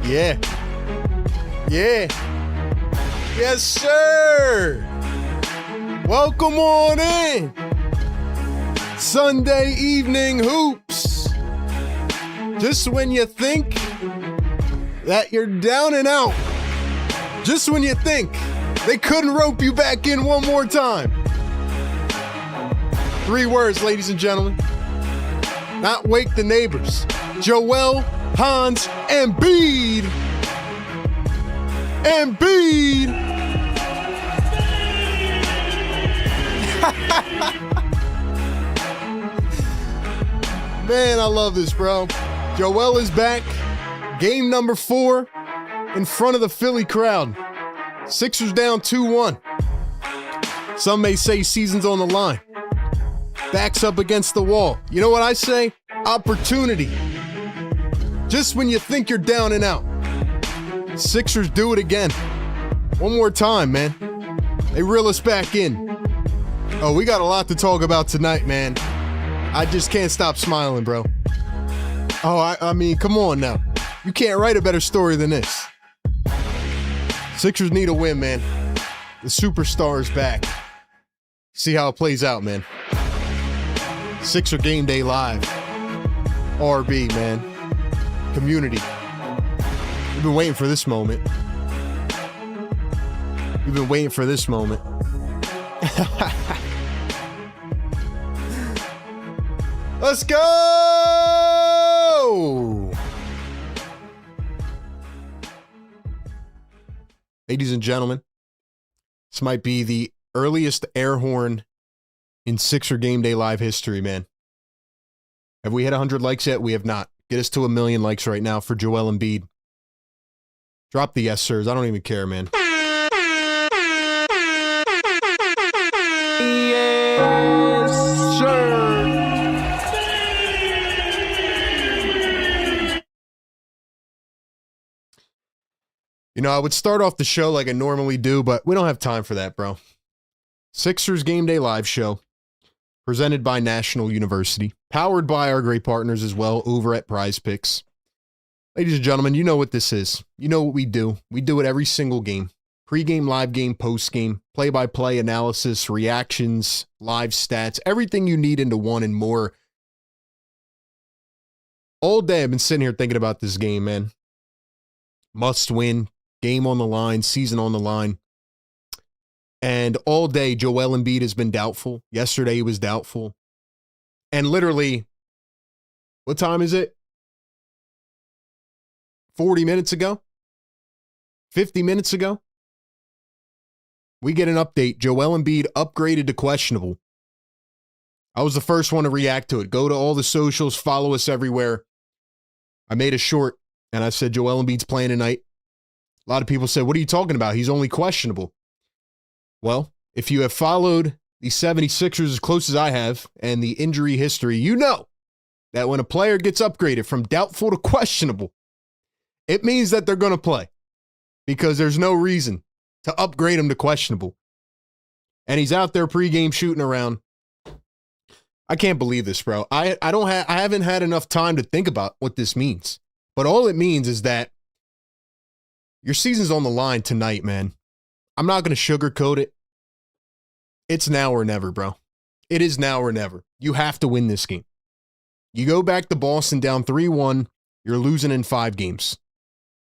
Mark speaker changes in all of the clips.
Speaker 1: Yeah. Yeah. Yes, sir. Welcome on in. Sunday evening hoops. Just when you think that you're down and out. Just when you think they couldn't rope you back in one more time. 3 words, ladies and gentlemen. Not wake the neighbors. Joel, Hans, Embiid. Embiid. Man, I love this, bro. Joel is back. Game number 4 in front of the Philly crowd. Sixers down 2-1. Some may say season's on the line. Backs up against the wall. You know what I say? Opportunity. Just when you think you're down and out. Sixers do it again. One more time, man. They reel us back in. Oh, we got a lot to talk about tonight, man. I just can't stop smiling, bro. Oh, I mean, come on now. You can't write a better story than this. Sixers need a win, man. The superstar is back. See how it plays out, man. Sixer Game Day Live. RB, man. Community. We've been waiting for this moment. We've been waiting for this moment. Let's go! Ladies and gentlemen, this might be the earliest air horn in Sixer Game Day Live history, man. Have we hit 100 likes yet? We have not. Get us to 1 million likes right now for Joel Embiid. Drop the yes, sirs. I don't even care, man. Yes, sir. You know, I would start off the show like I normally do, but we don't have time for that, bro. Sixers Game Day Live show, presented by National University, powered by our great partners as well over at Prize Picks. Ladies and gentlemen, you know what this is. You know what we do. We do it every single game. Pre-game, live game, post-game, play-by-play analysis, reactions, live stats, everything you need into one and more. All day I've been sitting here thinking about this game, man. Must win, game on the line, season on the line. And all day, Joel Embiid has been doubtful. Yesterday, he was doubtful. And literally, what time is it? 40 minutes ago? 50 minutes ago? We get an update. Joel Embiid upgraded to questionable. I was the first one to react to it. Go to all the socials, follow us everywhere. I made a short and I said Joel Embiid's playing tonight. A lot of people said, what are you talking about? He's only questionable. Well, if you have followed the 76ers as close as I have and the injury history, you know that when a player gets upgraded from doubtful to questionable, it means that they're going to play because there's no reason to upgrade him to questionable. And he's out there pregame shooting around. I can't believe this, bro. I haven't had enough time to think about what this means. But all it means is that your season's on the line tonight, man. I'm not going to sugarcoat it. It's now or never, bro. It is now or never. You have to win this game. You go back to Boston down 3-1, you're losing in 5 games.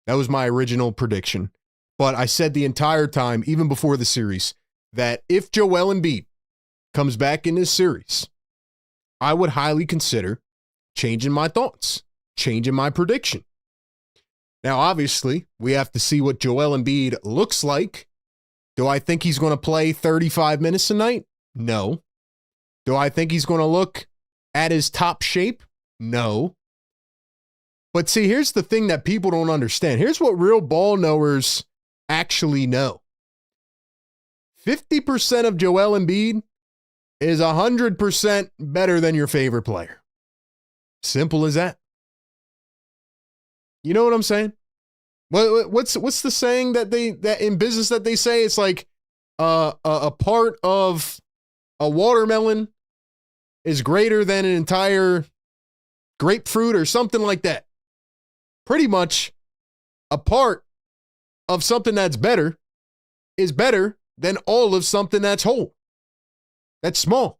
Speaker 1: That was my original prediction. But I said the entire time, even before the series, that if Joel Embiid comes back in this series, I would highly consider changing my thoughts, changing my prediction. Now, obviously, we have to see what Joel Embiid looks like. Do I think he's going to play 35 minutes tonight? No. Do I think he's going to look at his top shape? No. But see, here's the thing that people don't understand. Here's what real ball knowers actually know. 50% of Joel Embiid is 100% better than your favorite player. Simple as that. You know what I'm saying? What's the saying that in business that they say? It's like a part of a watermelon is greater than an entire grapefruit or something like that. Pretty much a part of something that's better is better than all of something that's whole. That's small.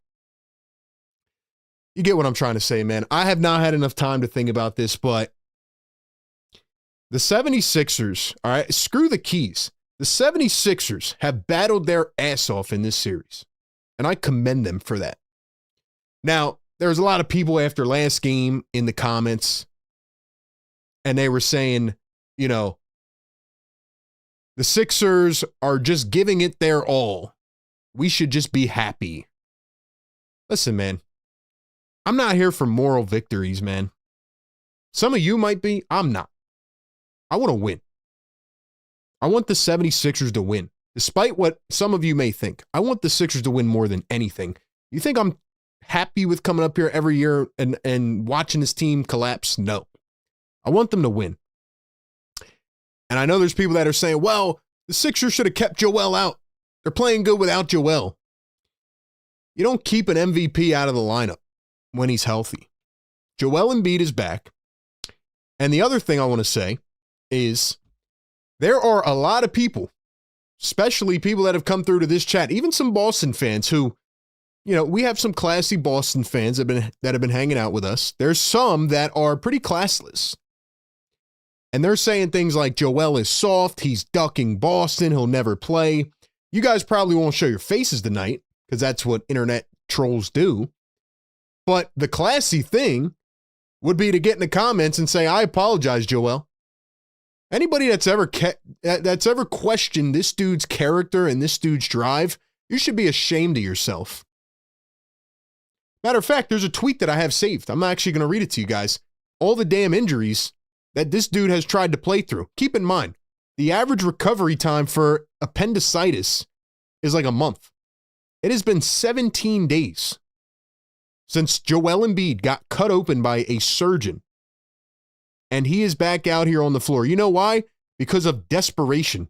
Speaker 1: You get what I'm trying to say, man. I have not had enough time to think about this, but the 76ers, all right, screw the keys. The 76ers have battled their ass off in this series, and I commend them for that. Now, there's a lot of people after last game in the comments, and they were saying, you know, the Sixers are just giving it their all. We should just be happy. Listen, man, I'm not here for moral victories, man. Some of you might be. I'm not. I want to win. I want the 76ers to win. Despite what some of you may think, I want the Sixers to win more than anything. You think I'm happy with coming up here every year and watching this team collapse? No. I want them to win. And I know there's people that are saying, well, the Sixers should have kept Joel out. They're playing good without Joel. You don't keep an MVP out of the lineup when he's healthy. Joel Embiid is back. And the other thing I want to say is there are a lot of people, especially people that have come through to this chat, even some Boston fans who, you know, we have some classy Boston fans that have been hanging out with us. There's some that are pretty classless. And they're saying things like Joel is soft, he's ducking Boston, he'll never play. You guys probably won't show your faces tonight because that's what internet trolls do. But the classy thing would be to get in the comments and say, I apologize, Joel. Anybody that's ever questioned this dude's character and this dude's drive, you should be ashamed of yourself. Matter of fact, there's a tweet that I have saved. I'm actually going to read it to you guys. All the damn injuries that this dude has tried to play through. Keep in mind, the average recovery time for appendicitis is like a month. It has been 17 days since Joel Embiid got cut open by a surgeon. And he is back out here on the floor. You know why? Because of desperation.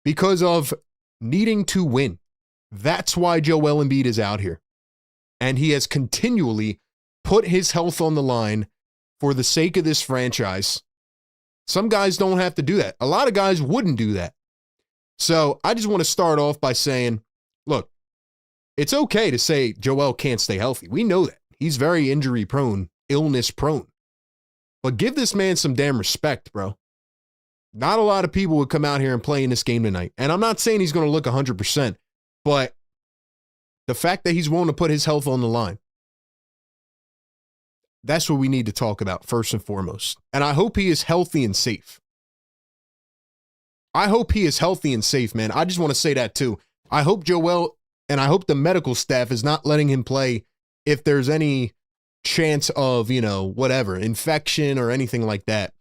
Speaker 1: Because of needing to win. That's why Joel Embiid is out here. And he has continually put his health on the line for the sake of this franchise. Some guys don't have to do that. A lot of guys wouldn't do that. So I just want to start off by saying, look, it's okay to say Joel can't stay healthy. We know that. He's very injury prone, illness prone. But give this man some damn respect, bro. Not a lot of people would come out here and play in this game tonight. And I'm not saying he's going to look 100%, but the fact that he's willing to put his health on the line, that's what we need to talk about first and foremost. And I hope he is healthy and safe. I hope he is healthy and safe, man. I just want to say that too. I hope Joel and I hope the medical staff is not letting him play if there's any chance of, you know, whatever, infection or anything like that.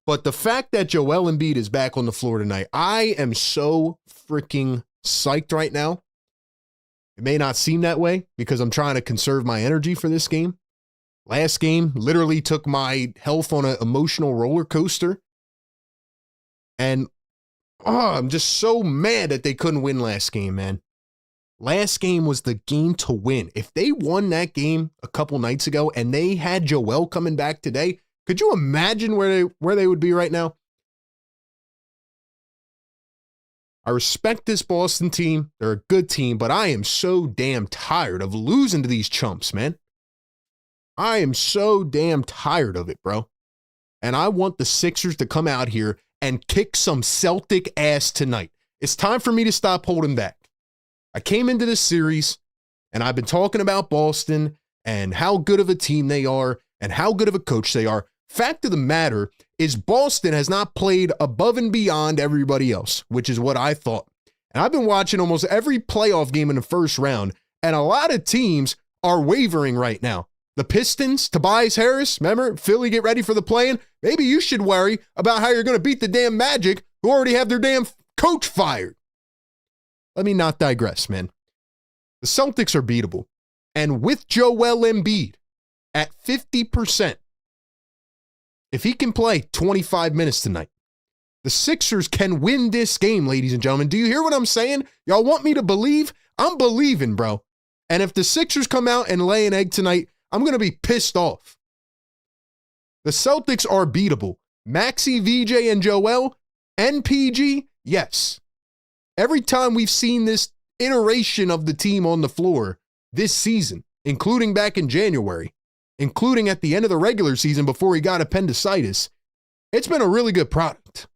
Speaker 1: But the fact that Joel Embiid is back on the floor tonight, I am so freaking psyched right now. It may not seem that way because I'm trying to conserve my energy for this game. Last game literally took my health on an emotional roller coaster. And I'm just so mad that they couldn't win last game, man. Last game was the game to win. If they won that game a couple nights ago and they had Joel coming back today, could you imagine where they would be right now? I respect this Boston team. They're a good team, but I am so damn tired of losing to these chumps, man. I am so damn tired of it, bro. And I want the Sixers to come out here and kick some Celtic ass tonight. It's time for me to stop holding back. I came into this series, and I've been talking about Boston and how good of a team they are and how good of a coach they are. Fact of the matter is Boston has not played above and beyond everybody else, which is what I thought. And I've been watching almost every playoff game in the first round, and a lot of teams are wavering right now. The Pistons, Tobias Harris, remember, Philly get ready for the play-in. Maybe you should worry about how you're going to beat the damn Magic, who already have their damn coach fired. Let me not digress, man. The Celtics are beatable. And with Joel Embiid at 50%, if he can play 25 minutes tonight, the Sixers can win this game, ladies and gentlemen. Do you hear what I'm saying? Y'all want me to believe? I'm believing, bro. And if the Sixers come out and lay an egg tonight, I'm going to be pissed off. The Celtics are beatable. Maxey, VJ, and Joel, NPG, yes. Every time we've seen this iteration of the team on the floor this season, including back in January, including at the end of the regular season before he got appendicitis, it's been a really good product.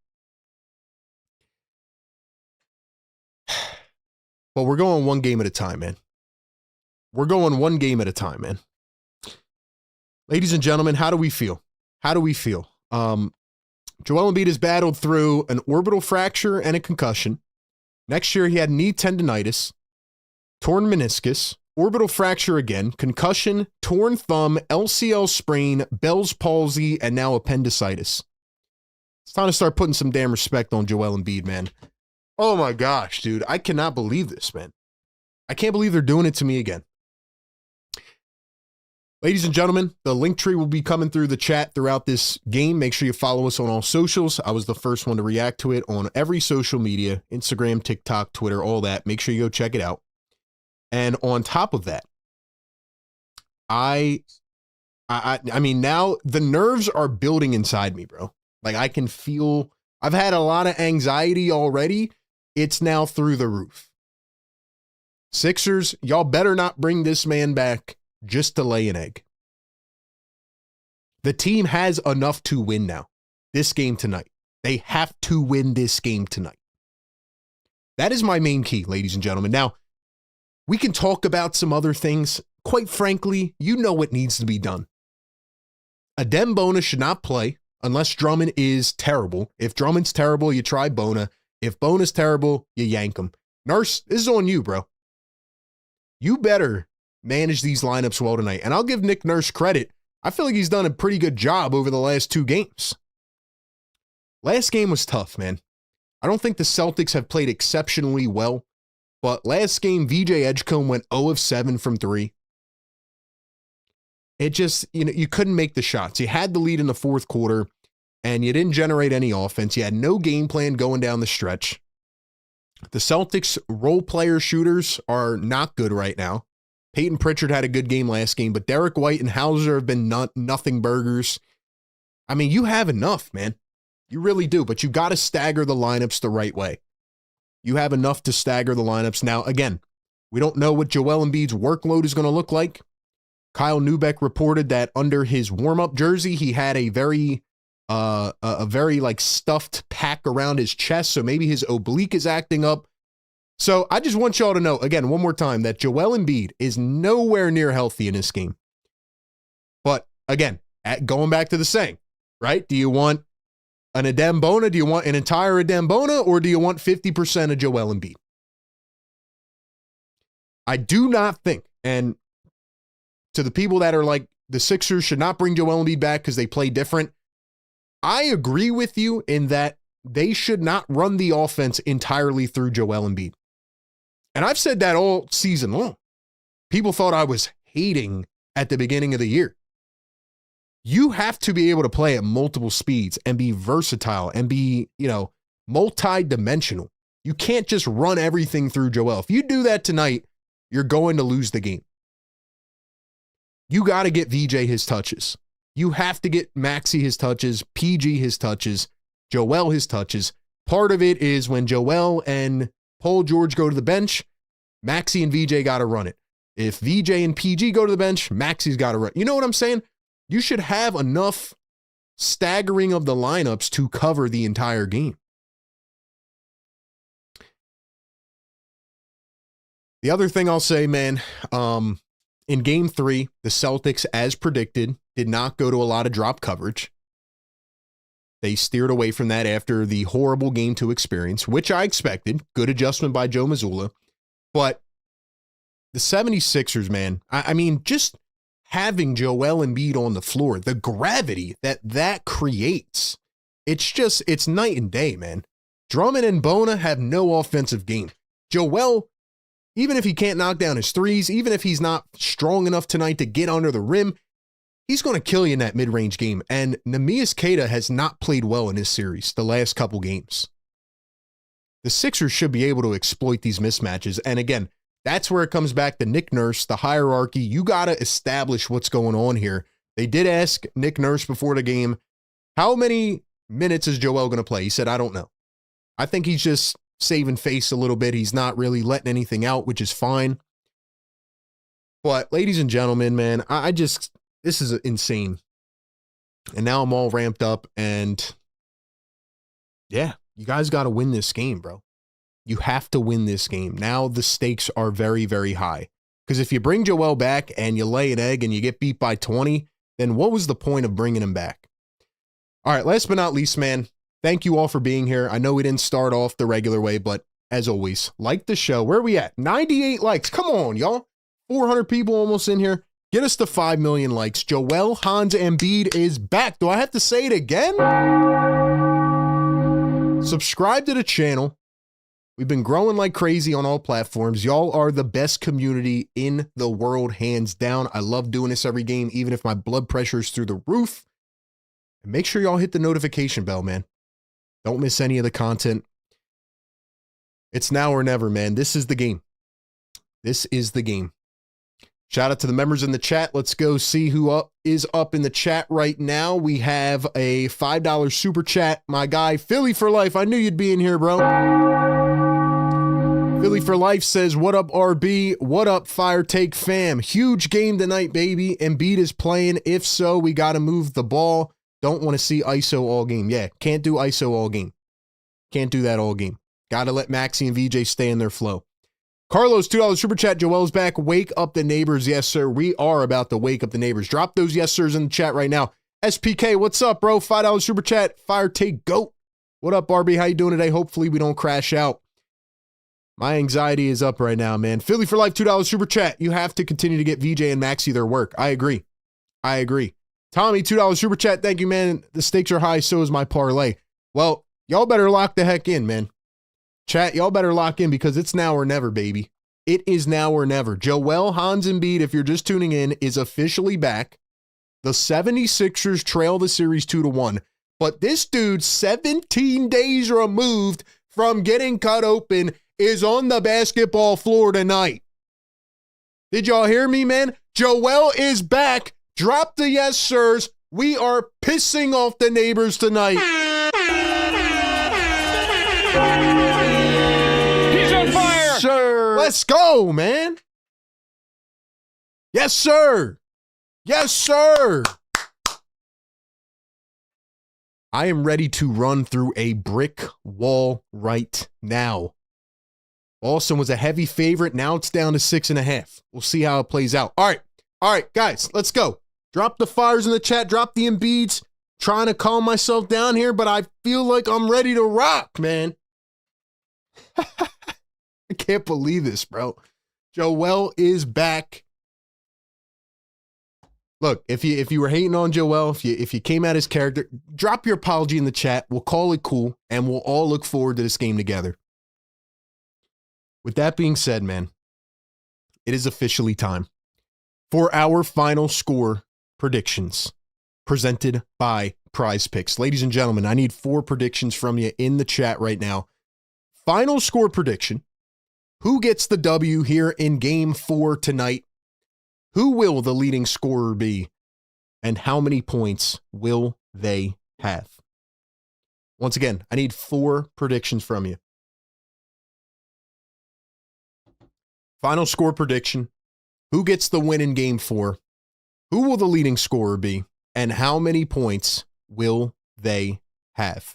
Speaker 1: But we're going one game at a time, man. We're going one game at a time, man. Ladies and gentlemen, how do we feel? How do we feel? Joel Embiid has battled through an orbital fracture and a concussion. Next year, he had knee tendonitis, torn meniscus, orbital fracture again, concussion, torn thumb, LCL sprain, Bell's palsy, and now appendicitis. It's time to start putting some damn respect on Joel Embiid, man. Oh my gosh, dude. I cannot believe this, man. I can't believe they're doing it to me again. Ladies and gentlemen, the link tree will be coming through the chat throughout this game. Make sure you follow us on all socials. I was the first one to react to it on every social media, Instagram, TikTok, Twitter, all that. Make sure you go check it out. And on top of that, I mean, now the nerves are building inside me, bro. Like I can feel, I've had a lot of anxiety already. It's now through the roof. Sixers, y'all better not bring this man back just to lay an egg. The team has enough to win now. This game tonight. They have to win this game tonight. That is my main key, ladies and gentlemen. Now, we can talk about some other things. Quite frankly, you know what needs to be done. Adem Bona should not play unless Drummond is terrible. If Drummond's terrible, you try Bona. If Bona's terrible, you yank him. Nurse, this is on you, bro. You better manage these lineups well tonight. And I'll give Nick Nurse credit. I feel like he's done a pretty good job over the last two games. Last game was tough, man. I don't think the Celtics have played exceptionally well, but last game, VJ Edgecombe went 0 of 7 from 3. It just, you couldn't make the shots. You had the lead in the fourth quarter, and you didn't generate any offense. You had no game plan going down the stretch. The Celtics role player shooters are not good right now. Peyton Pritchard had a good game last game, but Derek White and Hauser have been nothing burgers. I mean, you have enough, man. You really do, but you got to stagger the lineups the right way. You have enough to stagger the lineups. Now, again, we don't know what Joel Embiid's workload is going to look like. Kyle Neubeck reported that under his warm-up jersey, he had a very like stuffed pack around his chest, so maybe his oblique is acting up. So I just want y'all to know, again, one more time, that Joel Embiid is nowhere near healthy in this game. But again, going back to the saying, right? Do you want an Adem Bona? Do you want an entire Adem Bona? Or do you want 50% of Joel Embiid? I do not think, and to the people that are like, the Sixers should not bring Joel Embiid back because they play different. I agree with you in that they should not run the offense entirely through Joel Embiid. And I've said that all season long. People thought I was hating at the beginning of the year. You have to be able to play at multiple speeds and be versatile and be, multi-dimensional. You can't just run everything through Joel. If you do that tonight, you're going to lose the game. You got to get VJ his touches. You have to get Maxey his touches, PG his touches, Joel his touches. Part of it is when Joel and Paul George go to the bench, Maxey and VJ got to run it. If VJ and PG go to the bench, Maxey's got to run. You know what I'm saying? You should have enough staggering of the lineups to cover the entire game. The other thing I'll say, man, in game 3, the Celtics, as predicted, did not go to a lot of drop coverage. They steered away from that after the horrible game 2 experience, which I expected. Good adjustment by Joe Mazzulla. But the 76ers, man, I mean, just having Joel Embiid on the floor, the gravity that creates, it's night and day, man. Drummond and Bona have no offensive game. Joel, even if he can't knock down his threes, even if he's not strong enough tonight to get under the rim, he's going to kill you in that mid-range game. And Neemias Queta has not played well in this series the last couple games. The Sixers should be able to exploit these mismatches. And again, that's where it comes back to Nick Nurse, the hierarchy. You got to establish what's going on here. They did ask Nick Nurse before the game, how many minutes is Joel going to play? He said, I don't know. I think he's just saving face a little bit. He's not really letting anything out, which is fine. But ladies and gentlemen, man, this is insane. And now I'm all ramped up and yeah, you guys got to win this game, bro. You have to win this game. Now the stakes are very, very high. Because if you bring Joel back and you lay an egg and you get beat by 20, then what was the point of bringing him back? All right, last but not least, man, thank you all for being here. I know we didn't start off the regular way, but as always, like the show. Where are we at? 98 likes. Come on, y'all. 400 people almost in here. Get us to 5 million likes. Joel Hans Embiid is back. Do I have to say it again? Subscribe to the channel. We've been growing like crazy on all platforms. Y'all are the best community in the world, hands down. I love doing this every game, even if my blood pressure is through the roof. And make sure y'all hit the notification bell, man. Don't miss any of the content. It's now or never, man. This is the game. This is the game. Shout out to the members in the chat. Let's go see who is up in the chat right now. We have a $5 super chat. My guy, Philly for Life. I knew you'd be in here, bro. Philly for Life says, what up, RB? What up, Fire Take fam? Huge game tonight, baby. Embiid is playing. If so, we got to move the ball. Don't want to see ISO all game. Yeah, can't do ISO all game. Can't do that all game. Got to let Maxey and VJ stay in their flow. Carlos, $2 super chat. Joel's back. Wake up the neighbors. Yes, sir. We are about to wake up the neighbors. Drop those yes, sirs in the chat right now. SPK, what's up, bro? $5 super chat. Fire Take Goat. What up, RB? How you doing today? Hopefully we don't crash out. My anxiety is up right now, man. Philly for Life, $2 super chat. You have to continue to get VJ and Maxey their work. I agree. I agree. Tommy, $2 super chat. Thank you, man. The stakes are high. So is my parlay. Well, y'all better lock the heck in, man. Chat, y'all better lock in because it's now or never, baby. It is now or never. Joel Hans Embiid, if you're just tuning in, is officially back. The 76ers trail the series 2-1. But this dude, 17 days removed from getting cut open, is on the basketball floor tonight. Did y'all hear me, man? Joel is back. Drop the yes, sirs. We are pissing off the neighbors tonight.
Speaker 2: He's on fire!
Speaker 1: Sir. Let's go, man. Yes, sir. Yes, sir. I am ready to run through a brick wall right now. Boston was a heavy favorite. Now it's down to 6.5. We'll see how it plays out. All right, guys, let's go. Drop the fires in the chat. Drop the Embiids. Trying to calm myself down here, but I feel like I'm ready to rock, man. I can't believe this, bro. Joel is back. Look, if you were hating on Joel, if you came at his character, drop your apology in the chat. We'll call it cool, and we'll all look forward to this game together. With that being said, man, it is officially time for our final score predictions presented by Prize Picks. Ladies and gentlemen, I need 4 predictions from you in the chat right now. Final score prediction. Who gets the W here in Game 4 tonight? Who will the leading scorer be? And how many points will they have? Once again, I need 4 predictions from you. Final score prediction. Who gets the win in Game 4? Who will the leading scorer be? And how many points will they have?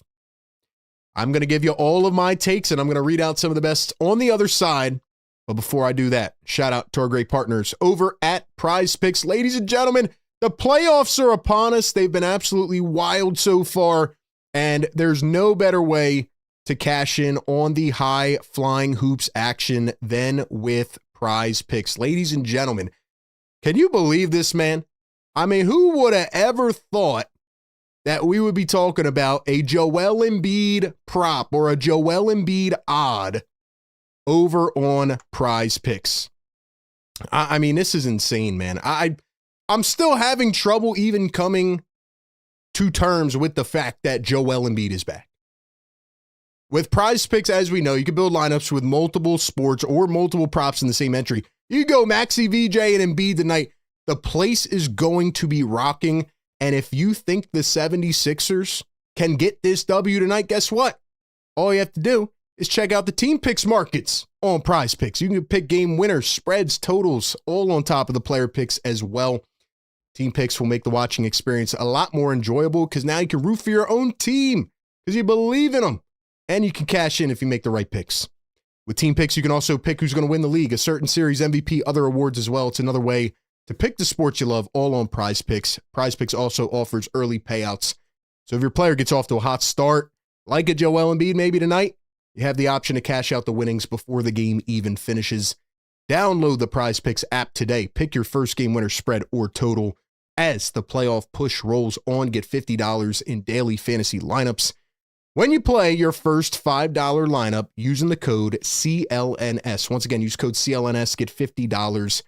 Speaker 1: I'm going to give you all of my takes, and I'm going to read out some of the best on the other side. But before I do that, shout out to our great partners over at Prize Picks. Ladies and gentlemen, the playoffs are upon us. They've been absolutely wild so far, and there's no better way to cash in on the high-flying hoops action than with Prize Picks. Ladies and gentlemen, can you believe this, man? I mean, who would have ever thought that we would be talking about a Joel Embiid prop or a Joel Embiid odd over on Prize Picks? I mean, this is insane, man. I'm still having trouble even coming to terms with the fact that Joel Embiid is back. With Prize Picks, as we know, you can build lineups with multiple sports or multiple props in the same entry. You go Maxey, VJ, and Embiid tonight. The place is going to be rocking. And if you think the 76ers can get this W tonight, guess what? All you have to do is check out the team picks markets on Prize Picks. You can pick game winners, spreads, totals, all on top of the player picks as well. Team picks will make the watching experience a lot more enjoyable because now you can root for your own team because you believe in them. And you can cash in if you make the right picks. With team picks, you can also pick who's going to win the league, a certain series, MVP, other awards as well. It's another way to pick the sports you love, all on Prize Picks. Prize Picks also offers early payouts. So if your player gets off to a hot start, like a Joel Embiid maybe tonight, you have the option to cash out the winnings before the game even finishes. Download the Prize Picks app today. Pick your first game winner, spread, or total. As the playoff push rolls on, get $50 in daily fantasy lineups when you play your first $5 lineup using the code CLNS. Once again, use code CLNS, get $50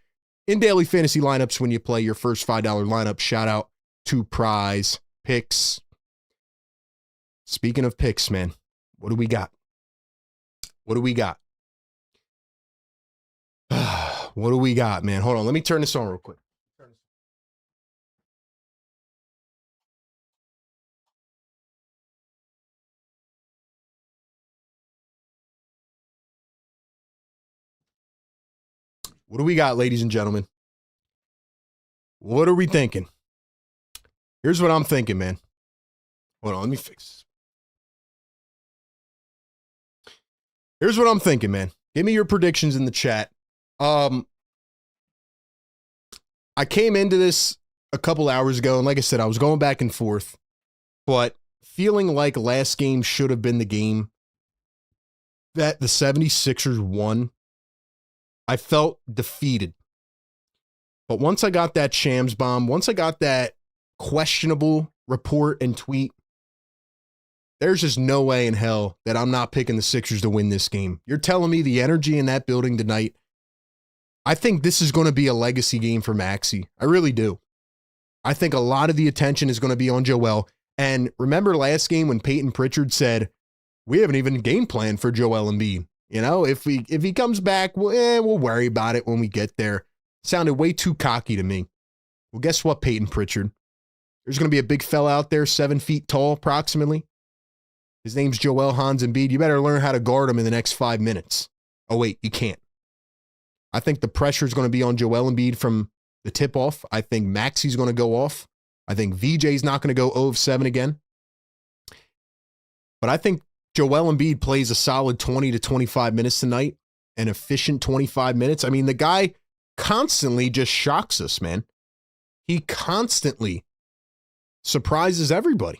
Speaker 1: in daily fantasy lineups when you play your first $5 lineup. Shout out to Prize Picks. Speaking of picks, man, what do we got? What do we got? What do we got, man? Hold on. Let me turn this on real quick. What do we got, ladies and gentlemen? What are we thinking? Here's what I'm thinking, man. Hold on, let me fix this. Here's what I'm thinking, man. Give me your predictions in the chat. I came into this a couple hours ago, and like I said, I was going back and forth, but feeling like last game should have been the game that the 76ers won. I felt defeated. But once I got that Shams bomb, once I got that questionable report and tweet, there's just no way in hell that I'm not picking the Sixers to win this game. You're telling me the energy in that building tonight, I think this is going to be a legacy game for Maxey. I really do. I think a lot of the attention is going to be on Joel. And remember last game when Peyton Pritchard said, we haven't even game planned for Joel Embiid. You know, if he comes back, we'll worry about it when we get there. Sounded way too cocky to me. Well, guess what, Peyton Pritchard? There's going to be a big fella out there, 7 feet tall approximately. His name's Joel Hans Embiid. You better learn how to guard him in the next 5 minutes. Oh, wait, you can't. I think the pressure is going to be on Joel Embiid from the tip-off. I think Maxey's going to go off. I think VJ's not going to go 0 of 7 again. But I think Joel Embiid plays a solid 20 to 25 minutes tonight, an efficient 25 minutes. I mean, the guy constantly just shocks us, man. He constantly surprises everybody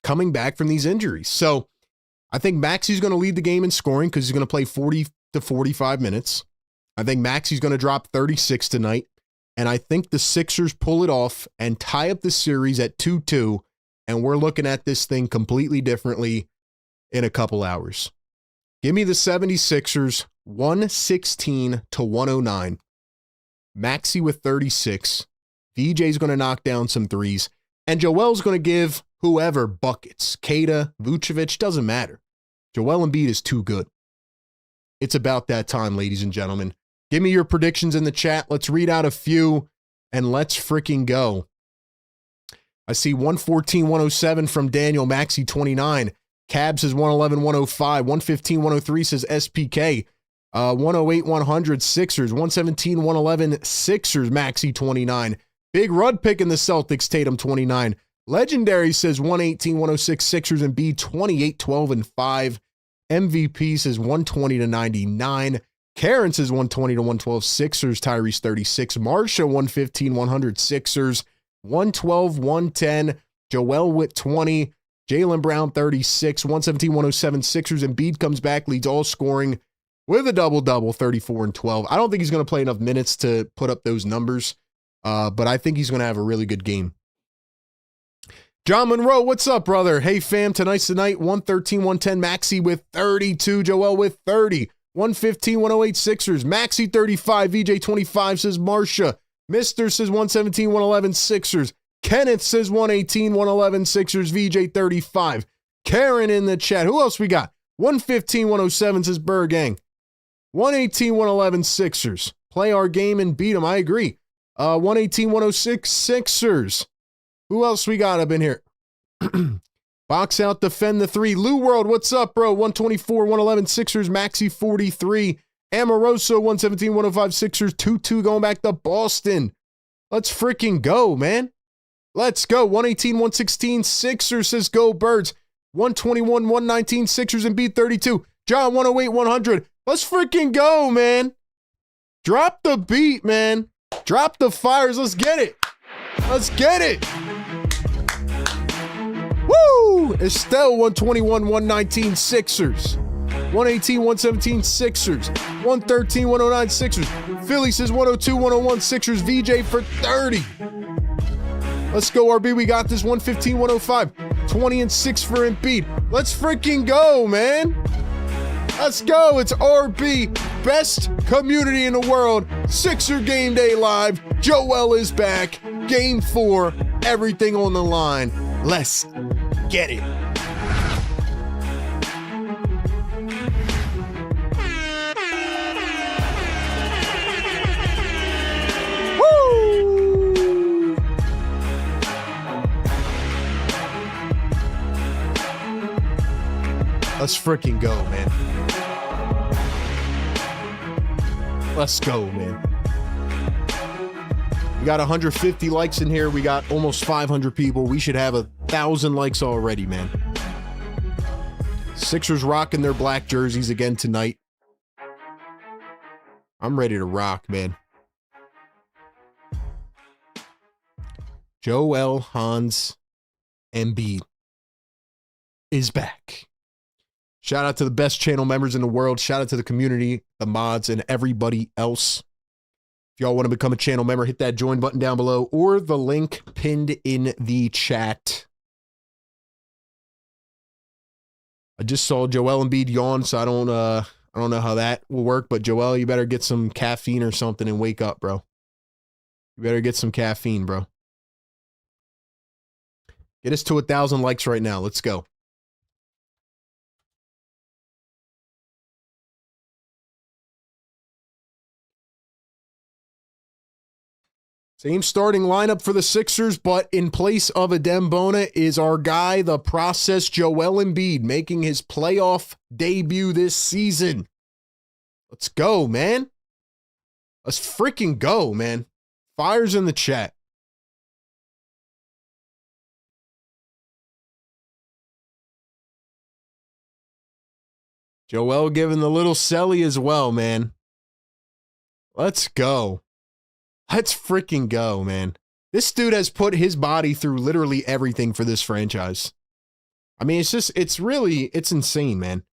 Speaker 1: coming back from these injuries. So I think Maxey's going to lead the game in scoring because he's going to play 40 to 45 minutes. I think Maxey's going to drop 36 tonight. And I think the Sixers pull it off and tie up the series at 2-2. And we're looking at this thing completely differently in a couple hours. Give me the 76ers 116-109. Maxey with 36. VJ's going to knock down some threes. And Joel's going to give whoever buckets. Kada, Vucevic, doesn't matter. Joel Embiid is too good. It's about that time, ladies and gentlemen. Give me your predictions in the chat. Let's read out a few, and let's freaking go. I see 114-107 from Daniel, Maxey 29. Cab says 111-105. 115-103 says SPK. 108-100 Sixers. 117-111 Sixers, Maxey 29. Big Rud pick in the Celtics, Tatum 29. Legendary says 118-106 Sixers and B 28-12-5. MVP says 120-99. Karen says 120-112 Sixers, Tyrese 36. Marsha 115-100 Sixers, 112-110. Joel with 20. Jaylen Brown 36. 117-107 Sixers. Embiid comes back, leads all scoring with a double-double, 34-12. I don't think he's going to play enough minutes to put up those numbers, but I think he's going to have a really good game. John Monroe, what's up, brother? Hey, fam, tonight's the night. 113-110 Maxey with 32. Joel with 30. 115-108 Sixers. Maxey 35. VJ 25 says Marsha. Mister says 117-111 Sixers. Kenneth says 118-111 Sixers. VJ 35. Karen in the chat. Who else we got? 115-107 says Pregame. 118-111 Sixers. Play our game and beat them. I agree. 118-106 Sixers. Who else we got up in here? Box out, defend the three. Lou World, what's up, bro? 124-111 Sixers. Maxey 43. Amoroso 117-105 Sixers. 2-2 going back to Boston. Let's freaking go, man. Let's go. 118-116 Sixers says go Birds. 121-119 Sixers and beat 32. John 108-100. Let's freaking go, man. Drop the beat, man. Drop the fires. Let's get it. Let's get it. Woo! Estelle 121-119 Sixers. 118-117 Sixers. 113-109 Sixers. Philly says 102-101 Sixers. VJ for 30. Let's go, RB. We got this. 115-105. 20-6 for Embiid. Let's freaking go, man. Let's go. It's RB. Best community in the world. Sixer Game Day Live. Joel is back. Game 4. Everything on the line. Let's get it. Woo! Let's freaking go, man. Let's go, man. We got 150 likes in here. We got almost 500 people. We should have 1,000 likes already, man. Sixers rocking their black jerseys again tonight. I'm ready to rock, man. Joel Hans Embiid is back. Shout out to the best channel members in the world. Shout out to the community, the mods, and everybody else. If y'all want to become a channel member, hit that join button down below or the link pinned in the chat. I just saw Joel Embiid yawn, so I don't know how that will work, but Joel, you better get some caffeine or something and wake up, bro. You better get some caffeine, bro. Get us to 1,000 likes right now. Let's go. Same starting lineup for the Sixers, but in place of Adem Bona is our guy, the process, Joel Embiid, making his playoff debut this season. Let's go, man. Let's freaking go, man. Fires in the chat. Joel giving the little celly as well, man. Let's go. Let's freaking go, man. This dude has put his body through literally everything for this franchise. I mean, it's insane, man.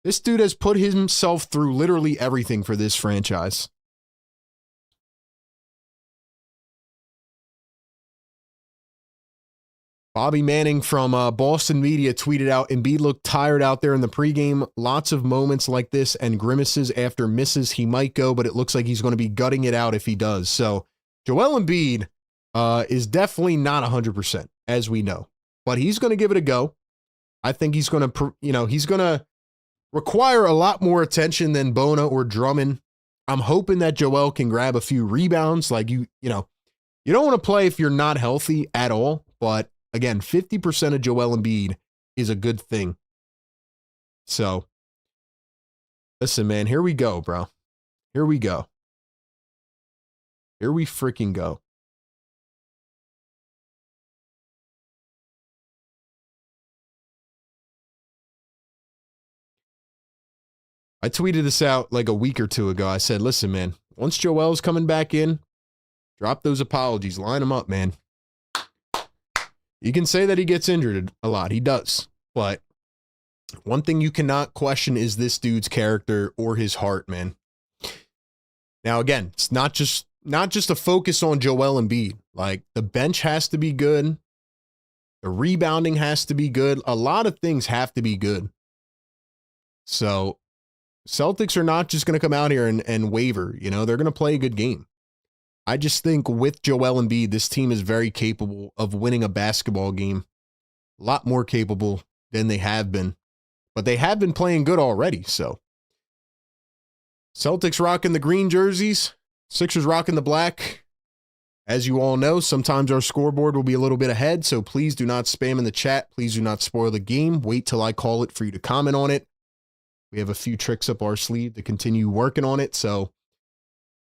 Speaker 1: This dude has put himself through literally everything for this franchise. Bobby Manning from Boston Media tweeted out, Embiid looked tired out there in the pregame. Lots of moments like this and grimaces after misses. He might go, but it looks like he's going to be gutting it out if he does. So Joel Embiid is definitely not 100%, as we know. But he's going to give it a go. I think he's going to, he's going to require a lot more attention than Bona or Drummond. I'm hoping that Joel can grab a few rebounds. Like, you don't want to play if you're not healthy at all, but again, 50% of Joel Embiid is a good thing. So, listen, man, here we go, bro. Here we go. Here we freaking go. I tweeted this out like a week or two ago. I said, listen, man, once Joel's coming back in, drop those apologies. Line him up, man. You can say that he gets injured a lot. He does. But one thing you cannot question is this dude's character or his heart, man. Now, again, it's not just a focus on Joel Embiid. Like, the bench has to be good. The rebounding has to be good. A lot of things have to be good. So, Celtics are not just going to come out here and waver. They're going to play a good game. I just think with Joel Embiid, this team is very capable of winning a basketball game. A lot more capable than they have been. But they have been playing good already, so. Celtics rocking the green jerseys. Sixers rocking the black. As you all know, sometimes our scoreboard will be a little bit ahead, so please do not spam in the chat. Please do not spoil the game. Wait till I call it for you to comment on it. We have a few tricks up our sleeve to continue working on it, so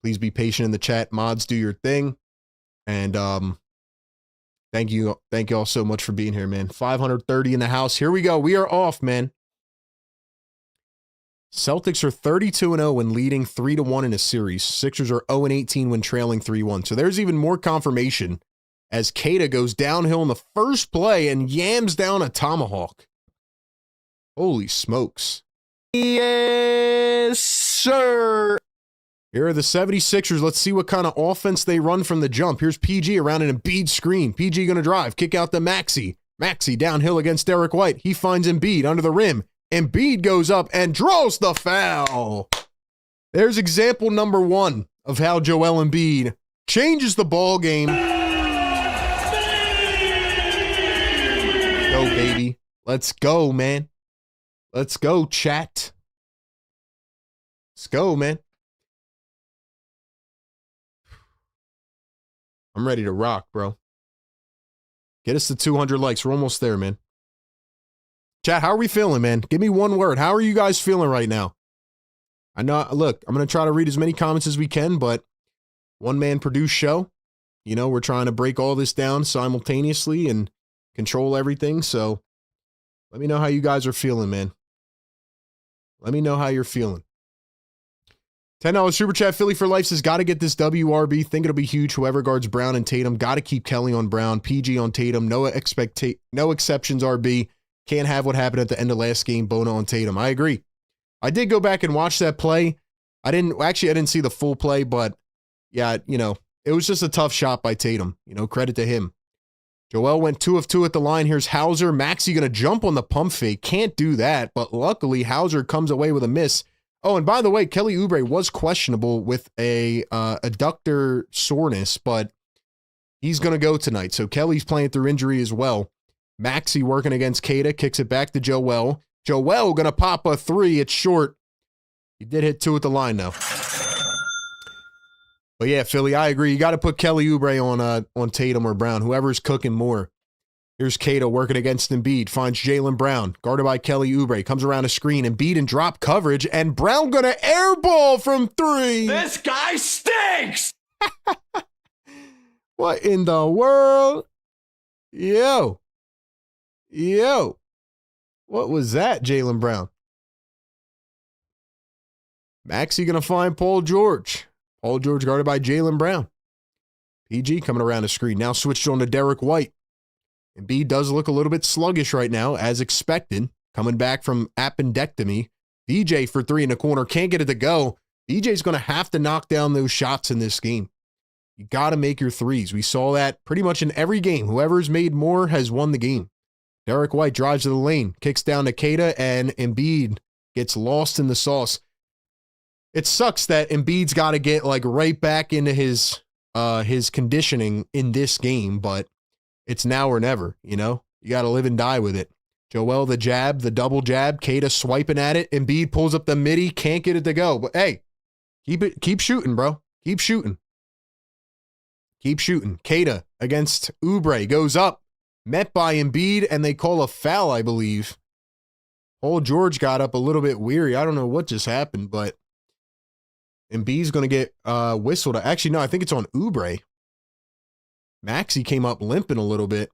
Speaker 1: please be patient in the chat. Mods, do your thing. And thank you all so much for being here, man. 530 in the house. Here we go. We are off, man. Celtics are 32-0 when leading 3-1 in a series. Sixers are 0-18 when trailing 3-1. So there's even more confirmation as Keita goes downhill in the first play and yams down a tomahawk. Holy smokes. Yes, sir. Here are the 76ers. Let's see what kind of offense they run from the jump. Here's PG around an Embiid screen. PG going to drive. Kick out to Maxey. Maxey downhill against Derek White. He finds Embiid under the rim. Embiid goes up and draws the foul. There's example number one of how Joel Embiid changes the ball game. Go, baby. Let's go, man. Let's go, chat. Let's go, man. I'm ready to rock, bro. Get us to 200 likes. We're almost there, man. Chat, how are we feeling, man? Give me one word. How are you guys feeling right now? I know, look, I'm going to try to read as many comments as we can, but one-man produced show. We're trying to break all this down simultaneously and control everything. So let me know how you guys are feeling, man. Let me know how you're feeling. $10 Super Chat. Philly for Life says, got to get this WRB. Think it'll be huge. Whoever guards Brown and Tatum. Got to keep Kelly on Brown. PG on Tatum. No exceptions, RB. Can't have what happened at the end of last game. Bona on Tatum. I agree. I did go back and watch that play. I didn't see the full play, but yeah, it was just a tough shot by Tatum. Credit to him. Joel went 2 of 2 at the line. Here's Hauser. Maxey going to jump on the pump fake. Can't do that, but luckily Hauser comes away with a miss. Oh, and by the way, Kelly Oubre was questionable with a adductor soreness, but he's going to go tonight. So Kelly's playing through injury as well. Maxey working against Keita, kicks it back to Joel. Joel going to pop a 3. It's short. He did hit 2 at the line, though. But yeah, Philly, I agree. You got to put Kelly Oubre on Tatum or Brown, whoever's cooking more. Here's Keita working against Embiid, finds Jaylen Brown, guarded by Kelly Oubre, comes around a screen, Embiid in drop coverage, and Brown going to airball from 3.
Speaker 2: This guy stinks!
Speaker 1: What in the world? Yo. What was that, Jaylen Brown? Maxey going to find Paul George. Paul George guarded by Jaylen Brown. PG coming around the screen. Now switched on to Derek White. Embiid does look a little bit sluggish right now, as expected. Coming back from appendectomy. DJ for 3 in the corner. Can't get it to go. DJ's going to have to knock down those shots in this game. You got to make your threes. We saw that pretty much in every game. Whoever's made more has won the game. Derek White drives to the lane, kicks down to Keita, and Embiid gets lost in the sauce. It sucks that Embiid's got to get like right back into his conditioning in this game, but it's now or never, you know? You got to live and die with it. Joel, the jab, the double jab, Keita swiping at it. Embiid pulls up the midi, can't get it to go. But hey, keep shooting, bro. Keep shooting. Keep shooting. Keita against Oubre goes up, met by Embiid, and they call a foul, I believe. Paul George got up a little bit weary. I don't know what just happened, but Embiid's going to get whistled. Actually, no, I think it's on Oubre. Maxey came up limping a little bit.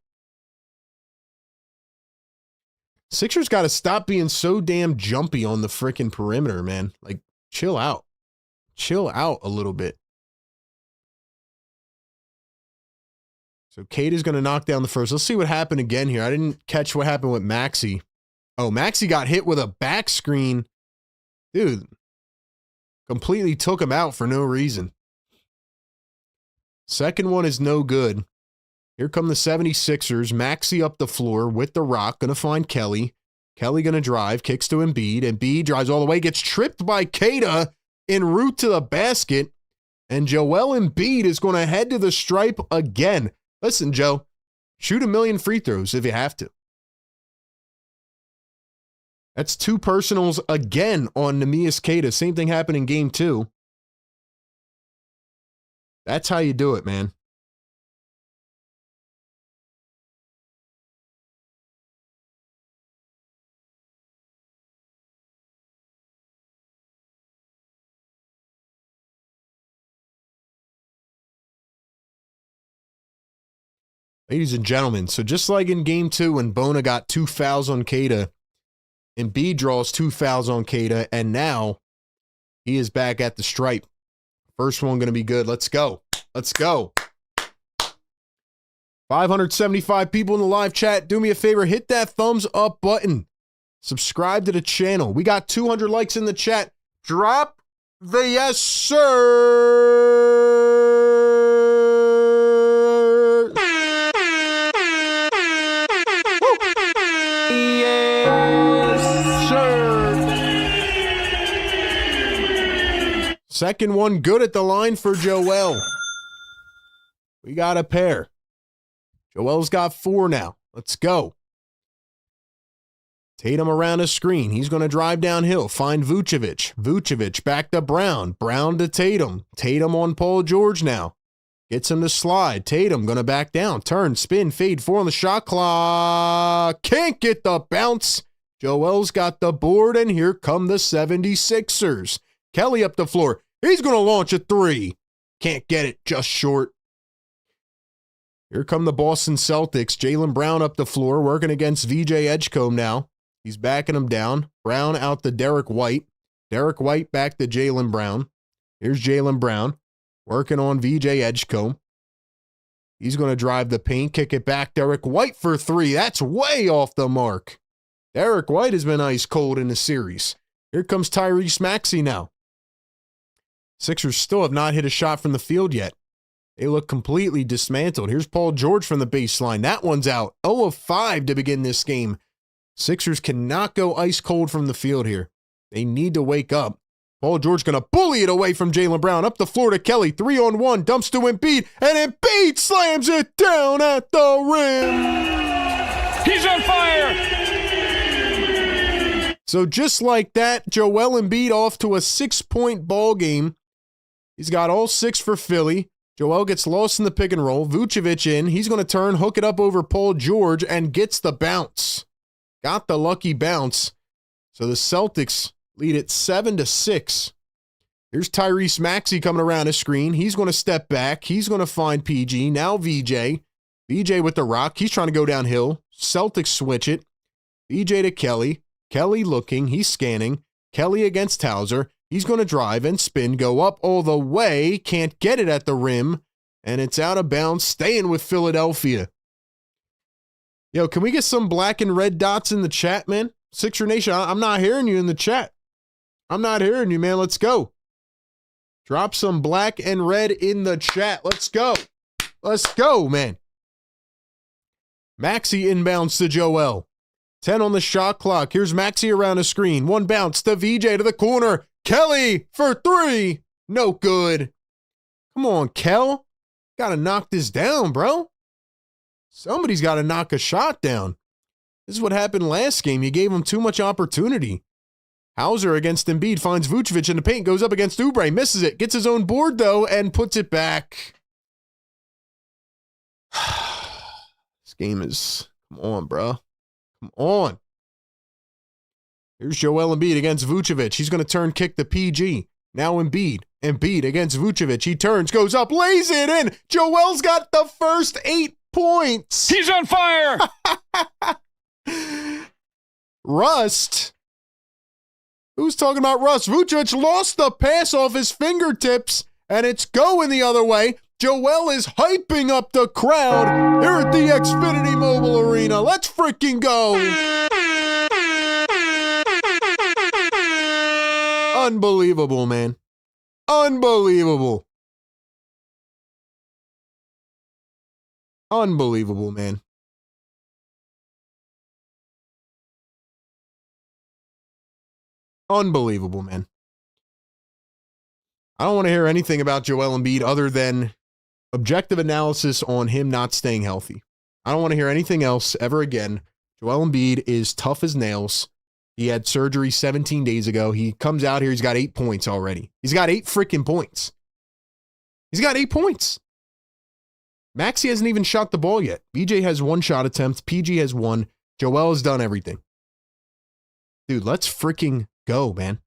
Speaker 1: Sixers got to stop being so damn jumpy on the freaking perimeter, man. Like, chill out. Chill out a little bit. So Keita's going to knock down the first. Let's see what happened again here. I didn't catch what happened with Maxey. Oh, Maxey got hit with a back screen. Dude, completely took him out for no reason. Second one is no good. Here come the 76ers. Maxey up the floor with the rock. Going to find Kelly. Kelly going to drive. Kicks to Embiid. Embiid drives all the way. Gets tripped by Keita en route to the basket. And Joel Embiid is going to head to the stripe again. Listen, Joe. Shoot a million free throws if you have to. That's 2 personals again on Neemias Queta. Same thing happened in game 2. That's how you do it, man. Ladies and gentlemen, so just like in game 2 when Bona got 2 fouls on Queta, Embiid draws 2 fouls on Keita, and now he is back at the stripe. First one going to be good. Let's go. Let's go. 575 people in the live chat. Do me a favor. Hit that thumbs up button. Subscribe to the channel. We got 200 likes in the chat. Drop the yes, sir. Second one good at the line for Joel. We got a pair. Joel's got 4 now. Let's go. Tatum around a screen. He's going to drive downhill. Find Vucevic. Vucevic back to Brown. Brown to Tatum. Tatum on Paul George now. Gets him to slide. Tatum going to back down. Turn, spin, fade. 4 on the shot clock. Can't get the bounce. Joel's got the board, and here come the 76ers. Kelly up the floor. He's going to launch a 3. Can't get it, just short. Here come the Boston Celtics. Jaylen Brown up the floor, working against VJ Edgecombe now. He's backing him down. Brown out to Derek White. Derek White back to Jaylen Brown. Here's Jaylen Brown, working on VJ Edgecombe. He's going to drive the paint, kick it back. Derek White for 3. That's way off the mark. Derek White has been ice cold in the series. Here comes Tyrese Maxey now. Sixers still have not hit a shot from the field yet. They look completely dismantled. Here's Paul George from the baseline. That one's out. 0 of 5 to begin this game. Sixers cannot go ice cold from the field here. They need to wake up. Paul George going to bully it away from Jaylen Brown. Up the floor to Kelly. 3-on-1. Dumps to Embiid. And Embiid slams it down at the rim.
Speaker 2: He's on fire.
Speaker 1: So just like that, Joel Embiid off to a 6-point ball game. He's got all 6 for Philly. Joel gets lost in the pick and roll. Vucevic in. He's going to turn, hook it up over Paul George, and gets the bounce. Got the lucky bounce. So the Celtics lead it 7-6. Here's Tyrese Maxey coming around his screen. He's going to step back. He's going to find PG. Now VJ. VJ with the rock. He's trying to go downhill. Celtics switch it. VJ to Kelly. Kelly looking. He's scanning. Kelly against Hauser. He's going to drive and spin, go up all the way, can't get it at the rim, and it's out of bounds, staying with Philadelphia. Yo, can we get some black and red dots in the chat, man? Sixer Nation, I'm not hearing you in the chat. I'm not hearing you, man. Let's go. Drop some black and red in the chat. Let's go. Let's go, man. Maxey inbounds to Joel. 10 on the shot clock. Here's Maxey around the screen. One bounce to VJ to the corner. Kelly for three. No good. Come on, Kel. Got to knock this down, bro. Somebody's got to knock a shot down. This is what happened last game. You gave him too much opportunity. Hauser against Embiid finds Vucevic in the paint, goes up against Oubre, misses it, gets his own board though, and puts it back. This game is, come on, bro. Come on. Here's Joel Embiid against Vucevic. He's going to turn kick to PG. Now Embiid. Embiid against Vucevic. He turns, goes up, lays it in. Joel's got the first 8 points.
Speaker 2: He's on fire!
Speaker 1: Rust. Who's talking about Rust? Vucevic lost the pass off his fingertips, and it's going the other way. Joel is hyping up the crowd here at the Xfinity Mobile Arena. Let's freaking go. Unbelievable, man. Unbelievable. Unbelievable, man. Unbelievable, man. I don't want to hear anything about Joel Embiid other than objective analysis on him not staying healthy. I don't want to hear anything else ever again. Joel Embiid is tough as nails. He had surgery 17 days ago. He comes out here. He's got 8 points already. He's got 8 freaking points. He's got 8 points. Maxey hasn't even shot the ball yet. BJ has 1 shot attempt. PG has 1. Joel has done everything. Dude, let's freaking go, man.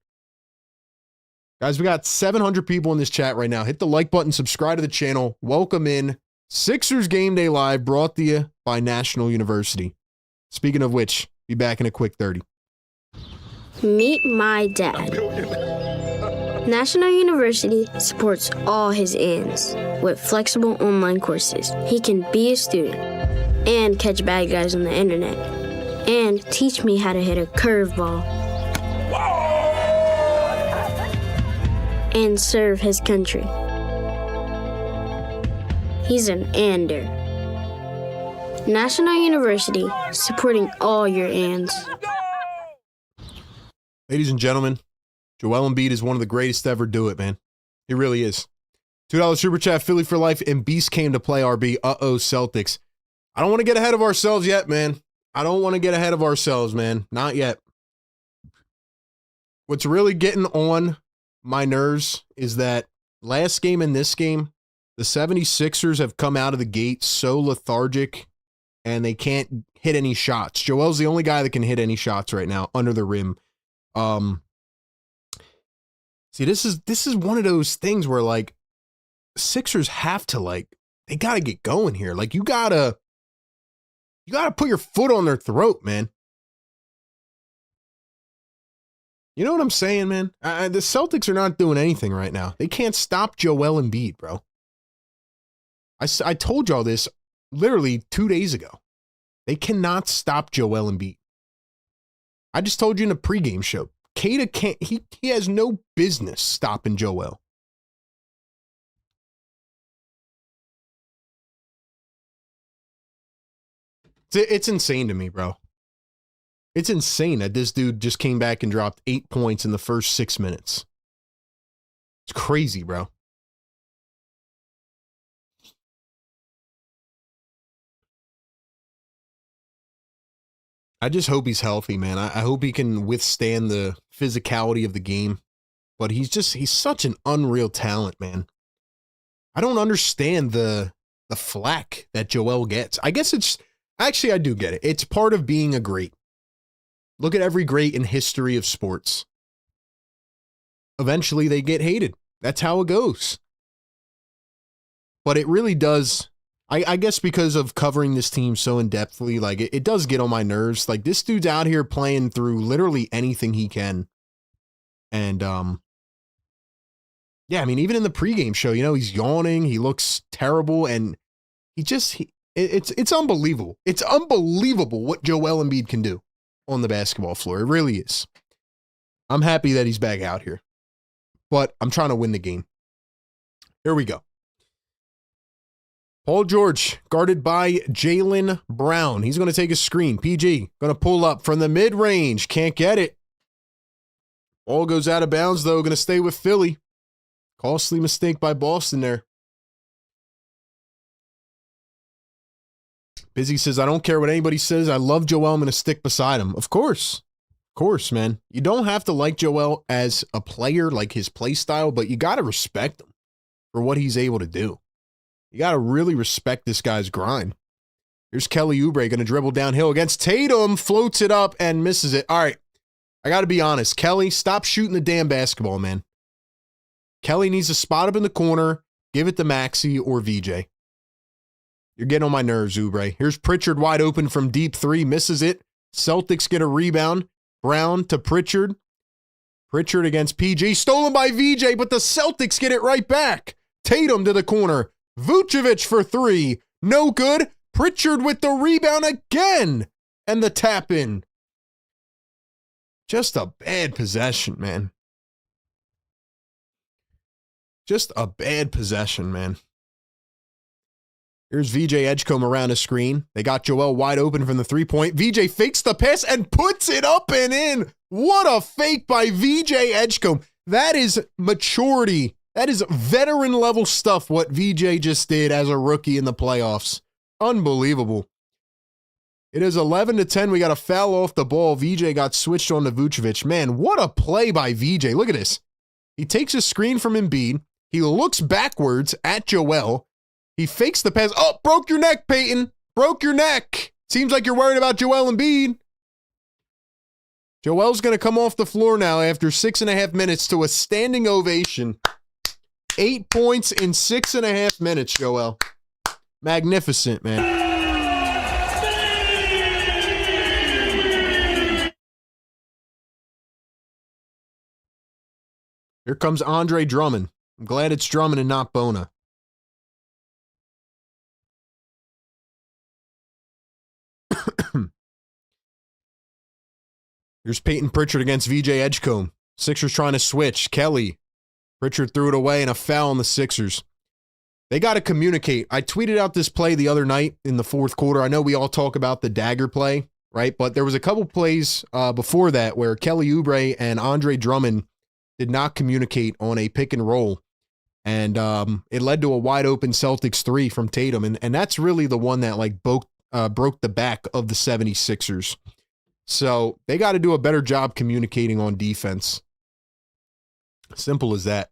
Speaker 1: Guys, we got 700 people in this chat right now. Hit the like button, subscribe to the channel. Welcome in. Sixers Game Day Live brought to you by National University. Speaking of which, be back in a quick 30.
Speaker 3: Meet my dad. National University supports all his ends with flexible online courses. He can be a student and catch bad guys on the internet and teach me how to hit a curveball and serve his country. He's an ander. National University supporting all your ands.
Speaker 1: Ladies and gentlemen, Joel Embiid is one of the greatest to ever do it, man. He really is. $2 super chat, Philly for life, and Beast came to play RB. Uh-oh, Celtics. I don't want to get ahead of ourselves yet, man. I don't want to get ahead of ourselves, man. Not yet. What's really getting on my nerves is that last game and this game, the 76ers have come out of the gate so lethargic and they can't hit any shots. Joel's the only guy that can hit any shots right now under the rim. See, this is one of those things where like Sixers have to they got to get going here. Like you got to put your foot on their throat, man. You know what I'm saying, man? The Celtics are not doing anything right now. They can't stop Joel Embiid, bro. I told y'all this literally 2 days ago. They cannot stop Joel Embiid. I just told you in a pregame show. Kata can't, he has no business stopping Joel. It's insane to me, bro. It's insane that this dude just came back and dropped 8 points in the first 6 minutes. It's crazy, bro. I just hope he's healthy, man. I hope he can withstand the physicality of the game. But he's such an unreal talent, man. I don't understand the flack that Joel gets. I guess actually I do get it. It's part of being a great. Look at every great in history of sports. Eventually they get hated. That's how it goes. But it really does. I guess because of covering this team so in-depthly, like it does get on my nerves. Like this dude's out here playing through literally anything he can. And yeah, I mean, even in the pregame show, you know, he's yawning, he looks terrible, and it's unbelievable. It's unbelievable what Joel Embiid can do on the basketball floor. It really is. I'm happy that he's back out here. But I'm trying to win the game. Here we go. Paul George, guarded by Jaylen Brown. He's going to take a screen. PG, going to pull up from the mid-range. Can't get it. Ball goes out of bounds, though. Going to stay with Philly. Costly mistake by Boston there. Busy says, I don't care what anybody says. I love Joel. I'm going to stick beside him. Of course. Of course, man. You don't have to like Joel as a player, like his play style, but you got to respect him for what he's able to do. You got to really respect this guy's grind. Here's Kelly Oubre going to dribble downhill against Tatum, floats it up and misses it. All right, I got to be honest. Kelly, stop shooting the damn basketball, man. Kelly needs to spot up in the corner, give it to Maxey or VJ. You're getting on my nerves, Oubre. Here's Pritchard wide open from deep three, misses it. Celtics get a rebound. Brown to Pritchard. Pritchard against PG, stolen by VJ, but the Celtics get it right back. Tatum to the corner. Vucevic for three. No good. Pritchard with the rebound again. And the tap in. Just a bad possession, man. Just a bad possession, man. Here's VJ Edgecombe around a screen. They got Joel wide open from the three-point. VJ fakes the pass and puts it up and in. What a fake by VJ Edgecombe. That is maturity. That is veteran-level stuff, what VJ just did as a rookie in the playoffs. Unbelievable. It is 11-10. We got a foul off the ball. VJ got switched on to Vucevic. Man, what a play by VJ. Look at this. He takes a screen from Embiid. He looks backwards at Joel. He fakes the pass. Oh, broke your neck, Peyton. Broke your neck. Seems like you're worried about Joel Embiid. Joel's going to come off the floor now after 6.5 minutes to a standing ovation. 8 points in 6.5 minutes, Joel. Magnificent, man. Here comes Andre Drummond. I'm glad it's Drummond and not Bona. Here's Peyton Pritchard against VJ Edgecombe. Sixers trying to switch. Kelly. Pritchard threw it away and a foul on the Sixers. They got to communicate. I tweeted out this play the other night in the fourth quarter. I know we all talk about the dagger play, right? But there was a couple plays before that where Kelly Oubre and Andre Drummond did not communicate on a pick and roll. And it led to a wide open Celtics three from Tatum. And that's really the one that like broke the back of the 76ers. So they got to do a better job communicating on defense. Simple as that.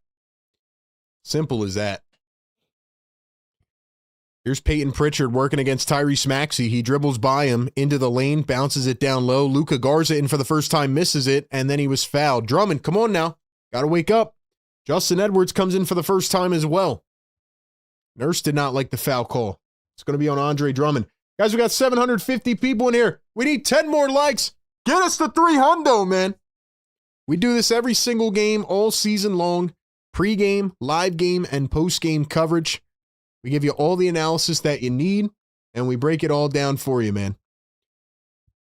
Speaker 1: Simple as that. Here's Peyton Pritchard working against Tyrese Maxey. He dribbles by him into the lane, bounces it down low. Luka Garza in for the first time, misses it, and then he was fouled. Drummond, come on now. Got to wake up. Justin Edwards comes in for the first time as well. Nurse did not like the foul call. It's going to be on Andre Drummond. Guys, we got 750 people in here. We need 10 more likes. Get us to 300, man. We do this every single game all season long. Pre-game, live game, and post-game coverage. We give you all the analysis that you need, and we break it all down for you, man.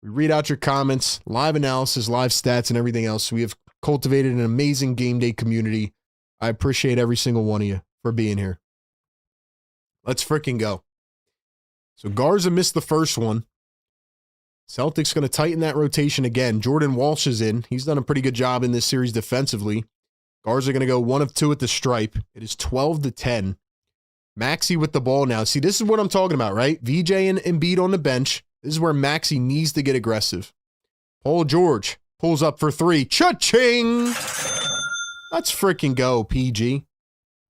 Speaker 1: We read out your comments, live analysis, live stats, and everything else. We have cultivated an amazing game day community. I appreciate every single one of you for being here. Let's freaking go. So Garza missed the first one. Celtics going to tighten that rotation again. Jordan Walsh is in. He's done a pretty good job in this series defensively. Garza going to go 1 of 2 at the stripe. It is 12-10. Maxey with the ball now. See, this is what I'm talking about, right? VJ and Embiid on the bench. This is where Maxey needs to get aggressive. Paul George pulls up for three. Cha-ching! Let's freaking go, PG.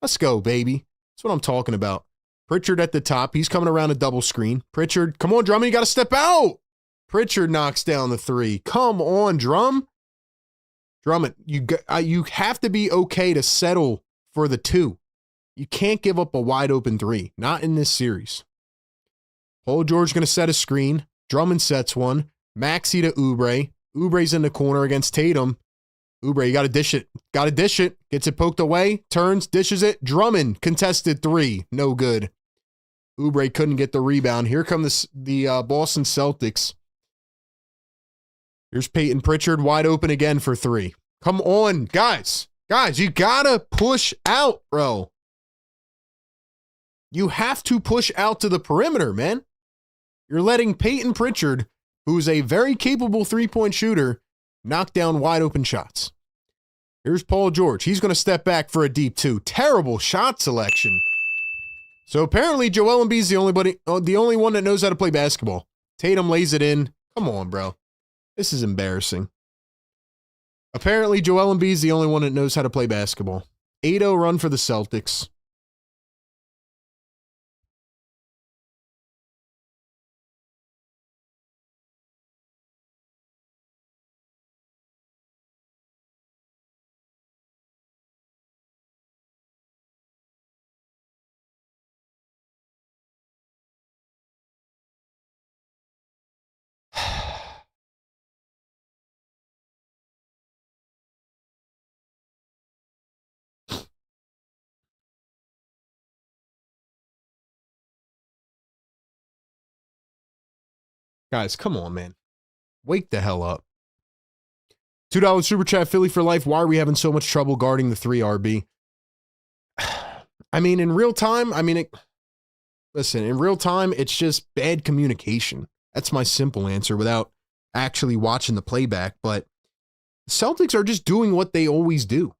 Speaker 1: Let's go, baby. That's what I'm talking about. Pritchard at the top. He's coming around a double screen. Pritchard, come on, Drummond. You got to step out. Pritchard knocks down the three. Come on, Drummond, you have to be okay to settle for the 2. You can't give up a wide open 3. Not in this series. Paul George going to set a screen. Drummond sets one. Maxey to Oubre. Oubre's in the corner against Tatum. Oubre, you got to dish it. Got to dish it. Gets it poked away. Turns, dishes it. Drummond, contested 3. No good. Oubre couldn't get the rebound. Here come the Boston Celtics. Here's Peyton Pritchard wide open again for 3. Come on, guys. Guys, you got to push out, bro. You have to push out to the perimeter, man. You're letting Peyton Pritchard, who's a very capable three-point shooter, knock down wide open shots. Here's Paul George. He's going to step back for a deep two. Terrible shot selection. So apparently Joel Embiid's the only one that knows how to play basketball. Tatum lays it in. Come on, bro. This is embarrassing. Apparently Joel Embiid's the only one that knows how to play basketball. 8-0 run for the Celtics. Guys, come on, man. Wake the hell up. $2 Super Chat, Philly for life. Why are we having so much trouble guarding the 3 RB? I mean, in real time, listen, in real time, it's just bad communication. That's my simple answer without actually watching the playback. But the Celtics are just doing what they always do.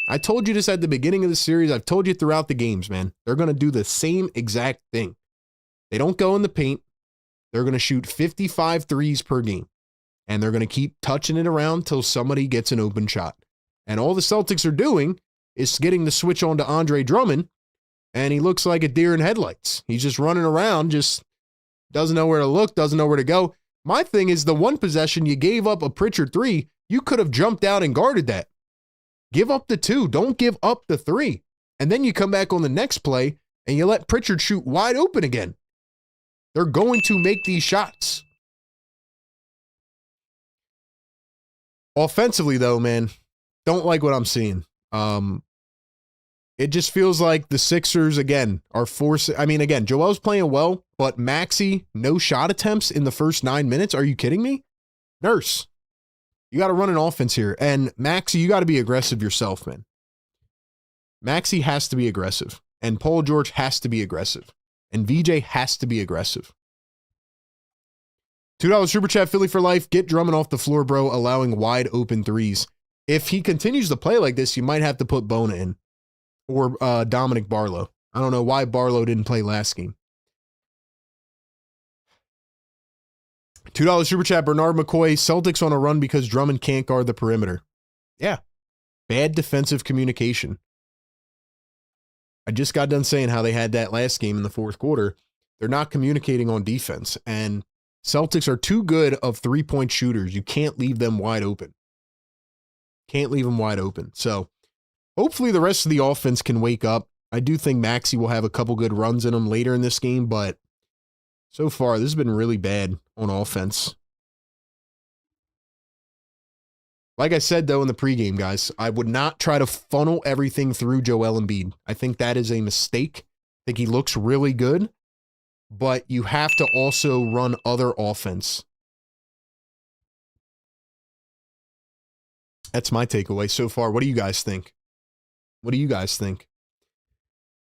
Speaker 1: I told you this at the beginning of the series. I've told you throughout the games, man. They're going to do the same exact thing. They don't go in the paint. They're going to shoot 55 threes per game. And they're going to keep touching it around till somebody gets an open shot. And all the Celtics are doing is getting the switch on to Andre Drummond, and he looks like a deer in headlights. He's just running around, just doesn't know where to look, doesn't know where to go. My thing is the one possession you gave up a Pritchard 3, you could have jumped out and guarded that. Give up the 2. Don't give up the 3. And then you come back on the next play, and you let Pritchard shoot wide open again. They're going to make these shots. Offensively, though, man, don't like what I'm seeing. It just feels like the Sixers, again, are forcing. I mean, again, Joel's playing well, but Maxey, no shot attempts in the first 9 minutes. Are you kidding me? Nurse, you got to run an offense here. And Maxey, you got to be aggressive yourself, man. Maxey has to be aggressive. And Paul George has to be aggressive. And VJ has to be aggressive. $2 Super Chat, Philly for life. Get Drummond off the floor, bro, allowing wide open threes. If he continues to play like this, you might have to put Bona in. Or Dominic Barlow. I don't know why Barlow didn't play last game. $2 Super Chat, Bernard McCoy. Celtics on a run because Drummond can't guard the perimeter. Yeah. Bad defensive communication. I just got done saying how they had that last game in the fourth quarter. They're not communicating on defense. And Celtics are too good of three-point shooters. You can't leave them wide open. Can't leave them wide open. So hopefully the rest of the offense can wake up. I do think Maxey will have a couple good runs in him later in this game, but so far this has been really bad on offense. Like I said, though, in the pregame, guys, I would not try to funnel everything through Joel Embiid. I think that is a mistake. I think he looks really good, but you have to also run other offense. That's my takeaway so far. What do you guys think? What do you guys think?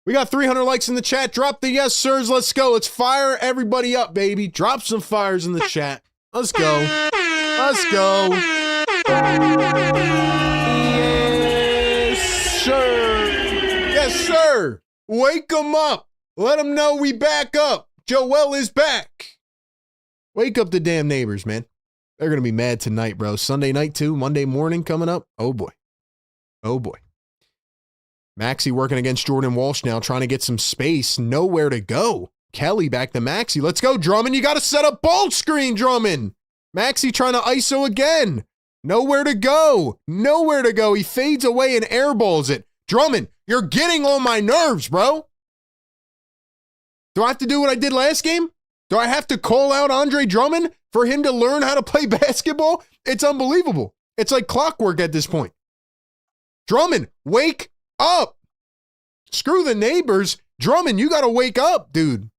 Speaker 1: We got 300 likes in the chat. Drop the yes, sirs. Let's go. Let's fire everybody up, baby. Drop some fires in the chat. Let's go. Let's go. Yes, sir. Yes, sir. Wake them up. Let them know we back up. Joel is back. Wake up the damn neighbors, man. They're going to be mad tonight, bro. Sunday night, too. Monday morning coming up. Oh, boy. Oh, boy. Maxey working against Jordan Walsh now, trying to get some space. Nowhere to go. Kelly back to Maxey. Let's go, Drummond. You got to set up ball screen, Drummond. Maxey trying to ISO again. Nowhere to go. Nowhere to go. He fades away and airballs it. Drummond, you're getting on my nerves, bro. Do I have to do what I did last game? Do I have to call out Andre Drummond for him to learn how to play basketball? It's unbelievable. It's like clockwork at this point. Drummond, wake up. Screw the neighbors. Drummond, you got to wake up, dude.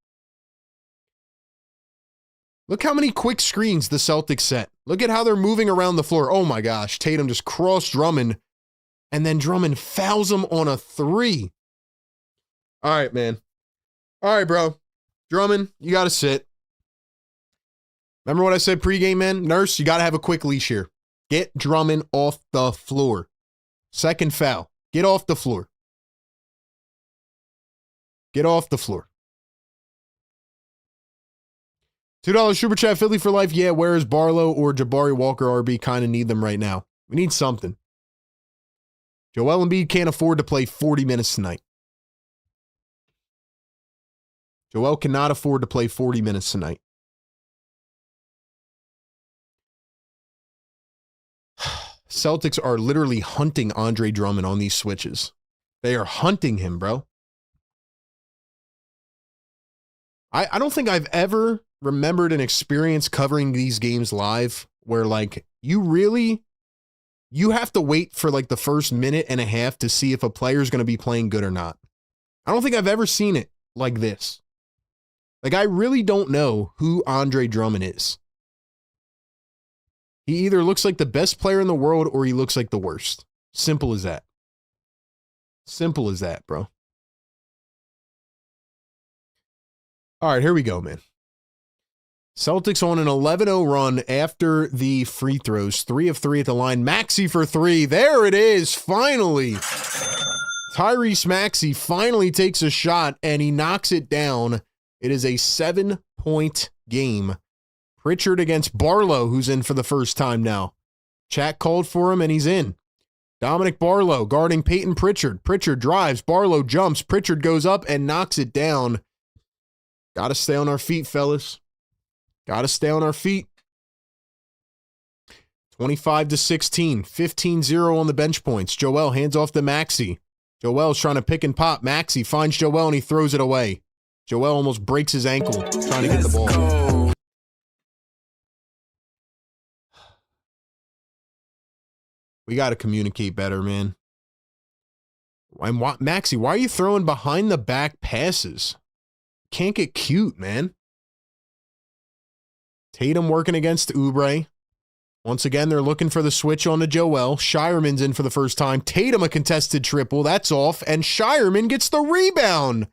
Speaker 1: Look how many quick screens the Celtics set. Look at how they're moving around the floor. Oh my gosh. Tatum just crossed Drummond, and then Drummond fouls him on a 3. All right, man. All right, bro. Drummond, you got to sit. Remember what I said pregame, man? Nurse, you got to have a quick leash here. Get Drummond off the floor. Second foul. Get off the floor. Get off the floor. $2 Super Chat, Philly for life. Yeah, where is Barlow or Jabari Walker RB? Kind of need them right now. We need something. Joel Embiid can't afford to play 40 minutes tonight. Joel cannot afford to play 40 minutes tonight. Celtics are literally hunting Andre Drummond on these switches. They are hunting him, bro. I don't think I've ever remembered an experience covering these games live where, like, you have to wait for, like, the first minute and a half to see if a player is going to be playing good or not. I don't think I've ever seen it like this. Like, I really don't know who Andre Drummond is. He either looks like the best player in the world or he looks like the worst. Simple as that. Simple as that, bro. All right, here we go, man. Celtics on an 11-0 run after the free throws. 3 of 3 at the line. Maxey for 3. There it is, finally. Tyrese Maxey finally takes a shot, and he knocks it down. It is a 7-point game. Pritchard against Barlow, who's in for the first time now. Chat called for him, and he's in. Dominic Barlow guarding Peyton Pritchard. Pritchard drives. Barlow jumps. Pritchard goes up and knocks it down. Got to stay on our feet, fellas. Got to stay on our feet. 25-16. 15-0 on the bench points. Joel hands off to Maxey. Joel's trying to pick and pop. Maxey finds Joel, and he throws it away. Joel almost breaks his ankle trying to get the ball. We got to communicate better, man. Maxey, why are you throwing behind the back passes? Can't get cute, man. Tatum working against Oubre. Once again, they're looking for the switch on to Joel. Shireman's in for the first time. Tatum a contested triple. That's off. And Shireman gets the rebound.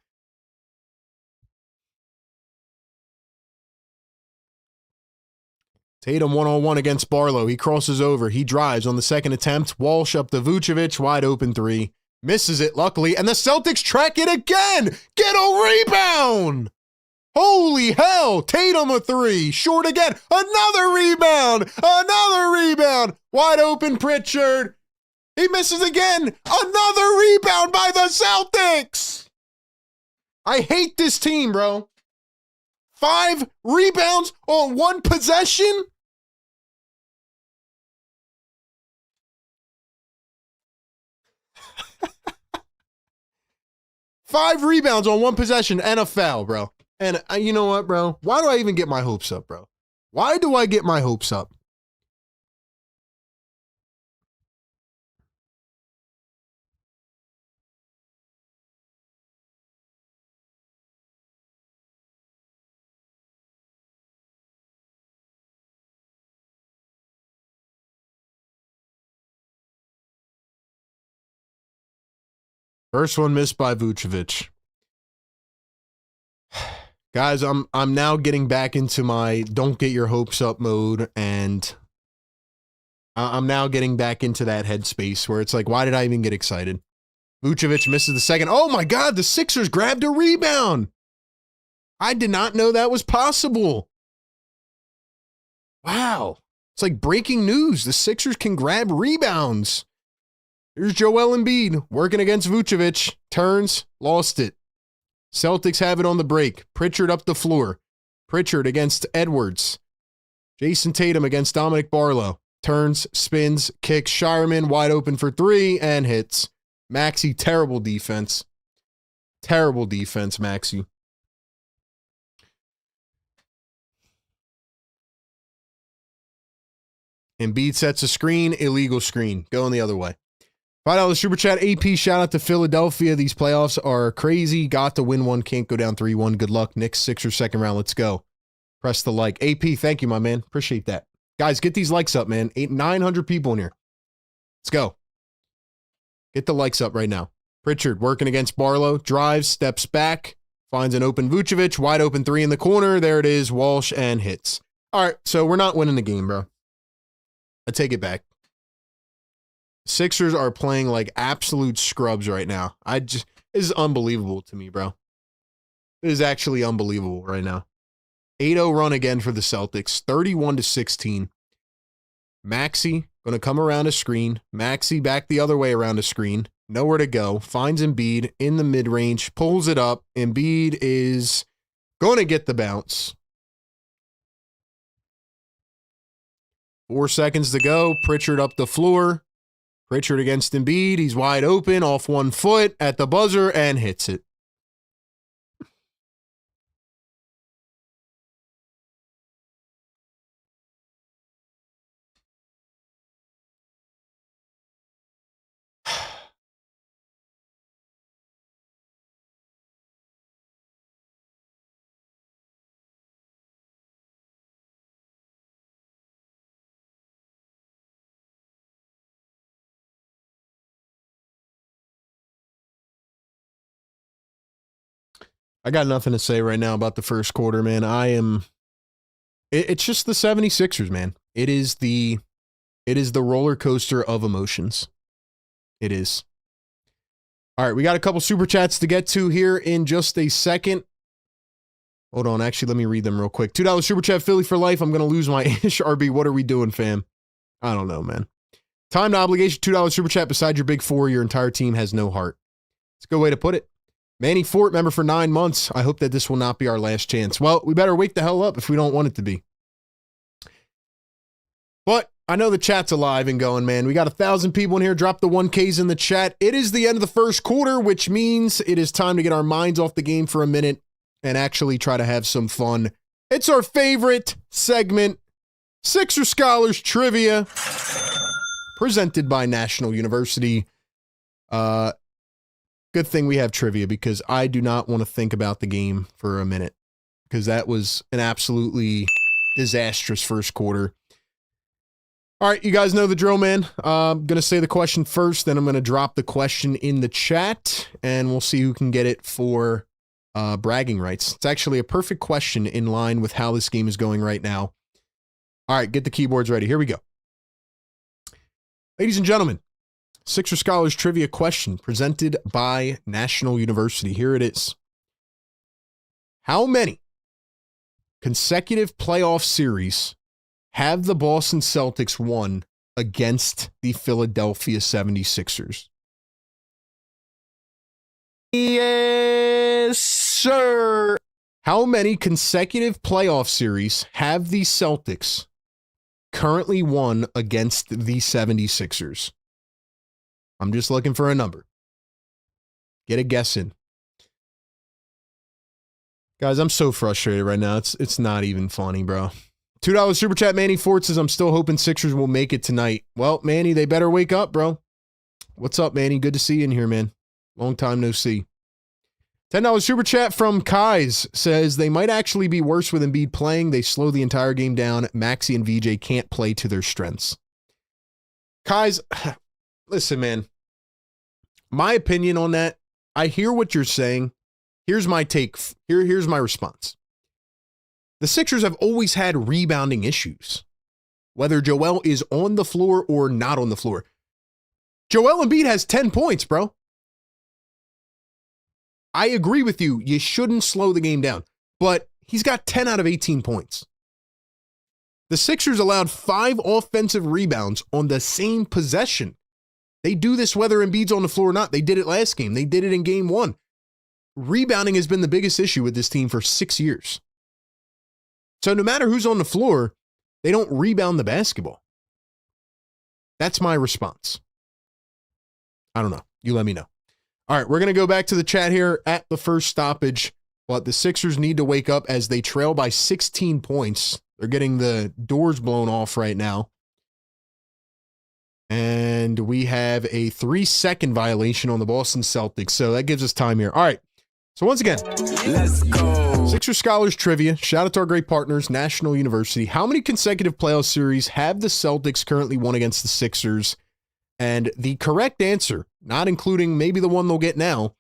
Speaker 1: Tatum one-on-one against Barlow. He crosses over. He drives on the second attempt. Walsh up to Vucevic. Wide open 3. Misses it, luckily. And the Celtics track it again. Get a rebound. Holy hell. Tatum a 3. Short again. Another rebound. Another rebound. Wide open Pritchard. He misses again. Another rebound by the Celtics. I hate this team, bro. 5 rebounds on 1 possession? Five rebounds on 1 possession and a foul, bro. And you know what, bro? Why do I even get my hopes up, bro? Why do I get my hopes up? First one missed by Vucevic. Guys, I'm now getting back into my don't get your hopes up mode, and I'm now getting back into that headspace where it's like, why did I even get excited? Vucevic misses the second. Oh my God, the Sixers grabbed a rebound. I did not know that was possible. Wow. It's like breaking news. The Sixers can grab rebounds. Here's Joel Embiid working against Vucevic. Turns, lost it. Celtics have it on the break. Pritchard up the floor. Pritchard against Edwards. Jason Tatum against Dominic Barlow. Turns, spins, kicks. Shireman wide open for 3 and hits. Maxey, terrible defense. Terrible defense, Maxey. Embiid sets a screen, illegal screen. Going the other way. $5 super chat. AP, shout out to Philadelphia. These playoffs are crazy. Got to win one, can't go down 3-1. Good luck. Knicks, Sixers, second round. Let's go. Press the like. AP, thank you, my man. Appreciate that. Guys, get these likes up, man. 900 people in here. Let's go. Get the likes up right now. Pritchard working against Barlow. Drives, steps back. Finds an open Vucevic, wide open three in the corner. There it is, Walsh, and hits. All right, so we're not winning the game, bro. I take it back. Sixers are playing like absolute scrubs right now. This is unbelievable to me, bro. It is actually unbelievable right now. 8-0 run again for the Celtics, 31-16. Maxey going to come around a screen. Maxey back the other way around a screen. Nowhere to go. Finds Embiid in the mid-range. Pulls it up. Embiid is going to get the bounce. 4 seconds to go. Pritchard up the floor. Pritchard against Embiid. He's wide open off 1 foot at the buzzer and hits it. I got nothing to say right now about the first quarter, man. It's just the 76ers, man. It is the roller coaster of emotions. It is. All right, we got a couple super chats to get to here in just a second. Hold on, actually, let me read them real quick. $2 super chat, Philly for life. I'm going to lose my ish. RB, what are we doing, fam? I don't know, man. Time to obligation, $2 super chat. Beside your big four, your entire team has no heart. It's a good way to put it. Manny Fort, member for 9 months. I hope that this will not be our last chance. Well, we better wake the hell up if we don't want it to be. But I know the chat's alive and going, man. We got 1,000 people in here. Drop the 1Ks in the chat. It is the end of the first quarter, which means it is time to get our minds off the game for a minute and actually try to have some fun. It's our favorite segment, Sixer Scholars Trivia, presented by National University. Good thing we have trivia because I do not want to think about the game for a minute because that was an absolutely disastrous first quarter. All right, you guys know the drill, man. I'm going to say the question first, then I'm going to drop the question in the chat, and we'll see who can get it for bragging rights. It's actually a perfect question in line with how this game is going right now. All right, get the keyboards ready. Here we go. Ladies and gentlemen, Sixer Scholars Trivia question presented by National University. Here it is. How many consecutive playoff series have the Boston Celtics won against the Philadelphia 76ers? Yes, sir. How many consecutive playoff series have the Celtics currently won against the 76ers? I'm just looking for a number. Get a guess in. Guys, I'm so frustrated right now. It's not even funny, bro. $2 super chat, Manny Fort says, I'm still hoping Sixers will make it tonight. Well, Manny, they better wake up, bro. What's up, Manny? Good to see you in here, man. Long time no see. $10 super chat from Kais says, they might actually be worse with Embiid playing. They slow the entire game down. Maxey and VJ can't play to their strengths. Kais, listen, man. My opinion on that, I hear what you're saying. Here's my take. Here's my response. The Sixers have always had rebounding issues, whether Joel is on the floor or not on the floor. Joel Embiid has 10 points, bro. I agree with you. You shouldn't slow the game down, but he's got 10 out of 18 points. The Sixers allowed 5 offensive rebounds on the same possession. They do this whether Embiid's on the floor or not. They did it last game. They did it in game 1. Rebounding has been the biggest issue with this team for 6 years. So no matter who's on the floor, they don't rebound the basketball. That's my response. I don't know. You let me know. All right, we're going to go back to the chat here at the first stoppage. But the Sixers need to wake up as they trail by 16 points. They're getting the doors blown off right now. And we have a 3-second violation on the Boston Celtics. So that gives us time here. All right. So once again, let's go. Sixer Scholars Trivia. Shout out to our great partners, National University. How many consecutive playoff series have the Celtics currently won against the Sixers? And the correct answer, not including maybe the one they'll get now,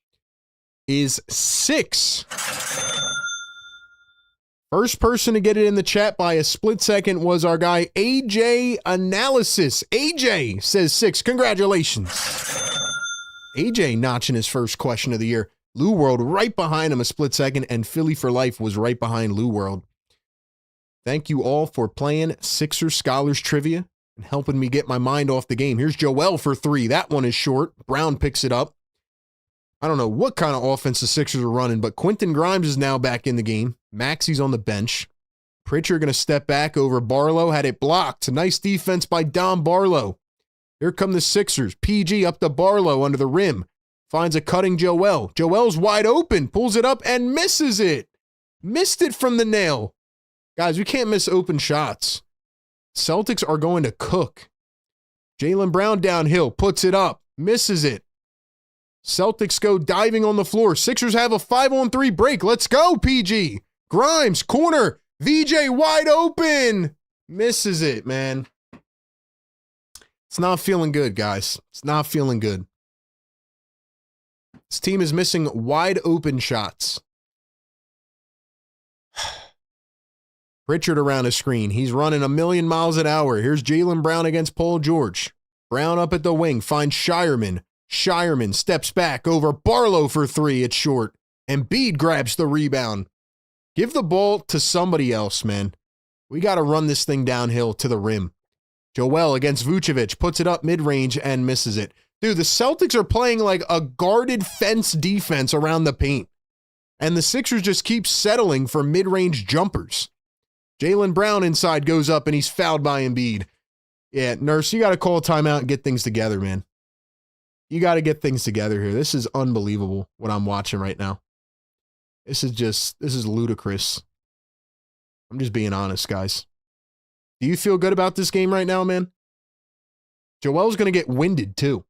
Speaker 1: is 6. First person to get it in the chat by a split second was our guy, AJ Analysis. AJ says 6. Congratulations. AJ notching his first question of the year. Lou World right behind him a split second, and Philly for Life was right behind Lou World. Thank you all for playing Sixers Scholars Trivia and helping me get my mind off the game. Here's Joel for 3. That one is short. Brown picks it up. I don't know what kind of offense the Sixers are running, but Quentin Grimes is now back in the game. Maxi's on the bench. Pritchard going to step back over Barlow. Had it blocked. Nice defense by Dom Barlow. Here come the Sixers. PG up to Barlow under the rim. Finds a cutting Joel. Joel's wide open. Pulls it up and misses it. Missed it from the nail. Guys, we can't miss open shots. Celtics are going to cook. Jaylen Brown downhill. Puts it up. Misses it. Celtics go diving on the floor. Sixers have a 5-on-3 break. Let's go, PG. Grimes, corner. VJ wide open. Misses it, man. It's not feeling good, guys. It's not feeling good. This team is missing wide open shots. Pritchard around his screen. He's running a million miles an hour. Here's Jaylen Brown against Paul George. Brown up at the wing. Finds Shireman. Shireman steps back over Barlow for 3. It's short. Embiid grabs the rebound. Give the ball to somebody else, man. We got to run this thing downhill to the rim. Joel against Vucevic. Puts it up mid-range and misses it. Dude, the Celtics are playing like a guarded fence defense around the paint. And the Sixers just keep settling for mid-range jumpers. Jaylen Brown inside goes up and he's fouled by Embiid. Yeah, Nurse, you got to call a timeout and get things together, man. You got to get things together here. This is unbelievable what I'm watching right now. This is ludicrous. I'm just being honest, guys. Do you feel good about this game right now, man? Joel's going to get winded too.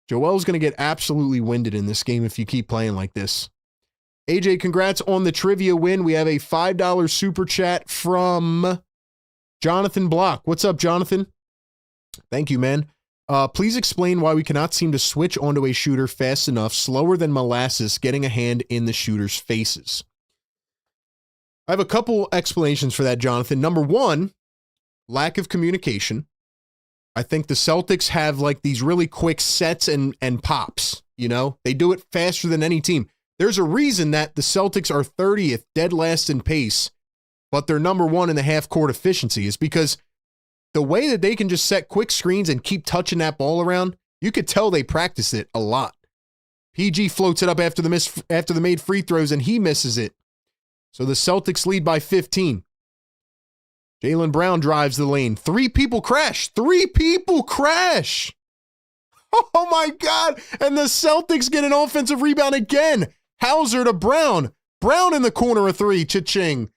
Speaker 1: Joel's going to get absolutely winded in this game if you keep playing like this. AJ, congrats on the trivia win. We have a $5 super chat from Jonathan Block. What's up, Jonathan? Thank you, man. Please explain why we cannot seem to switch onto a shooter fast enough, slower than molasses, getting a hand in the shooter's faces. I have a couple explanations for that, Jonathan. Number one, lack of communication. I think the Celtics have like these really quick sets and pops, you know? They do it faster than any team. There's a reason that the Celtics are 30th, dead last in pace, but they're number 1 in the half-court efficiency is because the way that they can just set quick screens and keep touching that ball around, you could tell they practice it a lot. PG floats it up after the made free throws, and he misses it. So the Celtics lead by 15. Jaylen Brown drives the lane. 3 people crash. 3 people crash. Oh, my God. And the Celtics get an offensive rebound again. Hauser to Brown. Brown in the corner of 3. Cha-ching.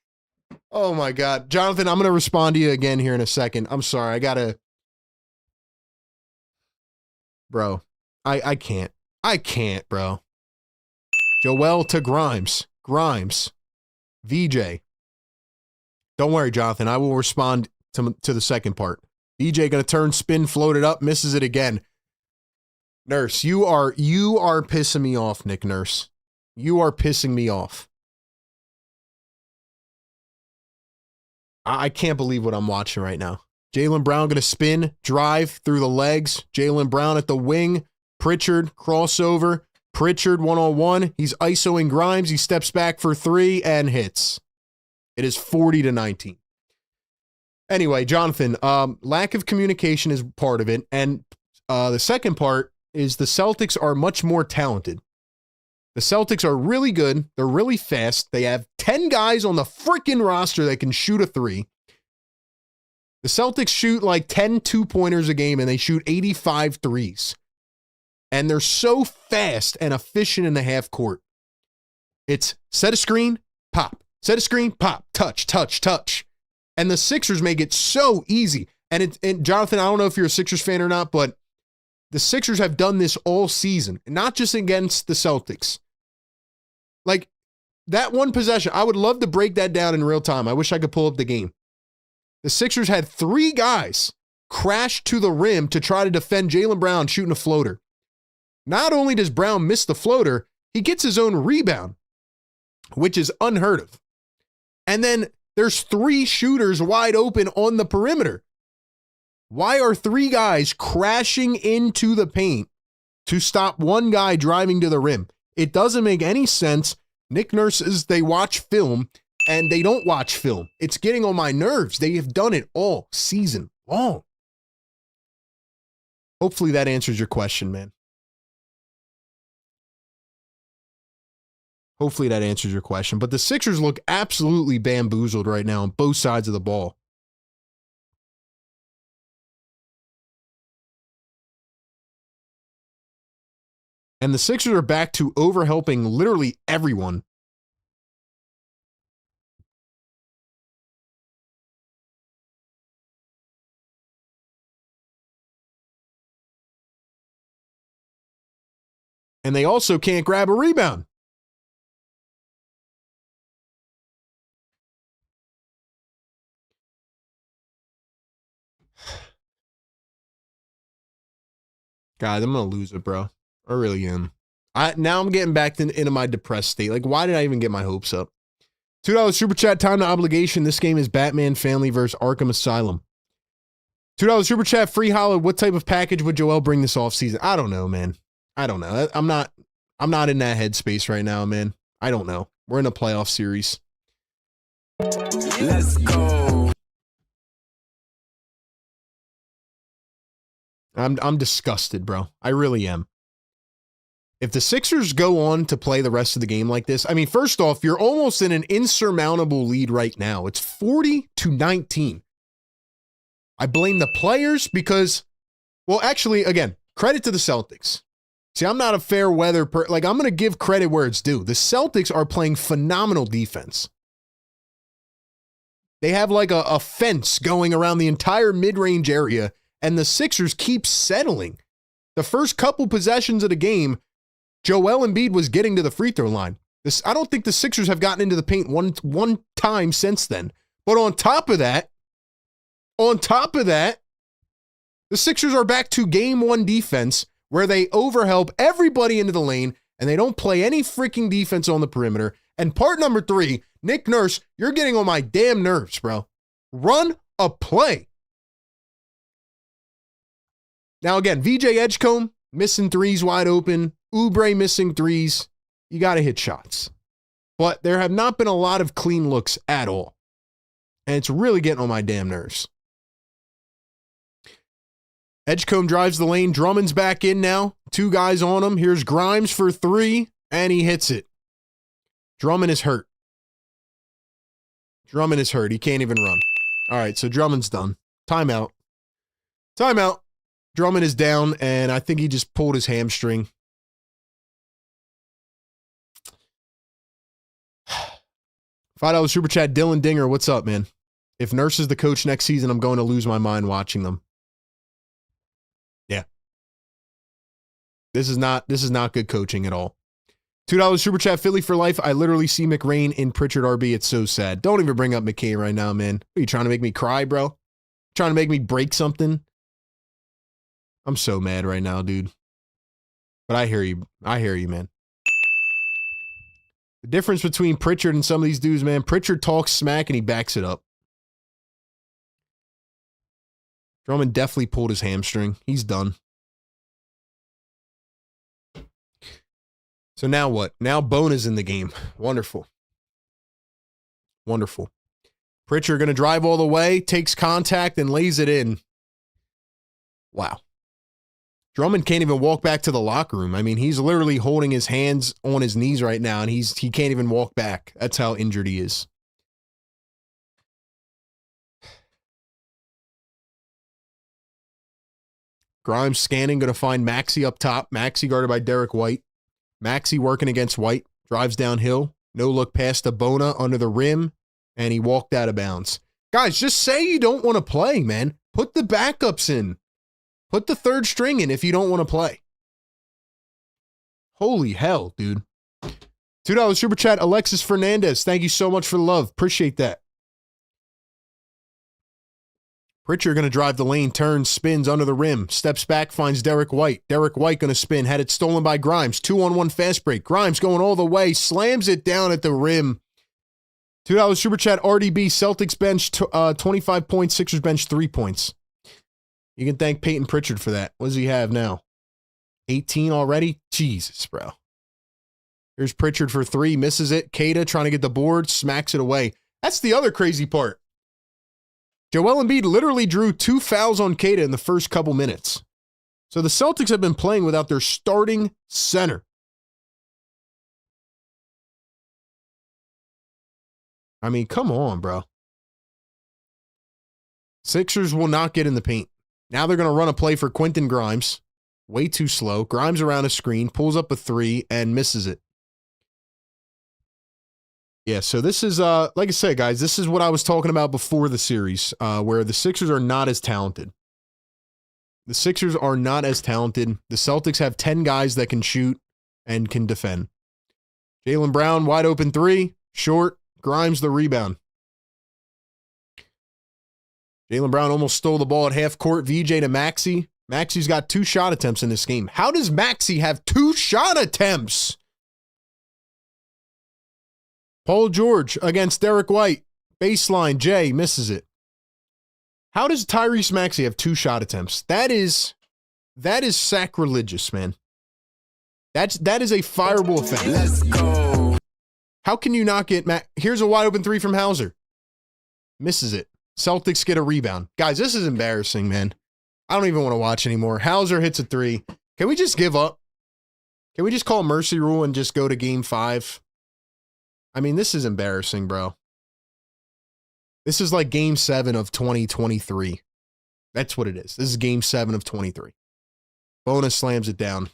Speaker 1: Oh, my God. Jonathan, I'm going to respond to you again here in a second. I'm sorry. I got to. Bro, I can't. I can't, bro. Joel to Grimes. Grimes. VJ. Don't worry, Jonathan. I will respond to the second part. VJ going to turn, spin, float it up, misses it again. Nurse, you are pissing me off, Nick Nurse. You are pissing me off. I can't believe what I'm watching right now. Jaylen Brown going to spin, drive through the legs. Jaylen Brown at the wing. Pritchard, crossover. Pritchard one-on-one. He's isoing Grimes. He steps back for 3 and hits. It is 40-19. Anyway, Jonathan, lack of communication is part of it. And the second part is the Celtics are much more talented. The Celtics are really good. They're really fast. They have 10 guys on the freaking roster that can shoot a 3. The Celtics shoot like 10 two-pointers a game, and they shoot 85 threes. And they're so fast and efficient in the half court. It's set a screen, pop. Set a screen, pop, touch, touch, touch. And the Sixers make it so easy. And Jonathan, I don't know if you're a Sixers fan or not, but the Sixers have done this all season, not just against the Celtics. Like, that one possession, I would love to break that down in real time. I wish I could pull up the game. The Sixers had 3 guys crash to the rim to try to defend Jaylen Brown shooting a floater. Not only does Brown miss the floater, he gets his own rebound, which is unheard of. And then there's 3 shooters wide open on the perimeter. Why are 3 guys crashing into the paint to stop one guy driving to the rim? It doesn't make any sense. Nick Nurse says they watch film, and they don't watch film. It's getting on my nerves. They have done it all season long. Hopefully that answers your question, man. Hopefully that answers your question. But the Sixers look absolutely bamboozled right now on both sides of the ball. And the Sixers are back to overhelping literally everyone. And they also can't grab a rebound. Guys, I'm going to lose it, bro. I really am. Now I'm getting back into my depressed state. Like, why did I even get my hopes up? $2 super chat, time to obligation. This game is Batman Family versus Arkham Asylum. $2 super chat, free holla. What type of package would Joel bring this offseason? I don't know, man. I don't know. I'm not in that headspace right now, man. I don't know. We're in a playoff series.
Speaker 2: Let's go.
Speaker 1: I'm disgusted, bro. I really am. If the Sixers go on to play the rest of the game like this, I mean, first off, you're almost in an insurmountable lead right now. It's 40-19. I blame the players because, well, actually, again, credit to the Celtics. See, I'm not a fair weather I'm going to give credit where it's due. The Celtics are playing phenomenal defense. They have like a fence going around the entire mid-range area, and the Sixers keep settling. The first couple possessions of the game, Joel Embiid was getting to the free throw line. I don't think the Sixers have gotten into the paint one time since then. But on top of that, the Sixers are back to game 1 defense where they overhelp everybody into the lane and they don't play any freaking defense on the perimeter. And part number 3, Nick Nurse, you're getting on my damn nerves, bro. Run a play. Now again, VJ Edgecombe missing 3s wide open. Oubre missing 3s. You got to hit shots. But there have not been a lot of clean looks at all. And it's really getting on my damn nerves. Edgecombe drives the lane. Drummond's back in now. 2 guys on him. Here's Grimes for 3, and he hits it. Drummond is hurt. He can't even run. All right, so Drummond's done. Timeout. Drummond is down, and I think he just pulled his hamstring. $5 super chat, Dylan Dinger. What's up, man? If Nurse is the coach next season, I'm going to lose my mind watching them. Yeah. This is not good coaching at all. $2 super chat, Philly for life. I literally see McRain in Pritchard RB. It's so sad. Don't even bring up McKay right now, man. Are you trying to make me cry, bro? Trying to make me break something? I'm so mad right now, dude. But I hear you. Man. The difference between Pritchard and some of these dudes, man, Pritchard talks smack and he backs it up. Drummond definitely pulled his hamstring. He's done. So now what? Now Bone is in the game. Wonderful. Pritchard going to drive all the way, takes contact, and lays it in. Wow. Drummond can't even walk back to the locker room. I mean, he's literally holding his hands on his knees right now, and he can't even walk back. That's how injured he is. Grimes scanning, going to find Maxey up top. Maxey guarded by Derek White. Maxey working against White. Drives downhill. No look pass to Bona under the rim, and he walked out of bounds. Guys, just say you don't want to play, man. Put the backups in. Put the 3rd string in if you don't want to play. Holy hell, dude. $2 super chat, Alexis Fernandez. Thank you so much for the love. Appreciate that. Pritchard going to drive the lane, turns, spins under the rim, steps back, finds Derek White. Derek White going to spin, had it stolen by Grimes. 2-on-1 fast break. Grimes going all the way, slams it down at the rim $2 super chat, RDB, Celtics bench 25 points, Sixers bench 3 points. You can thank Peyton Pritchard for that. What does he have now? 18 already? Jesus, bro. Here's Pritchard for 3, misses it. Kata trying to get the board, smacks it away. That's the other crazy part. Joel Embiid literally drew 2 fouls on Kata in the first couple minutes. So the Celtics have been playing without their starting center. I mean, come on, bro. Sixers will not get in the paint. Now they're going to run a play for Quentin Grimes. Way too slow. Grimes around a screen, pulls up a 3, and misses it. Yeah, so this is, like I said, guys, this is what I was talking about before the series, where the Sixers are not as talented. The Sixers are not as talented. The Celtics have 10 guys that can shoot and can defend. Jaylen Brown, wide open 3, short. Grimes the rebound. Jaylen Brown almost stole the ball at half court. VJ to Maxey. Maxey's got 2 shot attempts in this game. How does Maxey have 2 shot attempts? Paul George against Derek White. Baseline, Jay misses it. How does Tyrese Maxey have 2 shot attempts? That is sacrilegious, man. That is a fireable offense.
Speaker 2: Let's go.
Speaker 1: How can you not get Here's a wide open 3 from Hauser. Misses it. Celtics get a rebound. Guys, this is embarrassing, man. I don't even want to watch anymore. Hauser hits a 3. Can we just give up? Can we just call mercy rule and just go to game 5? I mean, this is embarrassing, bro. This is like game 7 of 2023. That's what it is. This is game 7 of 23. Bonus slams it down.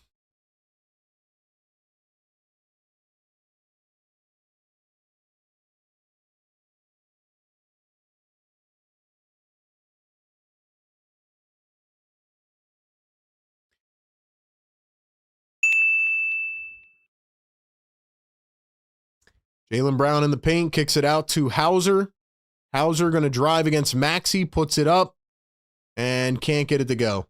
Speaker 1: Jaylen Brown in the paint, kicks it out to Hauser. Hauser going to drive against Maxey, puts it up, and can't get it to go.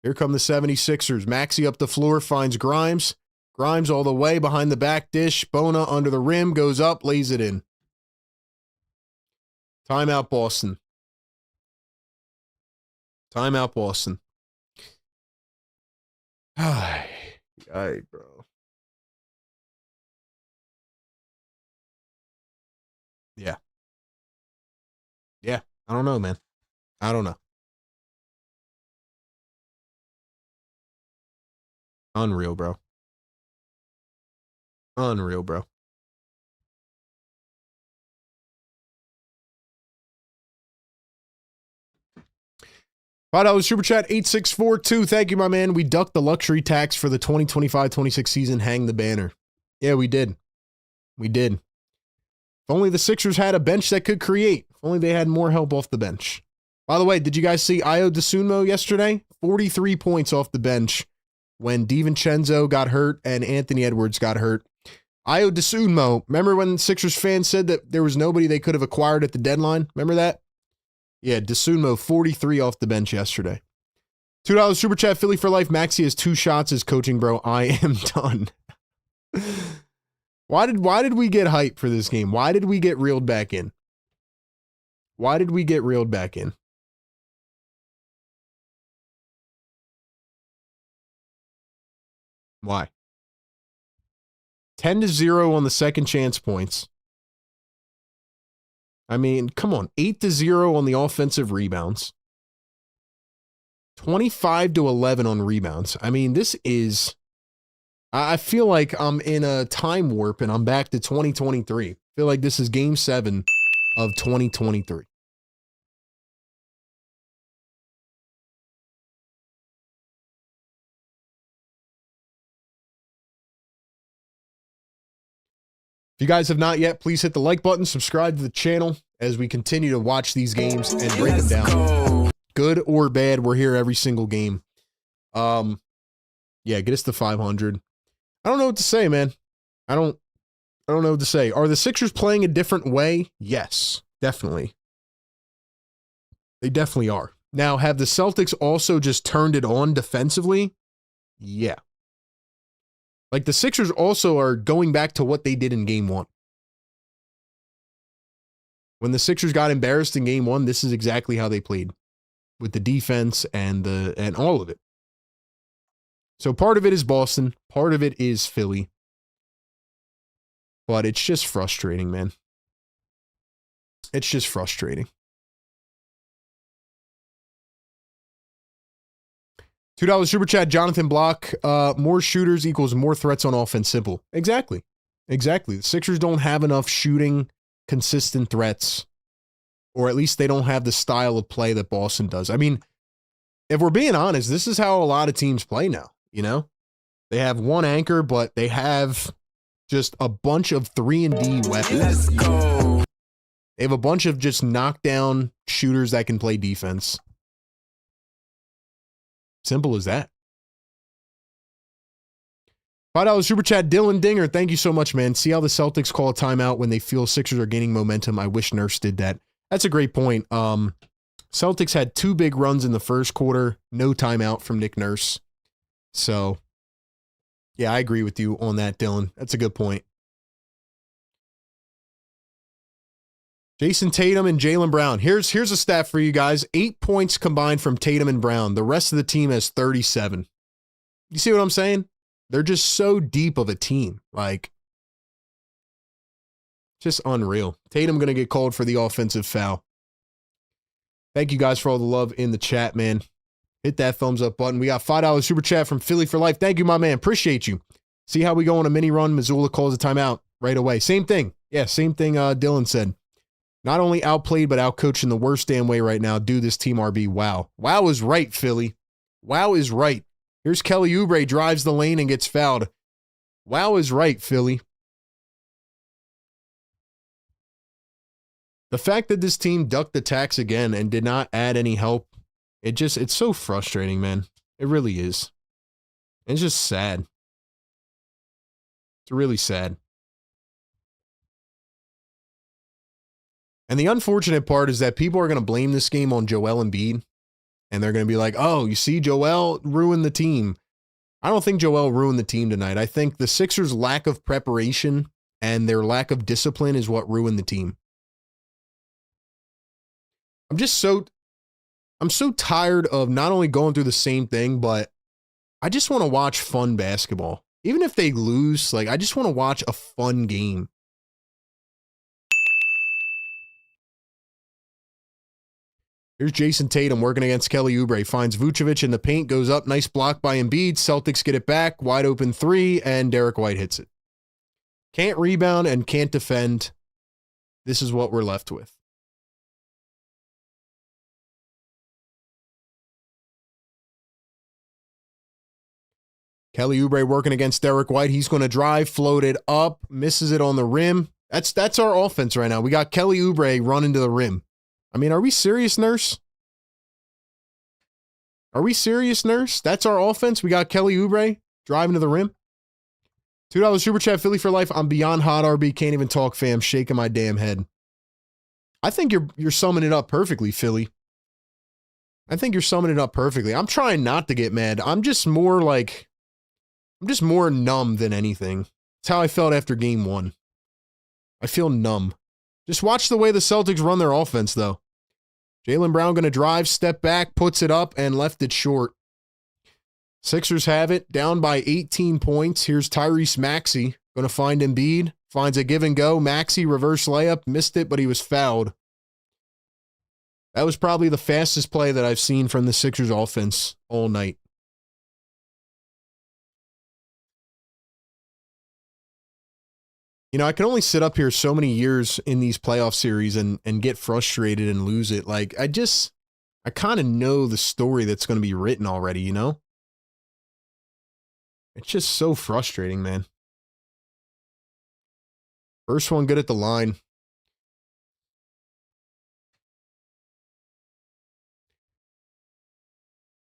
Speaker 1: Here come the 76ers. Maxey up the floor, finds Grimes. Grimes all the way behind the back dish. Bona under the rim, goes up, lays it in. Timeout, Boston. Timeout, Boston. All right, bro. Yeah. Yeah. I don't know, man. I don't know. Unreal, bro. Unreal, bro. $5 super chat 8642. Thank you, my man. We ducked the luxury tax for the 2025-26 season. Hang the banner. Yeah, we did. We did. If only the Sixers had a bench that could create. If only they had more help off the bench. By the way, did you guys see Ayo Dosunmu yesterday? 43 points off the bench when DiVincenzo got hurt and Anthony Edwards got hurt. Ayo Dosunmu, remember when Sixers fans said that there was nobody they could have acquired at the deadline? Remember that? Yeah, Dosunmu, 43 off the bench yesterday. $2 super chat, Philly for life. Maxey has 2 shots as coaching, bro. I am done. Why did we get hyped for this game? Why did we get reeled back in? Why did we get reeled back in? Why? 10-0 on the second chance points. I mean, come on. 8-0 on the offensive rebounds. 25-11 on rebounds. I mean, this is... I feel like I'm in a time warp and I'm back to 2023. I feel like this is game 7 of 2023. If you guys have not yet, please hit the like button, subscribe to the channel as we continue to watch these games and break them down. Good or bad, we're here every single game. Yeah, get us to 500. I don't know what to say, man. I don't know what to say. Are the Sixers playing a different way? Yes, definitely. They definitely are. Now, have the Celtics also just turned it on defensively? Yeah. Like the Sixers also are going back to what they did in game 1. When the Sixers got embarrassed in game 1, this is exactly how they played with the defense and all of it. So part of it is Boston, part of it is Philly. But it's just frustrating, man. It's just frustrating. $2 super chat, Jonathan Block. More shooters equals more threats on offense. Simple. Exactly. The Sixers don't have enough shooting, consistent threats, or at least they don't have the style of play that Boston does. I mean, if we're being honest, this is how a lot of teams play now, you know? They have one anchor, but they have just a bunch of 3-and-D weapons.
Speaker 2: Let's go.
Speaker 1: They have a bunch of just knockdown shooters that can play defense. Simple as that. $5 super chat, Dylan Dinger. Thank you so much, man. See how the Celtics call a timeout when they feel Sixers are gaining momentum. I wish Nurse did that. That's a great point. Celtics had 2 big runs in the first quarter. No timeout from Nick Nurse. So, yeah, I agree with you on that, Dylan. That's a good point. Jason Tatum and Jaylen Brown. Here's a stat for you guys. 8 points combined from Tatum and Brown. The rest of the team has 37. You see what I'm saying? They're just so deep of a team. Like, just unreal. Tatum going to get called for the offensive foul. Thank you guys for all the love in the chat, man. Hit that thumbs up button. We got $5 super chat from Philly for Life. Thank you, my man. Appreciate you. See how we go on a mini run. Missoula calls a timeout right away. Same thing. Yeah, same thing Dylan said. Not only outplayed, but outcoached in the worst damn way right now. Do this team RB. Wow. Wow is right, Philly. Wow is right. Here's Kelly Oubre, drives the lane and gets fouled. Wow is right, Philly. The fact that this team ducked attacks again and did not add any help, it's so frustrating, man. It really is. It's just sad. It's really sad. And the unfortunate part is that people are going to blame this game on Joel Embiid. And they're going to be like, oh, you see, Joel ruined the team. I don't think Joel ruined the team tonight. I think the Sixers' lack of preparation and their lack of discipline is what ruined the team. I'm so tired of not only going through the same thing, but I just want to watch fun basketball. Even if they lose, like, I just want to watch a fun game. Here's Jason Tatum working against Kelly Oubre. Finds Vucevic in the paint, goes up. Nice block by Embiid. Celtics get it back. Wide open 3, and Derek White hits it. Can't rebound and can't defend. This is what we're left with. Kelly Oubre working against Derek White. He's going to drive, float it up, misses it on the rim. That's our offense right now. We got Kelly Oubre running to the rim. I mean, are we serious, Nurse? Are we serious, Nurse? That's our offense? We got Kelly Oubre driving to the rim? $2 super chat, Philly for Life. I'm beyond hot, RB. Can't even talk, fam. Shaking my damn head. I think you're summing it up perfectly, Philly. I think you're summing it up perfectly. I'm trying not to get mad. I'm just more numb than anything. It's how I felt after game 1. I feel numb. Just watch the way the Celtics run their offense, though. Jaylen Brown going to drive, step back, puts it up, and left it short. Sixers have it, down by 18 points. Here's Tyrese Maxey, going to find Embiid. Finds a give and go. Maxey, reverse layup, missed it, but he was fouled. That was probably the fastest play that I've seen from the Sixers offense all night. You know, I can only sit up here so many years in these playoff series and get frustrated and lose it. Like, I kind of know the story that's going to be written already, you know? It's just so frustrating, man. First one good at the line.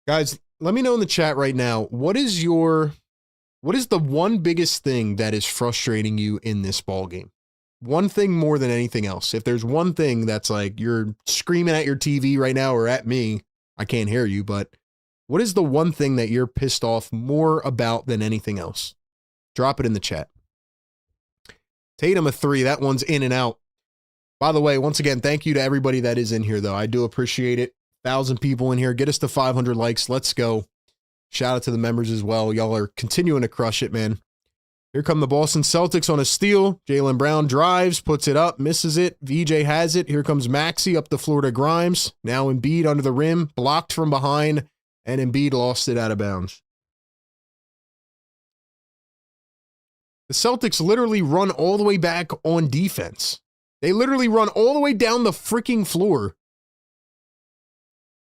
Speaker 1: Guys, let me know in the chat right now, what is the one biggest thing that is frustrating you in this ball game? One thing more than anything else. If there's one thing that's like you're screaming at your TV right now or at me, I can't hear you, but what is the one thing that you're pissed off more about than anything else? Drop it in the chat. Tatum a 3. That one's in and out. By the way, once again, thank you to everybody that is in here, though. I do appreciate it. 1,000 people in here. Get us to 500 likes. Let's go. Shout out to the members as well. Y'all are continuing to crush it, man. Here come the Boston Celtics on a steal. Jaylen Brown drives, puts it up, misses it. VJ has it. Here comes Maxey up the floor to Grimes. Now Embiid under the rim, blocked from behind, and Embiid lost it out of bounds. The Celtics literally run all the way back on defense. They literally run all the way down the freaking floor.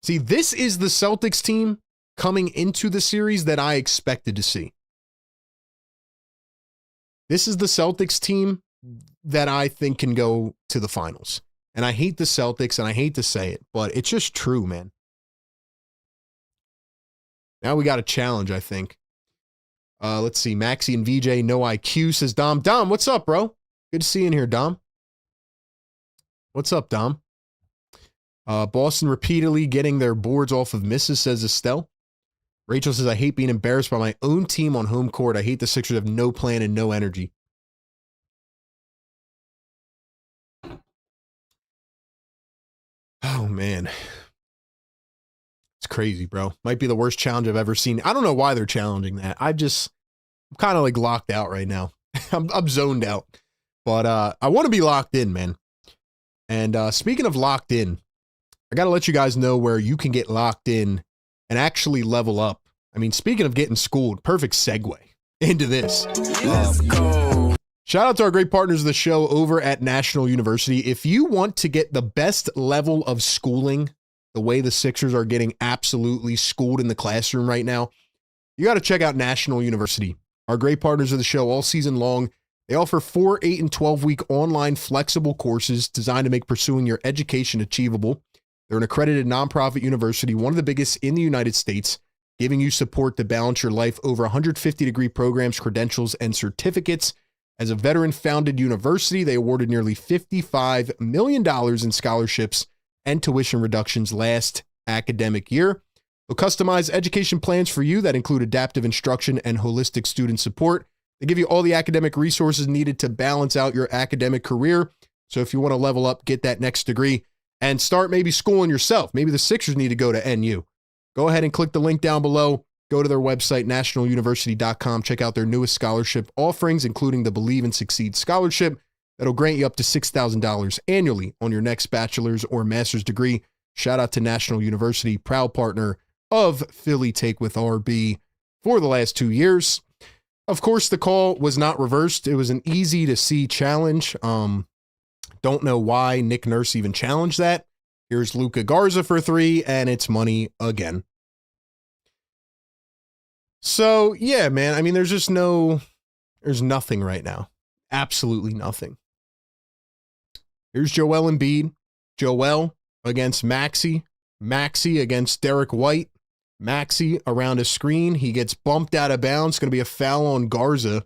Speaker 1: See, this is the Celtics team coming into the series that I expected to see. This is the Celtics team that I think can go to the finals. And I hate the Celtics, and I hate to say it, but it's just true, man. Now we got a challenge, I think. Let's see. Maxey and VJ, no IQ, says Dom. Dom, what's up, bro? Good to see you in here, Dom. What's up, Dom? Boston repeatedly getting their boards off of misses, says Estelle. Rachel says, I hate being embarrassed by my own team on home court. I hate the Sixers have no plan and no energy. Oh, man. It's crazy, bro. Might be the worst challenge I've ever seen. I don't know why they're challenging that. I'm kind of like locked out right now. I'm zoned out. But I want to be locked in, man. And speaking of locked in, I got to let you guys know where you can get locked in and actually level up. I mean, speaking of getting schooled, perfect segue into this.
Speaker 2: Let's go.
Speaker 1: Shout out to our great partners of the show over at National University. If you want to get the best level of schooling, the way the Sixers are getting absolutely schooled in the classroom right now, you got to check out National University. Our great partners of the show all season long. They offer 4, 8, and 12-week online flexible courses designed to make pursuing your education achievable. They're an accredited nonprofit university, one of the biggest in the United States, giving you support to balance your life. Over 150-degree programs, credentials, and certificates. As a veteran-founded university, they awarded nearly $55 million in scholarships and tuition reductions last academic year. They'll customize education plans for you that include adaptive instruction and holistic student support. They give you all the academic resources needed to balance out your academic career. So if you want to level up, get that next degree, and start maybe schooling yourself. Maybe the Sixers need to go to NU. Go ahead and click the link down below. Go to their website, nationaluniversity.com. Check out their newest scholarship offerings, including the Believe and Succeed Scholarship that'll grant you up to $6,000 annually on your next bachelor's or master's degree. Shout out to National University, proud partner of Philly Take with RB for the last 2 years. Of course, the call was not reversed. It was an easy to see challenge. Don't know why Nick Nurse even challenged that. Here's Luka Garza for 3, and it's money again. So, yeah, man, I mean, there's nothing right now. Absolutely nothing. Here's Joel Embiid. Joel against Maxey. Maxey against Derek White. Maxey around a screen. He gets bumped out of bounds. Going to be a foul on Garza.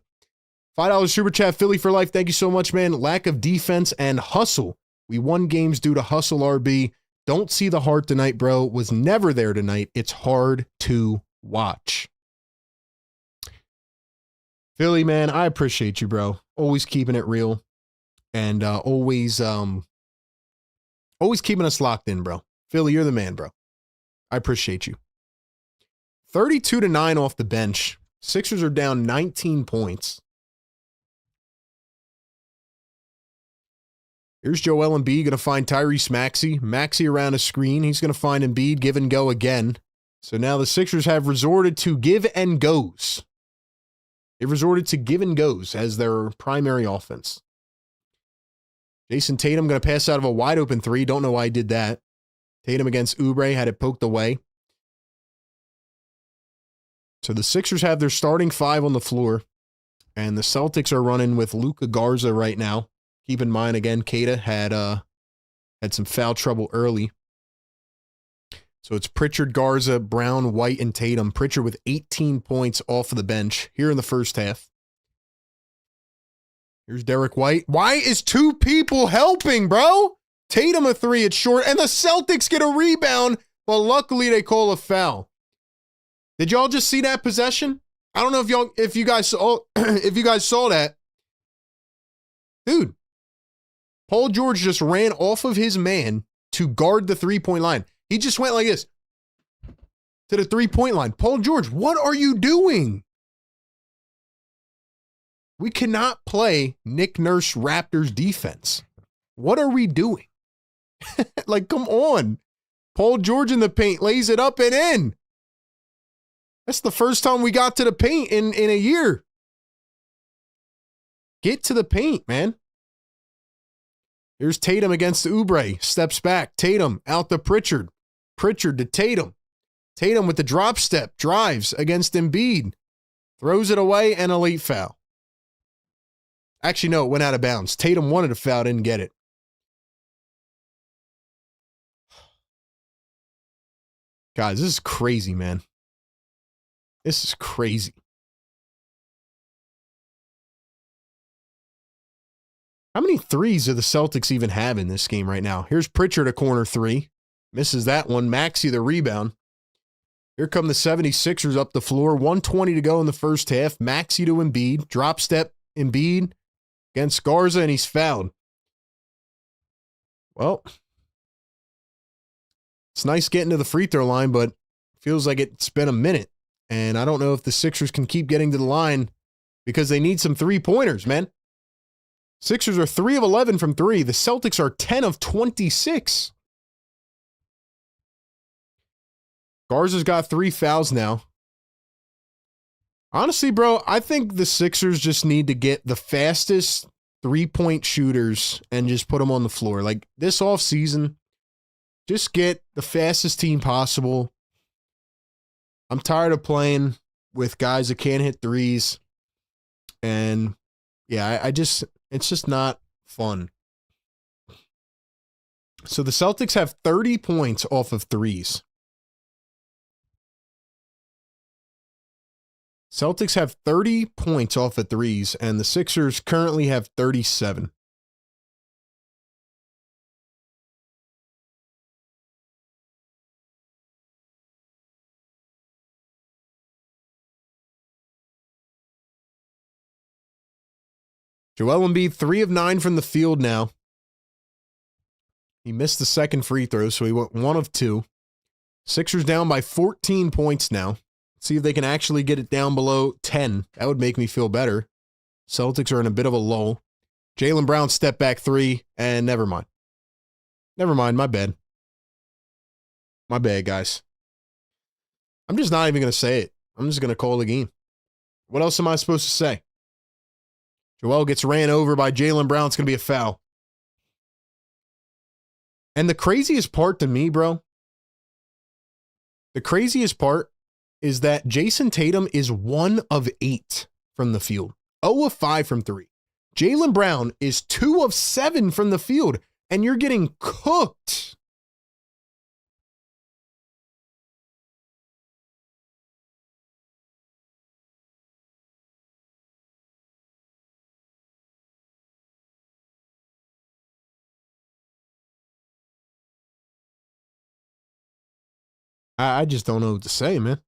Speaker 1: $5 super chat, Philly for life. Thank you so much, man. Lack of defense and hustle. We won games due to hustle, RB. Don't see the heart tonight, bro. Was never there tonight. It's hard to watch. Philly, man, I appreciate you, bro. Always keeping it real. And always keeping us locked in, bro. Philly, you're the man, bro. I appreciate you. 32-9 off the bench. Sixers are down 19 points. Here's Joel Embiid going to find Tyrese Maxey. Maxey around a screen. He's going to find Embiid, give and go again. So now the Sixers have resorted to give and goes. They've resorted to give and goes as their primary offense. Jason Tatum going to pass out of a wide open 3. Don't know why he did that. Tatum against Oubre had it poked away. So the Sixers have their starting 5 on the floor. And the Celtics are running with Luka Garza right now. Keep in mind, again, Keita had some foul trouble early. So it's Pritchard, Garza, Brown, White, and Tatum. Pritchard with 18 points off of the bench here in the first half. Here's Derek White. Why is 2 people helping, bro? Tatum a 3, it's short, and the Celtics get a rebound, but luckily they call a foul. Did y'all just see that possession? I don't know if you guys saw that. Dude. Paul George just ran off of his man to guard the three-point line. He just went like this to the three-point line. Paul George, what are you doing? We cannot play Nick Nurse Raptors defense. What are we doing? Like, come on. Paul George in the paint lays it up and in. That's the first time we got to the paint in a year. Get to the paint, man. Here's Tatum against Oubre. Steps back. Tatum out to Pritchard. Pritchard to Tatum. Tatum with the drop step. Drives against Embiid. Throws it away and a late foul. Actually, no, it went out of bounds. Tatum wanted a foul, didn't get it. Guys, this is crazy, man. This is crazy. How many threes do the Celtics even have in this game right now? Here's Pritchard, a corner three. Misses that one. Maxey the rebound. Here come the 76ers up the floor. 1:20 to go in the first half. Maxey to Embiid. Drop step Embiid against Garza, and he's fouled. Well, it's nice getting to the free throw line, but feels like it's been a minute. And I don't know if the Sixers can keep getting to the line because they need some three-pointers, man. Sixers are 3 of 11 from three. The Celtics are 10 of 26. Garza's got 3 fouls now. Honestly, bro, I think the Sixers just need to get the fastest three-point shooters and just put them on the floor. Like, this offseason, just get the fastest team possible. I'm tired of playing with guys that can't hit threes. And, yeah, it's just not fun. So the Celtics have 30 points off of threes. Celtics have 30 points off of threes, and the Sixers currently have 37. Joel Embiid, 3 of 9 from the field now. He missed the second free throw, so he went 1 of 2. Sixers down by 14 points now. See if they can actually get it down below 10. That would make me feel better. Celtics are in a bit of a lull. Jaylen Brown step back 3, and never mind. Never mind, my bad. My bad, guys. I'm just not even going to say it. I'm just going to call the game. What else am I supposed to say? Joel gets ran over by Jaylen Brown. It's going to be a foul. And the craziest part to me, bro, the craziest part is that Jason Tatum is 1 of 8 from the field. 0 of 5 from 3. Jaylen Brown is 2 of 7 from the field, and you're getting cooked. I just don't know what to say, man.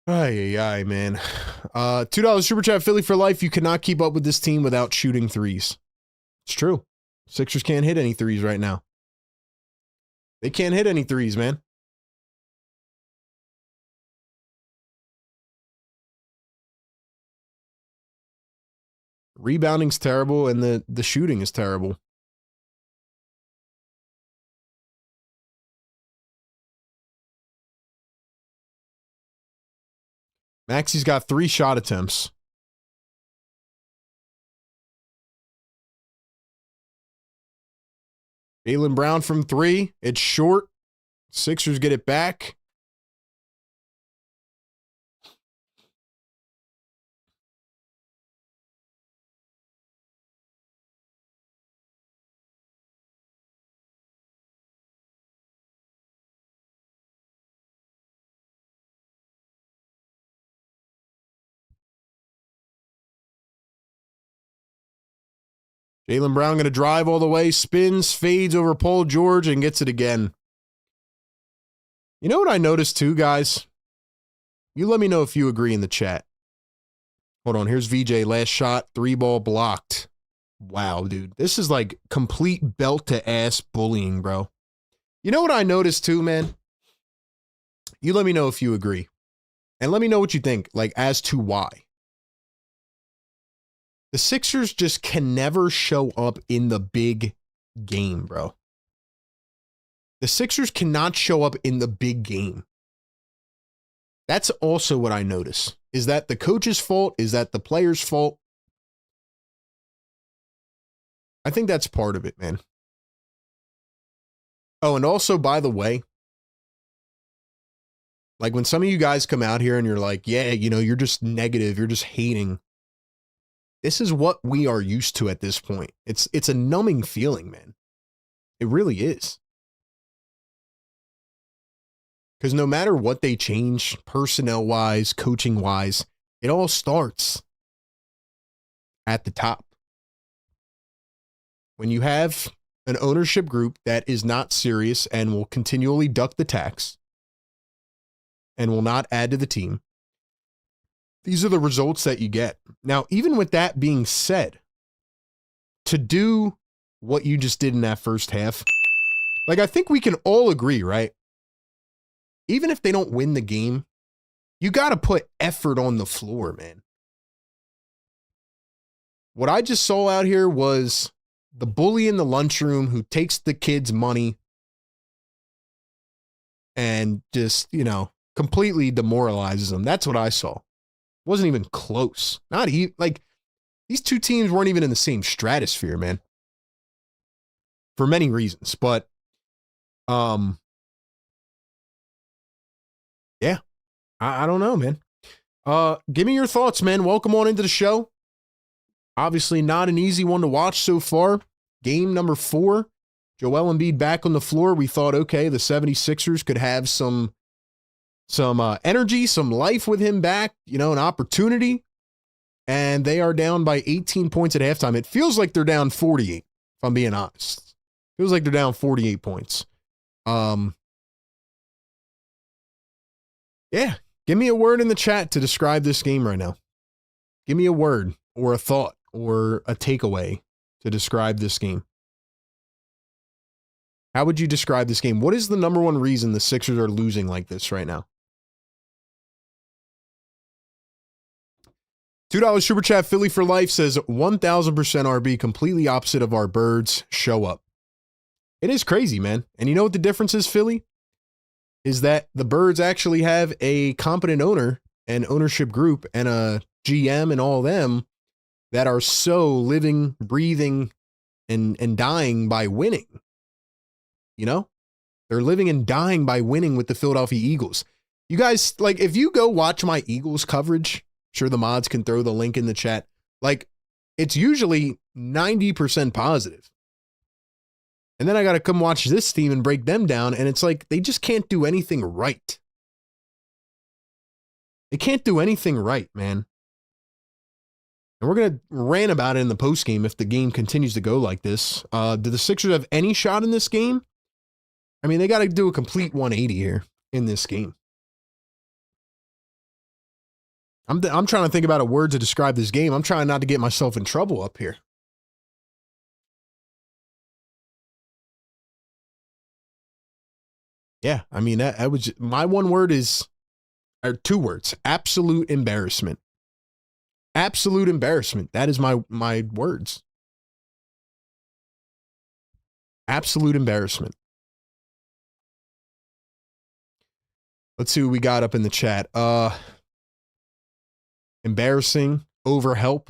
Speaker 1: Ay, man. $2 Super Chat Philly for life. You cannot keep up with this team without shooting threes. It's true. Sixers can't hit any threes right now. They can't hit any threes, man. Rebounding's terrible, and the shooting is terrible. Maxi's got 3 shot attempts. Jaylen Brown from 3. It's short. Sixers get it back. Jaylen Brown going to drive all the way, spins, fades over Paul George, and gets it again. You know what I noticed too, guys? You let me know if you agree in the chat. Hold on, here's VJ, last shot, 3-ball blocked. Wow, dude. This is like complete belt-to-ass bullying, bro. You know what I noticed too, man? You let me know if you agree. And let me know what you think, like, as to why. The Sixers just can never show up in the big game, bro. The Sixers cannot show up in the big game. That's also what I notice. Is that the coach's fault? Is that the player's fault? I think that's part of it, man. Oh, and also, by the way, like when some of you guys come out here and you're like, yeah, you know, you're just negative, you're just hating. This is what we are used to at this point. It's a numbing feeling, man. It really is. Because no matter what they change, personnel-wise, coaching-wise, it all starts at the top. When you have an ownership group that is not serious and will continually duck the tax and will not add to the team, these are the results that you get. Now, even with that being said, to do what you just did in that first half, like I think we can all agree, right? Even if they don't win the game, you got to put effort on the floor, man. What I just saw out here was the bully in the lunchroom who takes the kids' money and just, you know, completely demoralizes them. That's what I saw. Wasn't even close. Not even, like, these two teams weren't even in the same stratosphere, man. For many reasons. But, yeah. I don't know, man. Give me your thoughts, man. Welcome on into the show. Obviously not an easy one to watch so far. Game number 4. Joel Embiid back on the floor. We thought, okay, the 76ers could have some energy, some life with him back, you know, an opportunity. And they are down by 18 points at halftime. It feels like they're down 48, if I'm being honest. Feels like they're down 48 points. Yeah, give me a word in the chat to describe this game right now. Give me a word or a thought or a takeaway to describe this game. How would you describe this game? What is the number one reason the Sixers are losing like this right now? $2 Super Chat Philly for Life says 1000% RB, completely opposite of our birds show up. It is crazy, man. And you know what the difference is, Philly? Is that the birds actually have a competent owner and ownership group and a GM and all them that are so living, breathing, and dying by winning. You know? They're living and dying by winning with the Philadelphia Eagles. You guys, like, if you go watch my Eagles coverage, sure the mods can throw the link in the chat. Like, it's usually 90% positive. And then I got to come watch this team and break them down, and it's like they just can't do anything right. They can't do anything right, man. And we're going to rant about it in the postgame if the game continues to go like this. Do the Sixers have any shot in this game? I mean, they got to do a complete 180 here in this game. I'm trying to think about a word to describe this game. I'm trying not to get myself in trouble up here. Yeah, I mean, that was my one word is, or 2 words, absolute embarrassment. Absolute embarrassment. That is my words. Absolute embarrassment. Let's see what we got up in the chat. embarrassing, overhelp,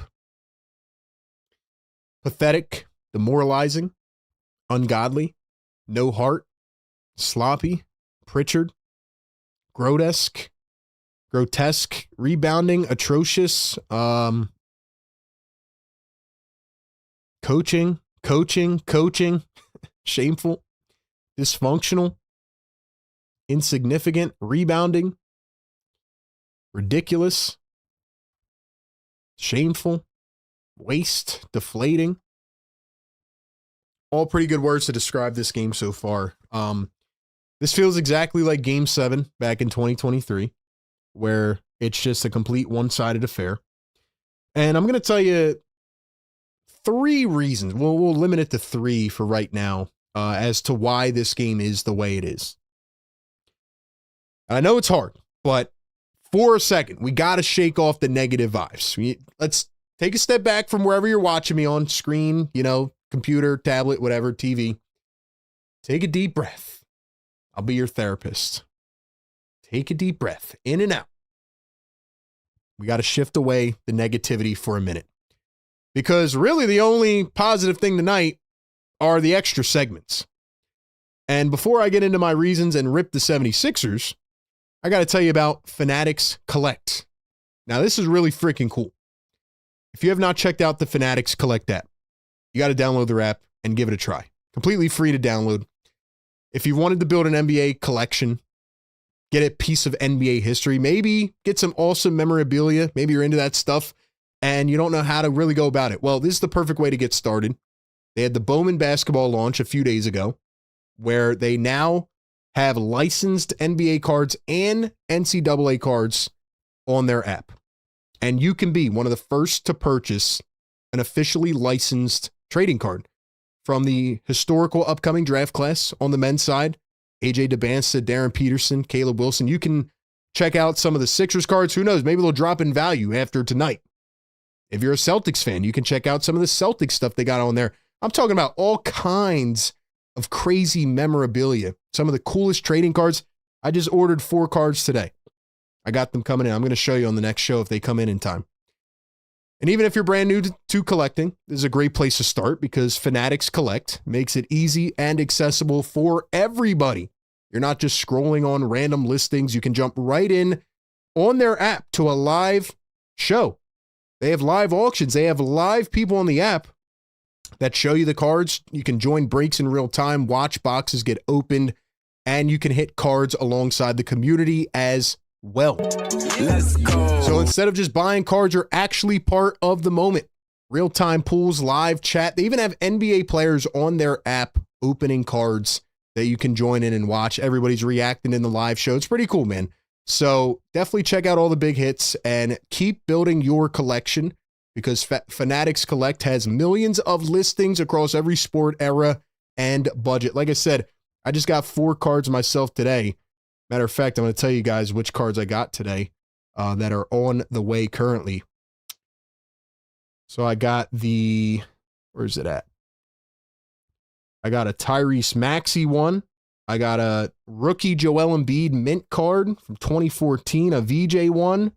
Speaker 1: pathetic, demoralizing, ungodly, no heart, sloppy, Pritchard, grotesque, rebounding, atrocious, coaching, shameful, dysfunctional, insignificant, rebounding, ridiculous, shameful, waste, deflating. All pretty good words to describe this game so far. This feels exactly like Game 7 back in 2023, where it's just a complete one-sided affair. And I'm going to tell you 3 reasons. We'll limit it to 3 for right now as to why this game is the way it is. I know it's hard, but for a second, we got to shake off the negative vibes. Let's take a step back from wherever you're watching me on screen, computer, tablet, whatever, TV. Take a deep breath. I'll be your therapist. Take a deep breath, in and out. We got to shift away the negativity for a minute. Because really the only positive thing tonight are the extra segments. And before I get into my reasons and rip the 76ers, I got to tell you about Fanatics Collect. Now, this is really freaking cool. If you have not checked out the Fanatics Collect app, you got to download their app and give it a try. Completely free to download. If you wanted to build an NBA collection, get a piece of NBA history, maybe get some awesome memorabilia, maybe you're into that stuff, and you don't know how to really go about it. Well, this is the perfect way to get started. They had the Bowman basketball launch a few days ago, where they now have licensed NBA cards and NCAA cards on their app. And you can be one of the first to purchase an officially licensed trading card from the historical upcoming draft class on the men's side. AJ DeBansta, Darren Peterson, Caleb Wilson. You can check out some of the Sixers cards. Who knows? Maybe they'll drop in value after tonight. If you're a Celtics fan, you can check out some of the Celtics stuff they got on there. I'm talking about all kinds of crazy memorabilia. Some of the coolest trading cards. I just ordered 4 cards today. I got them coming in. I'm going to show you on the next show if they come in time. And even if you're brand new to collecting, this is a great place to start because Fanatics Collect makes it easy and accessible for everybody. You're not just scrolling on random listings. You can jump right in on their app to a live show. They have live auctions. They have live people on the app that show you the cards. You can join breaks in real time, watch boxes get opened, and you can hit cards alongside the community as well.
Speaker 2: Let's go.
Speaker 1: So instead of just buying cards, you're actually part of the moment. Real-time pools, live chat. They even have NBA players on their app opening cards that you can join in and watch. Everybody's reacting in the live show. It's pretty cool, man. So definitely check out all the big hits and keep building your collection because Fanatics Collect has millions of listings across every sport, era, and budget. Like I said, I just got 4 cards myself today. Matter of fact, I'm going to tell you guys which cards I got today that are on the way currently. So I got where's it at? I got a Tyrese Maxey one. I got a rookie Joel Embiid mint card from 2014, a VJ one.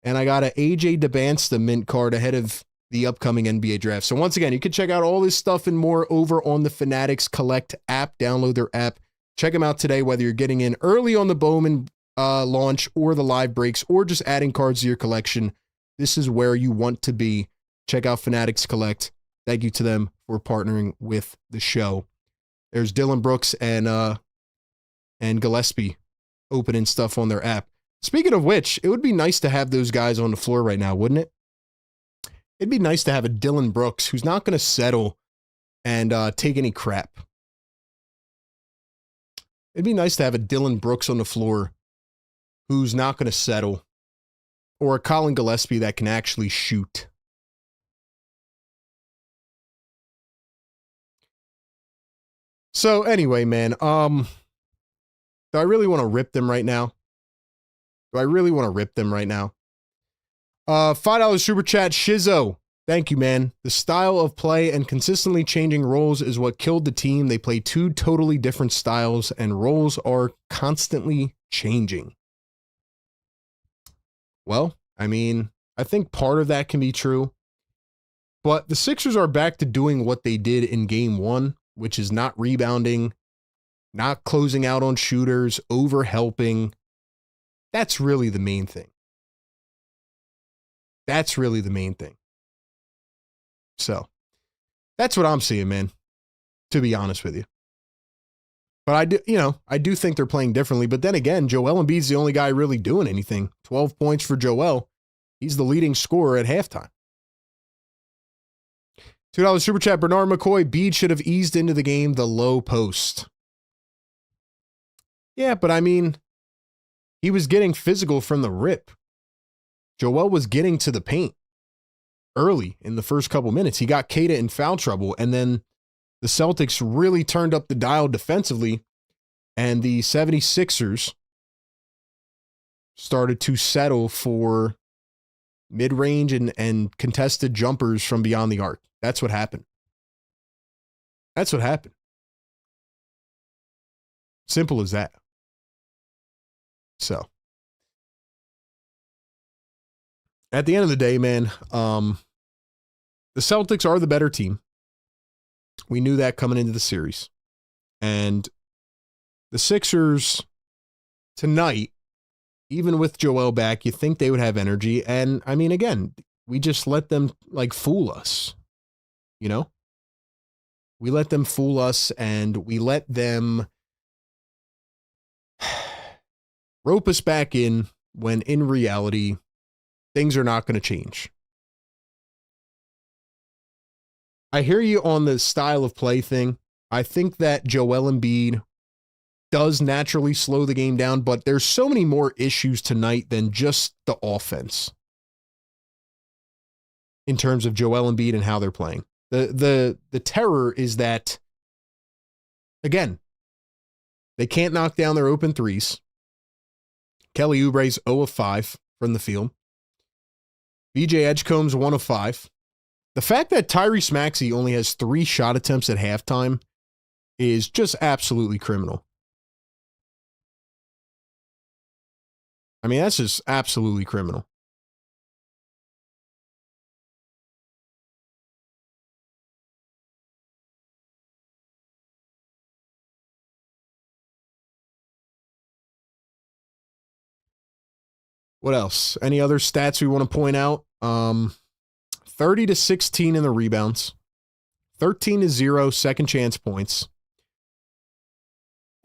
Speaker 1: And I got a AJ DeBansta mint card ahead of the upcoming NBA draft. So once again, you can check out all this stuff and more over on the Fanatics Collect app. Download their app. Check them out today, whether you're getting in early on the Bowman launch or the live breaks or just adding cards to your collection. This is where you want to be. Check out Fanatics Collect. Thank you to them for partnering with the show. There's Dylan Brooks and Gillespie opening stuff on their app. Speaking of which, it would be nice to have those guys on the floor right now, wouldn't it? It'd be nice to have a Dylan Brooks who's not going to settle and take any crap. It'd be nice to have a Dylan Brooks on the floor who's not going to settle, or a Colin Gillespie that can actually shoot. So anyway, man, do I really want to rip them right now? $5 super chat, Shizzo. Thank you, man. The style of play and consistently changing roles is what killed the team. They play 2 totally different styles and roles are constantly changing. Well, I mean, I think part of that can be true. But the Sixers are back to doing what they did in game one, which is not rebounding, not closing out on shooters, over helping. That's really the main thing. That's really the main thing. So that's what I'm seeing, man, to be honest with you. But I do think they're playing differently. But then again, Joel Embiid's the only guy really doing anything. 12 points for Joel. He's the leading scorer at halftime. $2 super chat. Bernard McCoy, Bede should have eased into the game the low post. Yeah, but I mean, he was getting physical from the rip. Joel was getting to the paint early in the first couple minutes. He got Keita in foul trouble, and then the Celtics really turned up the dial defensively, and the 76ers started to settle for mid-range and contested jumpers from beyond the arc. That's what happened. That's what happened. Simple as that. So, at the end of the day, man, the Celtics are the better team. We knew that coming into the series. And the Sixers tonight, even with Joel back, you think they would have energy. And I mean, again, we just let them like fool us. You know? We let them fool us, and we let them rope us back in when in reality, things are not going to change. I hear you on the style of play thing. I think that Joel Embiid does naturally slow the game down, but there's so many more issues tonight than just the offense in terms of Joel Embiid and how they're playing. The terror is that, again, they can't knock down their open threes. Kelly Oubre's 0 of 5 from the field. BJ Edgecombe's 1 of 5. The fact that Tyrese Maxey only has 3 shot attempts at halftime is just absolutely criminal. I mean, that's just absolutely criminal. What else? Any other stats we want to point out? 30-16 in the rebounds, 13-0 second chance points.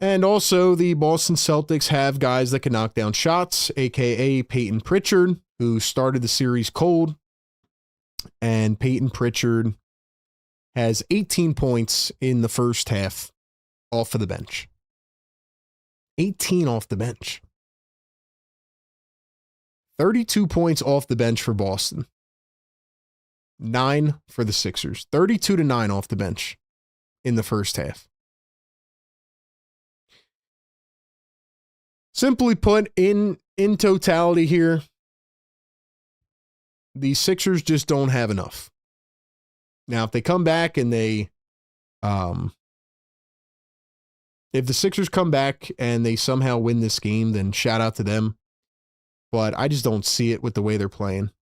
Speaker 1: And also the Boston Celtics have guys that can knock down shots, aka Peyton Pritchard, who started the series cold. And Peyton Pritchard has 18 points in the first half off of the bench. 18 off the bench. 32 points off the bench for Boston. 9 for the Sixers. 32-9 off the bench in the first half. Simply put, in totality here, the Sixers just don't have enough. Now, if they come back and if the Sixers come back and they somehow win this game, then shout out to them. But I just don't see it with the way they're playing.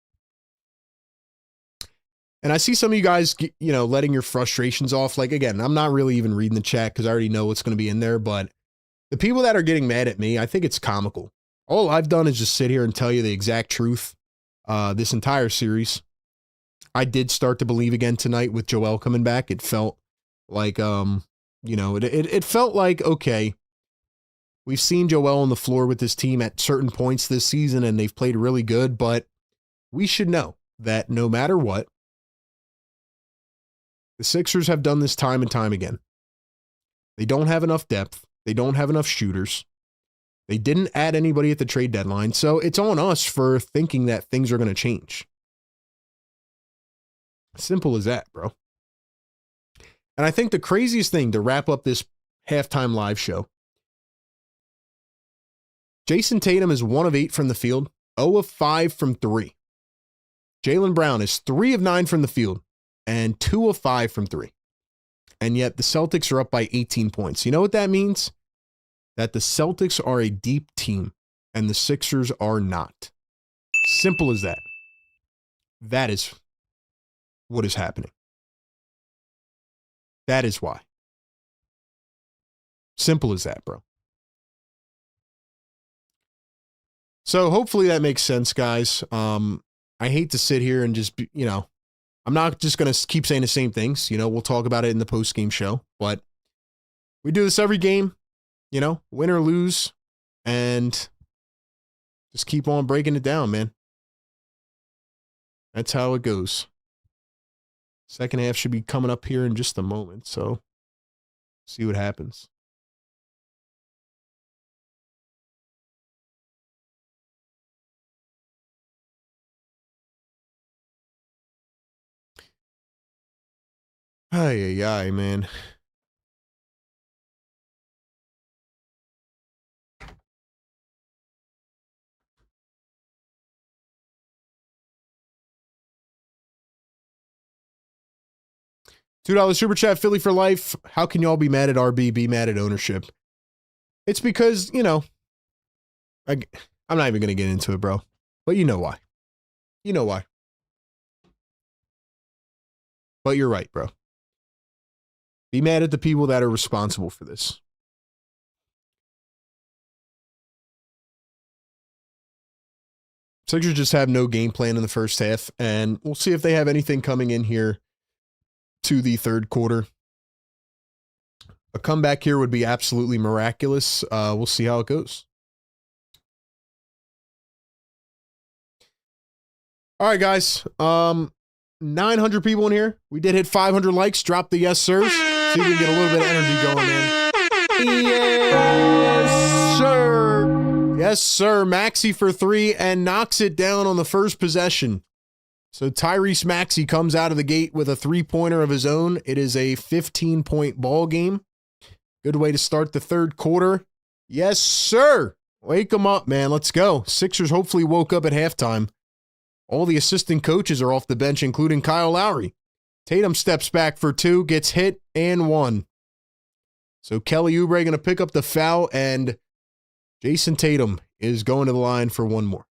Speaker 1: And I see some of you guys, letting your frustrations off. Like, again, I'm not really even reading the chat because I already know what's going to be in there. But the people that are getting mad at me, I think it's comical. All I've done is just sit here and tell you the exact truth this entire series. I did start to believe again tonight with Joel coming back. It felt like, it felt like, okay, we've seen Joel on the floor with this team at certain points this season, and they've played really good, but we should know that no matter what, the Sixers have done this time and time again. They don't have enough depth. They don't have enough shooters. They didn't add anybody at the trade deadline, so it's on us for thinking that things are going to change. Simple as that, bro. And I think the craziest thing to wrap up this halftime live show, Jason Tatum is 1 of 8 from the field, 0 of 5 from 3. Jaylen Brown is 3 of 9 from the field and 2 of 5 from 3. And yet the Celtics are up by 18 points. You know what that means? That the Celtics are a deep team and the Sixers are not. Simple as that. That is what is happening. That is why. Simple as that, bro. So hopefully that makes sense, guys. I hate to sit here and just, I'm not just going to keep saying the same things. We'll talk about it in the post-game show. But we do this every game, win or lose, and just keep on breaking it down, man. That's how it goes. Second half should be coming up here in just a moment, so see what happens. Ay, man. $2 super chat, Philly for life. How can y'all be mad at RB, be mad at ownership? It's because, I'm not even going to get into it, bro. But you know why. You know why. But you're right, bro. Be mad at the people that are responsible for this. Sixers just have no game plan in the first half, and we'll see if they have anything coming in here to the third quarter. A comeback here would be absolutely miraculous. We'll see how it goes. All right, guys. 900 people in here. We did hit 500 likes. Drop the yes, sir. See if we can get a little bit of energy going, man. Yes, sir. Yes, sir. Maxey for 3 and knocks it down on the first possession. So Tyrese Maxey comes out of the gate with a 3-pointer of his own. It is a 15-point ball game. Good way to start the third quarter. Yes, sir. Wake them up, man. Let's go. Sixers hopefully woke up at halftime. All the assistant coaches are off the bench, including Kyle Lowry. Tatum steps back for 2, gets hit, and 1. So Kelly Oubre going to pick up the foul, and Jason Tatum is going to the line for 1 more.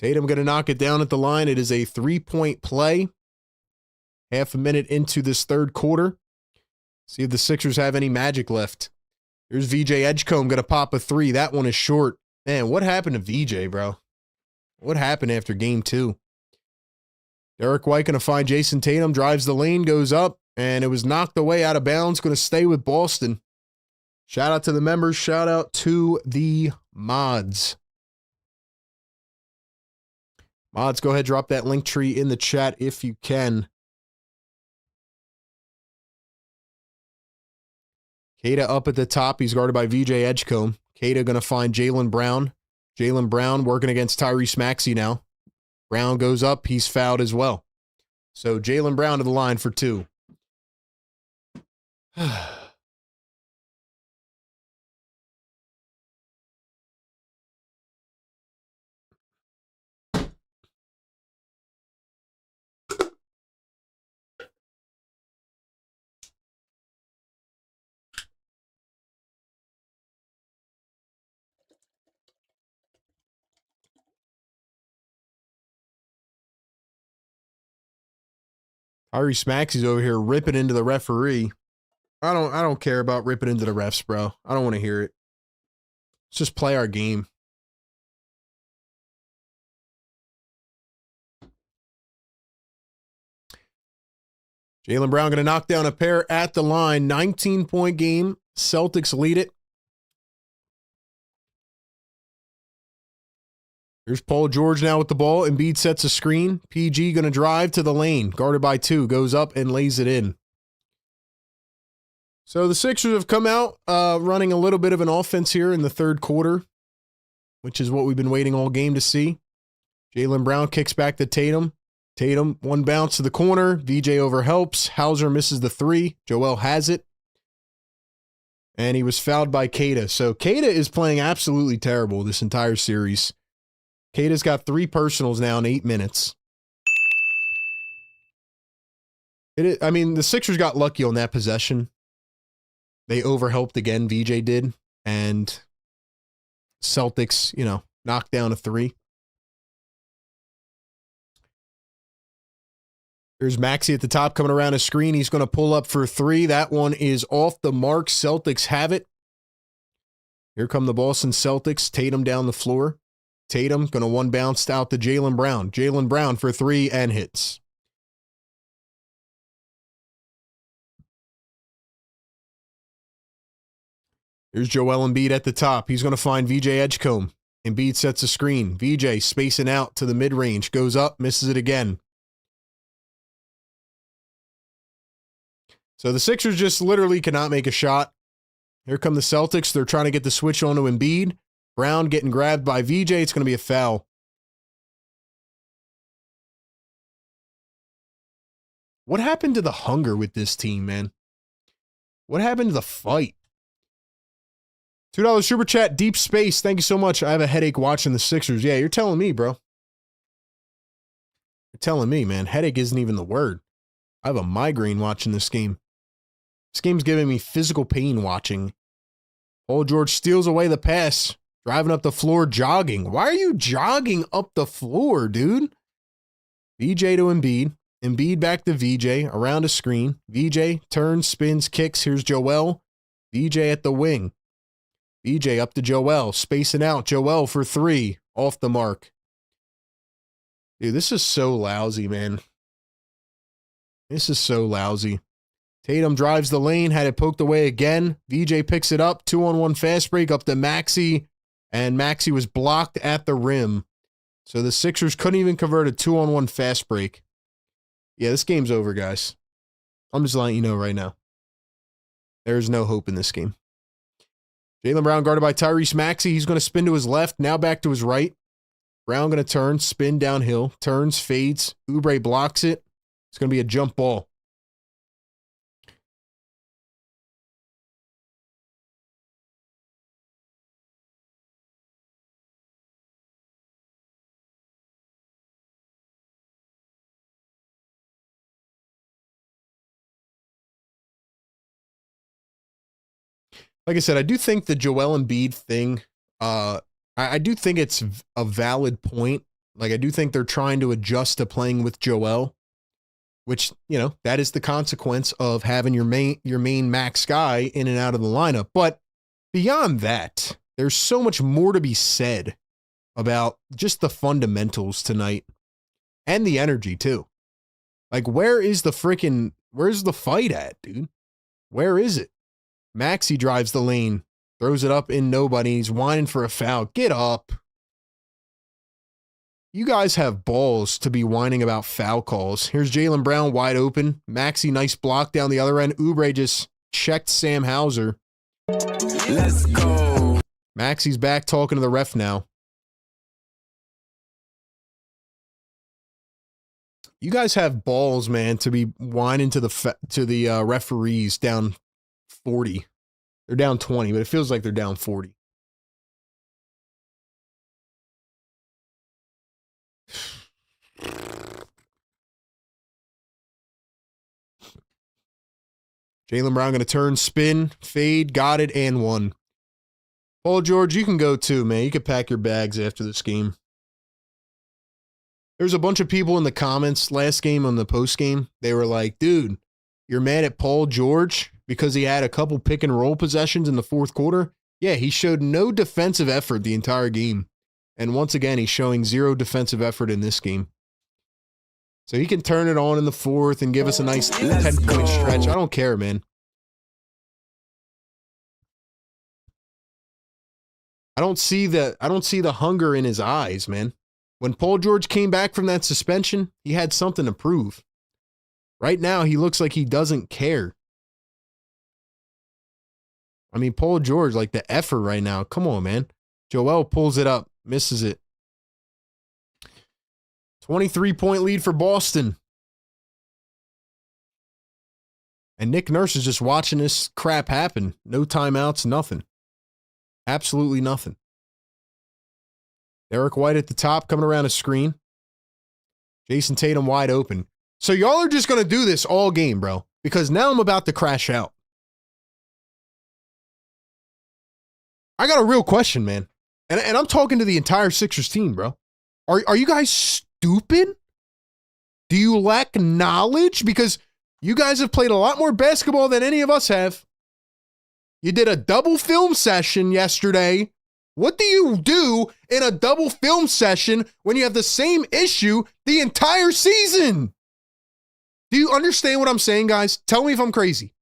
Speaker 1: Tatum going to knock it down at the line. It is a 3-point play. Half a minute into this third quarter. See if the Sixers have any magic left. Here's VJ Edgecombe going to pop a 3. That one is short. Man, what happened to VJ, bro? What happened after game 2? Derek White going to find Jason Tatum. Drives the lane, goes up, and it was knocked away out of bounds. Going to stay with Boston. Shout out to the members. Shout out to the mods. Mods, go ahead, drop that link tree in the chat if you can. Kata up at the top. He's guarded by VJ Edgecombe. Kata going to find Jaylen Brown. Jaylen Brown working against Tyrese Maxey now. Brown goes up. He's fouled as well. So Jaylen Brown to the line for 2. Tyrese Maxey's over here ripping into the referee. I don't care about ripping into the refs, bro. I don't want to hear it. Let's just play our game. Jaylen Brown going to knock down a pair at the line. 19-point game. Celtics lead it. Here's Paul George now with the ball. Embiid sets a screen. PG going to drive to the lane. Guarded by 2. Goes up and lays it in. So the Sixers have come out running a little bit of an offense here in the third quarter, which is what we've been waiting all game to see. Jaylen Brown kicks back to Tatum. Tatum, one bounce to the corner. VJ overhelps. Hauser misses the 3. Joel has it. And he was fouled by Kata. So Kata is playing absolutely terrible this entire series. Kata's got 3 personals now in 8 minutes. I mean, the Sixers got lucky on that possession. They overhelped again, VJ did. And Celtics, knocked down a 3. There's Maxey at the top coming around a screen. He's going to pull up for 3. That one is off the mark. Celtics have it. Here come the Boston Celtics. Tatum down the floor. Tatum going to one bounce out to Jaylen Brown. Jaylen Brown for 3 and hits. Here's Joel Embiid at the top. He's going to find VJ Edgecombe. Embiid sets a screen. VJ spacing out to the mid-range. Goes up, misses it again. So the Sixers just literally cannot make a shot. Here come the Celtics. They're trying to get the switch onto Embiid. Brown getting grabbed by VJ. It's going to be a foul. What happened to the hunger with this team, man? What happened to the fight? $2 super chat, Deep Space. Thank you so much. I have a headache watching the Sixers. Yeah, you're telling me, bro. You're telling me, man. Headache isn't even the word. I have a migraine watching this game. This game's giving me physical pain watching. Paul George steals away the pass. Driving up the floor, jogging. Why are you jogging up the floor, dude? VJ to Embiid. Embiid back to VJ. Around a screen. VJ turns, spins, kicks. Here's Joel. VJ at the wing. VJ up to Joel. Spacing out. Joel for 3. Off the mark. Dude, this is so lousy, man. This is so lousy. Tatum drives the lane. Had it poked away again. VJ picks it up. 2-on-1 fast break up to Maxey. And Maxey was blocked at the rim. So the Sixers couldn't even convert a 2-on-1 fast break. Yeah, this game's over, guys. I'm just letting you know right now. There's no hope in this game. Jaylen Brown guarded by Tyrese Maxey. He's going to spin to his left. Now back to his right. Brown going to turn, spin downhill. Turns, fades. Oubre blocks it. It's going to be a jump ball. Like I said, I do think the Joel Embiid thing, I do think it's a valid point. Like, I do think they're trying to adjust to playing with Joel, which, that is the consequence of having your main max guy in and out of the lineup. But beyond that, there's so much more to be said about just the fundamentals tonight and the energy too. Like, where's the fight at, dude? Where is it? Maxey drives the lane, throws it up in nobody. He's whining for a foul. Get up. You guys have balls to be whining about foul calls. Here's Jaylen Brown wide open. Maxey, nice block down the other end. Oubre just checked Sam Hauser.
Speaker 2: Let's go.
Speaker 1: Maxey's back talking to the ref now. You guys have balls, man, to be whining to the referees down 40. They're down 20, but it feels like they're down 40. Jaylen Brown going to turn, spin, fade, got it, and won. Paul George, you can go too, man. You can pack your bags after this game. There's a bunch of people in the comments last game on the postgame. They were like, dude, you're mad at Paul George because he had a couple pick and roll possessions in the fourth quarter? Yeah, he showed no defensive effort the entire game. And once again, he's showing 0 defensive effort in this game. So he can turn it on in the fourth and give us a nice 10-point stretch. I don't care, man. I don't see the hunger in his eyes, man. When Paul George came back from that suspension, he had something to prove. Right now, he looks like he doesn't care. I mean, Paul George, like the effort right now. Come on, man. Joel pulls it up, misses it. 23-point lead for Boston. And Nick Nurse is just watching this crap happen. No timeouts, nothing. Absolutely nothing. Derek White at the top coming around a screen. Jason Tatum wide open. So y'all are just going to do this all game, bro, because now I'm about to crash out. I got a real question, man. And I'm talking to the entire Sixers team, bro. Are you guys stupid? Do you lack knowledge? Because you guys have played a lot more basketball than any of us have. You did a double film session yesterday. What do you do in a double film session when you have the same issue the entire season? Do you understand what I'm saying, guys? Tell me if I'm crazy.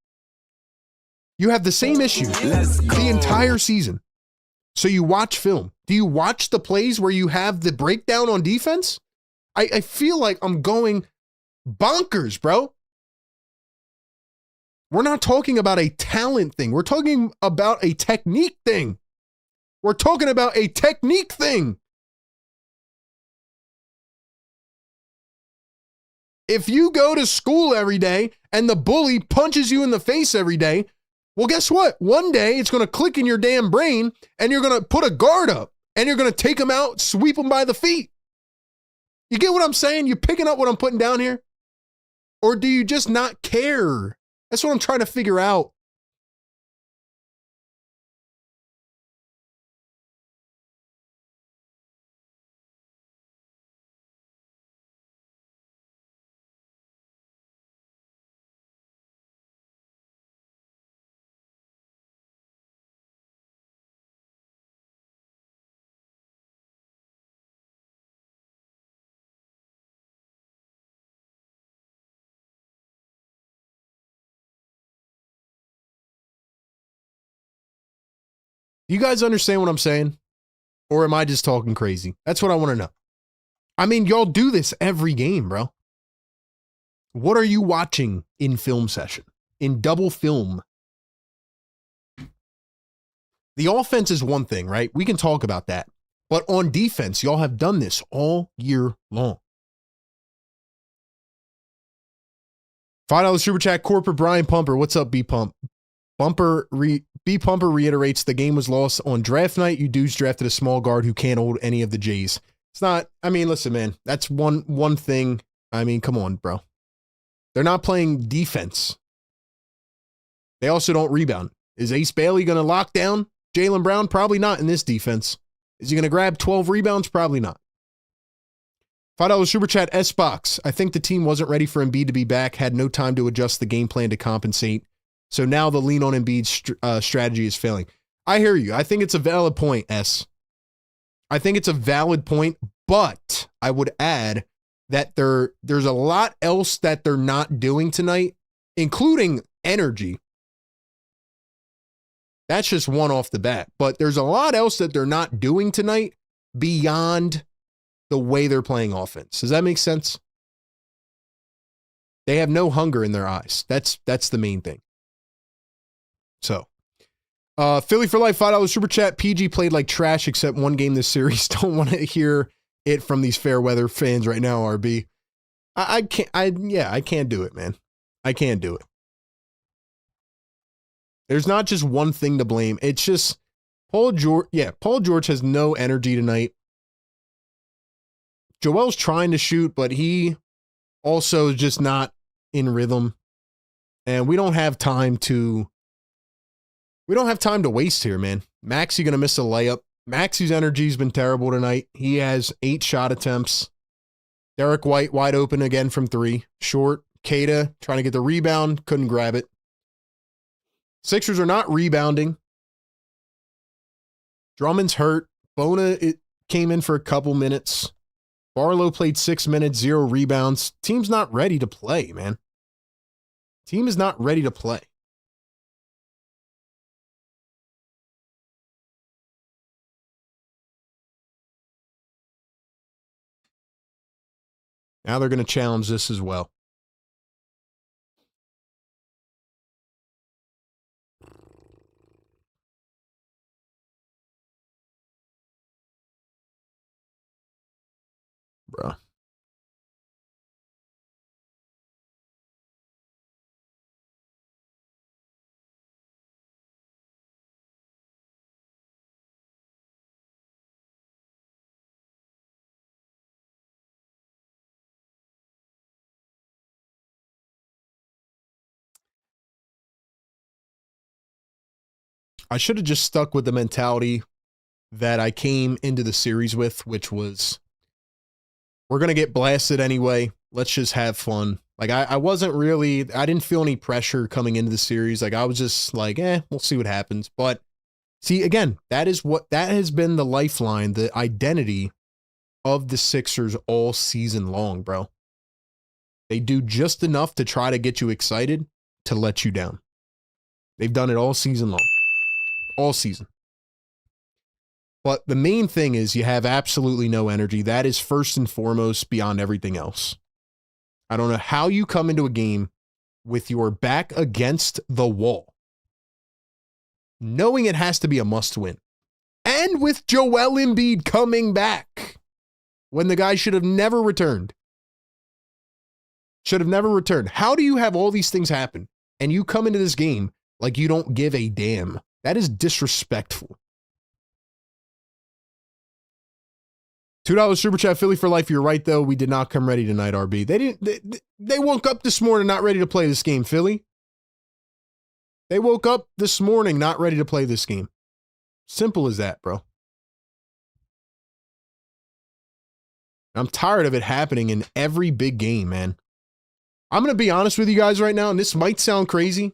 Speaker 1: You have the same issue the entire season. So you watch film. Do you watch the plays where you have the breakdown on defense? I feel like I'm going bonkers, bro. We're not talking about a talent thing. We're talking about a technique thing. We're talking about a technique thing. If you go to school every day and the bully punches you in the face every day, well, guess what? One day it's going to click in your damn brain and you're going to put a guard up and you're going to take him out, sweep him by the feet. You get what I'm saying? You picking up what I'm putting down here? Or do you just not care? That's what I'm trying to figure out. Do you guys understand what I'm saying? Or am I just talking crazy? That's what I want to know. I mean, y'all do this every game, bro. What are you watching in film session? In double film? The offense is one thing, right? We can talk about that. But on defense, y'all have done this all year long. $5 super chat, corporate Brian Pumper. What's up, B Pump? B Pumper reiterates the game was lost on draft night. You dudes drafted a small guard who can't hold any of the J's. It's not, I mean, listen, man, that's one thing. I mean, come on, bro. They're not playing defense. They also don't rebound. Is Ace Bailey going to lock down Jaylen Brown? Probably not in this defense. Is he going to grab 12 rebounds? Probably not. $5 super chat, S-Box. I think the team wasn't ready for Embiid to be back, had no time to adjust the game plan to compensate. So now the lean on Embiid's strategy is failing. I hear you. I think it's a valid point, S. I think it's a valid point, but I would add that there's a lot else that they're not doing tonight, including energy. That's just one off the bat. But there's a lot else that they're not doing tonight beyond the way they're playing offense. Does that make sense? They have no hunger in their eyes. That's the main thing. So, Philly for life, $5 super chat. PG played like trash except one game this series. Don't want to hear it from these fair weather fans right now, RB. I can't do it, man. I can't do it. There's not just one thing to blame. It's just Paul George has no energy tonight. Joel's trying to shoot, but he also is just not in rhythm. And we don't have time to waste here, man. Maxey going to miss a layup. Maxey's energy's been terrible tonight. He has 8 shot attempts. Derek White wide open again from 3. Short. Kada trying to get the rebound. Couldn't grab it. Sixers are not rebounding. Drummond's hurt. Bona came in for a couple minutes. Barlow played 6 minutes, 0 rebounds. Team's not ready to play, man. Team is not ready to play. Now they're going to challenge this as well. Bruh. I should have just stuck with the mentality that I came into the series with, which was, we're going to get blasted anyway. Let's just have fun. Like, I didn't feel any pressure coming into the series. Like, I was just like, we'll see what happens. But see, again, that has been the lifeline, the identity of the Sixers all season long, bro. They do just enough to try to get you excited to let you down. They've done it all season long. All season. But the main thing is you have absolutely no energy. That is first and foremost beyond everything else. I don't know how you come into a game with your back against the wall, knowing it has to be a must-win, and with Joel Embiid coming back when the guy should have never returned. Should have never returned. How do you have all these things happen and you come into this game like you don't give a damn? That is disrespectful. $2 Super Chat, Philly for life. You're right, though. We did not come ready tonight, RB. They woke up this morning not ready to play this game, Philly. They woke up this morning not ready to play this game. Simple as that, bro. I'm tired of it happening in every big game, man. I'm going to be honest with you guys right now, and this might sound crazy.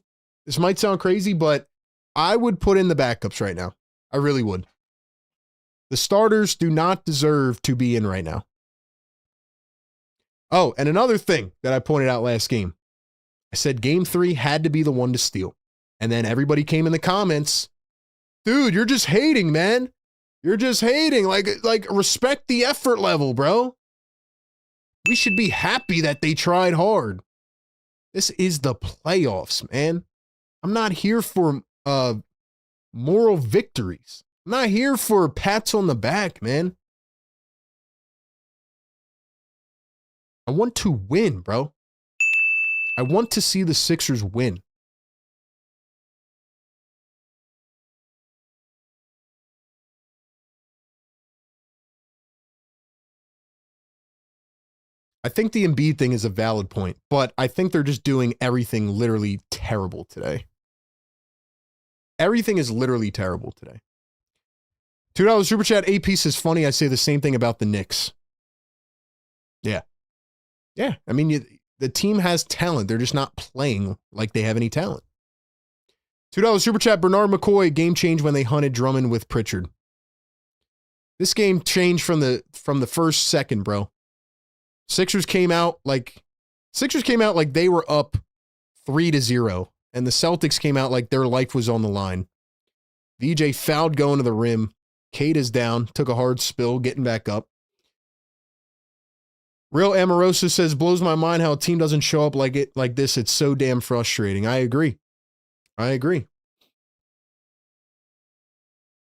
Speaker 1: But I would put in the backups right now. I really would. The starters do not deserve to be in right now. Oh, and another thing that I pointed out last game. I said game 3 had to be the one to steal. And then everybody came in the comments, dude, you're just hating, man. You're just hating. Like respect the effort level, bro. We should be happy that they tried hard. This is the playoffs, man. I'm not here for moral victories. I'm not here for pats on the back, man. I want to win, bro. I want to see the Sixers win. I think the Embiid thing is a valid point, but I think they're just doing everything literally terrible today. Everything is literally terrible today. $2 Super Chat, AP says funny. I say the same thing about the Knicks. Yeah. Yeah. I mean, the team has talent. They're just not playing like they have any talent. $2 Super Chat, Bernard McCoy, game change when they hunted Drummond with Pritchard. This game changed from the first second, bro. Sixers came out like they were up 3-0, and the Celtics came out like their life was on the line. VJ fouled going to the rim. Kate is down, took a hard spill, getting back up. Real Amorosa says, blows my mind how a team doesn't show up like this. It's so damn frustrating. I agree. We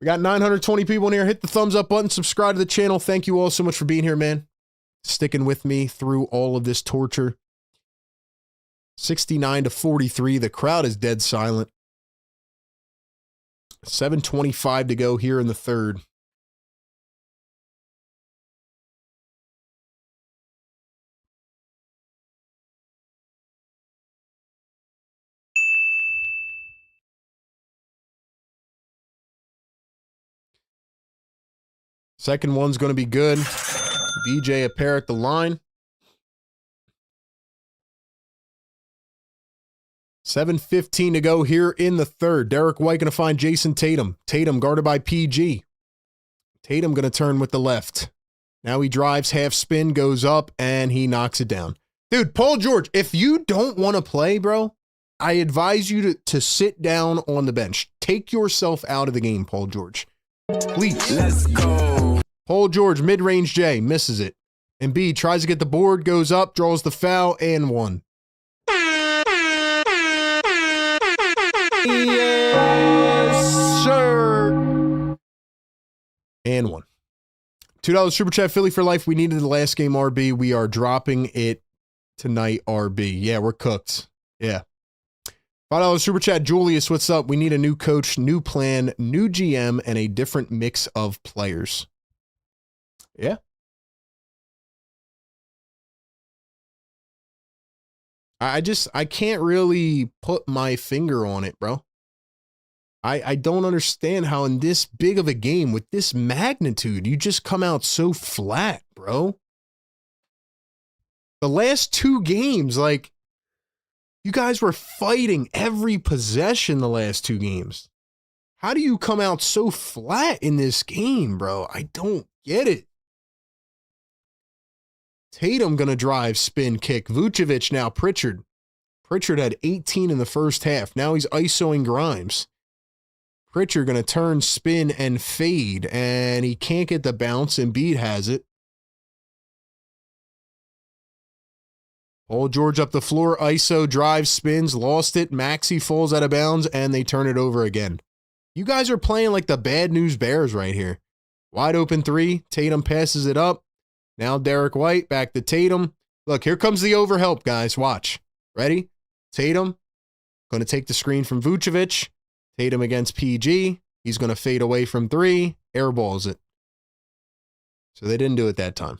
Speaker 1: got 920 people in here. Hit the thumbs up button. Subscribe to the channel. Thank you all so much for being here, man. Sticking with me through all of this torture. 69-43. The crowd is dead silent. 7:25 to go here in the third. Second one's going to be good. VJ a pair at the line. 7:15 to go here in the third. Derek White going to find Jason Tatum. Tatum guarded by PG. Tatum going to turn with the left. Now he drives, half spin, goes up, and he knocks it down. Dude, Paul George, if you don't want to play, bro, I advise you to sit down on the bench. Take yourself out of the game, Paul George. Please.
Speaker 2: Let's go.
Speaker 1: Paul George, mid-range J, misses it. Embiid tries to get the board, goes up, draws the foul, and one. Yes, sir. And one. $2 Super Chat, Philly for life. We needed the last game, RB. We are dropping it tonight, RB. Yeah, we're cooked. Yeah. $5 Super Chat, Julius, what's up? We need a new coach, new plan, new GM, and a different mix of players. Yeah. I can't really put my finger on it, bro. I don't understand how in this big of a game with this magnitude, you just come out so flat, bro. The last two games, like, you guys were fighting every possession the last two games. How do you come out so flat in this game, bro? I don't get it. Tatum gonna drive, spin, kick. Vucevic now, Pritchard. Pritchard had 18 in the first half. Now he's isoing Grimes. Pritchard going to turn, spin, and fade, and he can't get the bounce. Embiid has it. Paul George up the floor, iso, drive, spins, lost it. Maxey falls out of bounds, and they turn it over again. You guys are playing like the bad news Bears right here. Wide open three. Tatum passes it up. Now Derek White back to Tatum. Look, here comes the overhelp, guys. Watch. Ready? Tatum going to take the screen from Vucevic. Tatum against PG. He's going to fade away from three. Airballs it. So they didn't do it that time.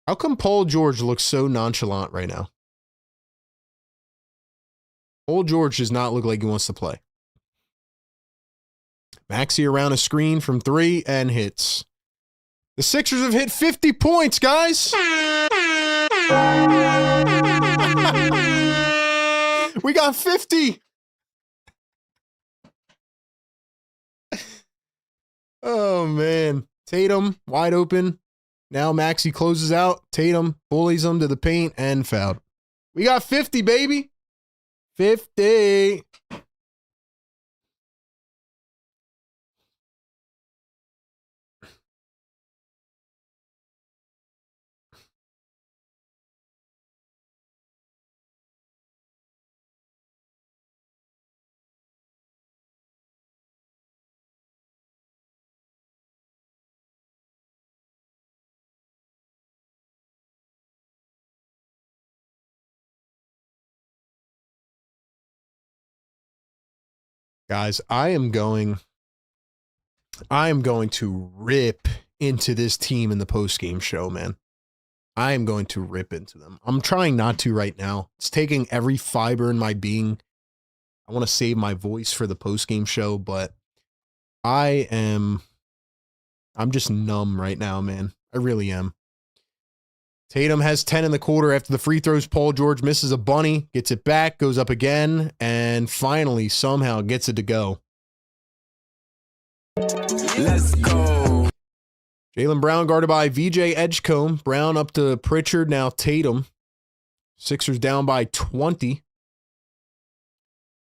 Speaker 1: How come Paul George looks so nonchalant right now? Paul George does not look like he wants to play. Maxey around a screen from three and hits. The Sixers have hit 50 points, guys. We got 50. Oh, man. Tatum, wide open. Now Maxey closes out. Tatum bullies him to the paint and fouled. We got 50, baby. 50. Guys, I am going to rip into this team in the post-game show, man. I am going to rip into them. I'm trying not to right now. It's taking every fiber in my being. I want to save my voice for the post-game show, but I'm just numb right now, man. I really am. Tatum has 10 in the quarter after the free throws. Paul George misses a bunny, gets it back, goes up again, and finally somehow gets it to go.
Speaker 2: Let's go.
Speaker 1: Jaylen Brown guarded by VJ Edgecombe. Brown up to Pritchard, now Tatum. Sixers down by 20.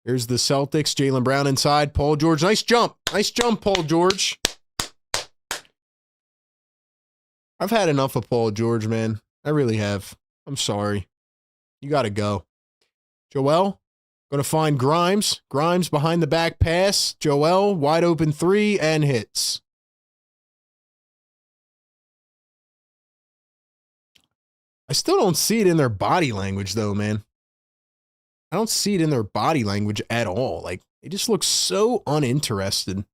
Speaker 1: Here's the Celtics. Jaylen Brown inside. Paul George, nice jump. Nice jump, Paul George. I've had enough of Paul George, man. I really have. I'm sorry. You got to go. Joel, going to find Grimes. Grimes behind the back pass. Joel, wide open three, and hits. I still don't see it in their body language, though, man. I don't see it in their body language at all. Like, they just look so uninterested.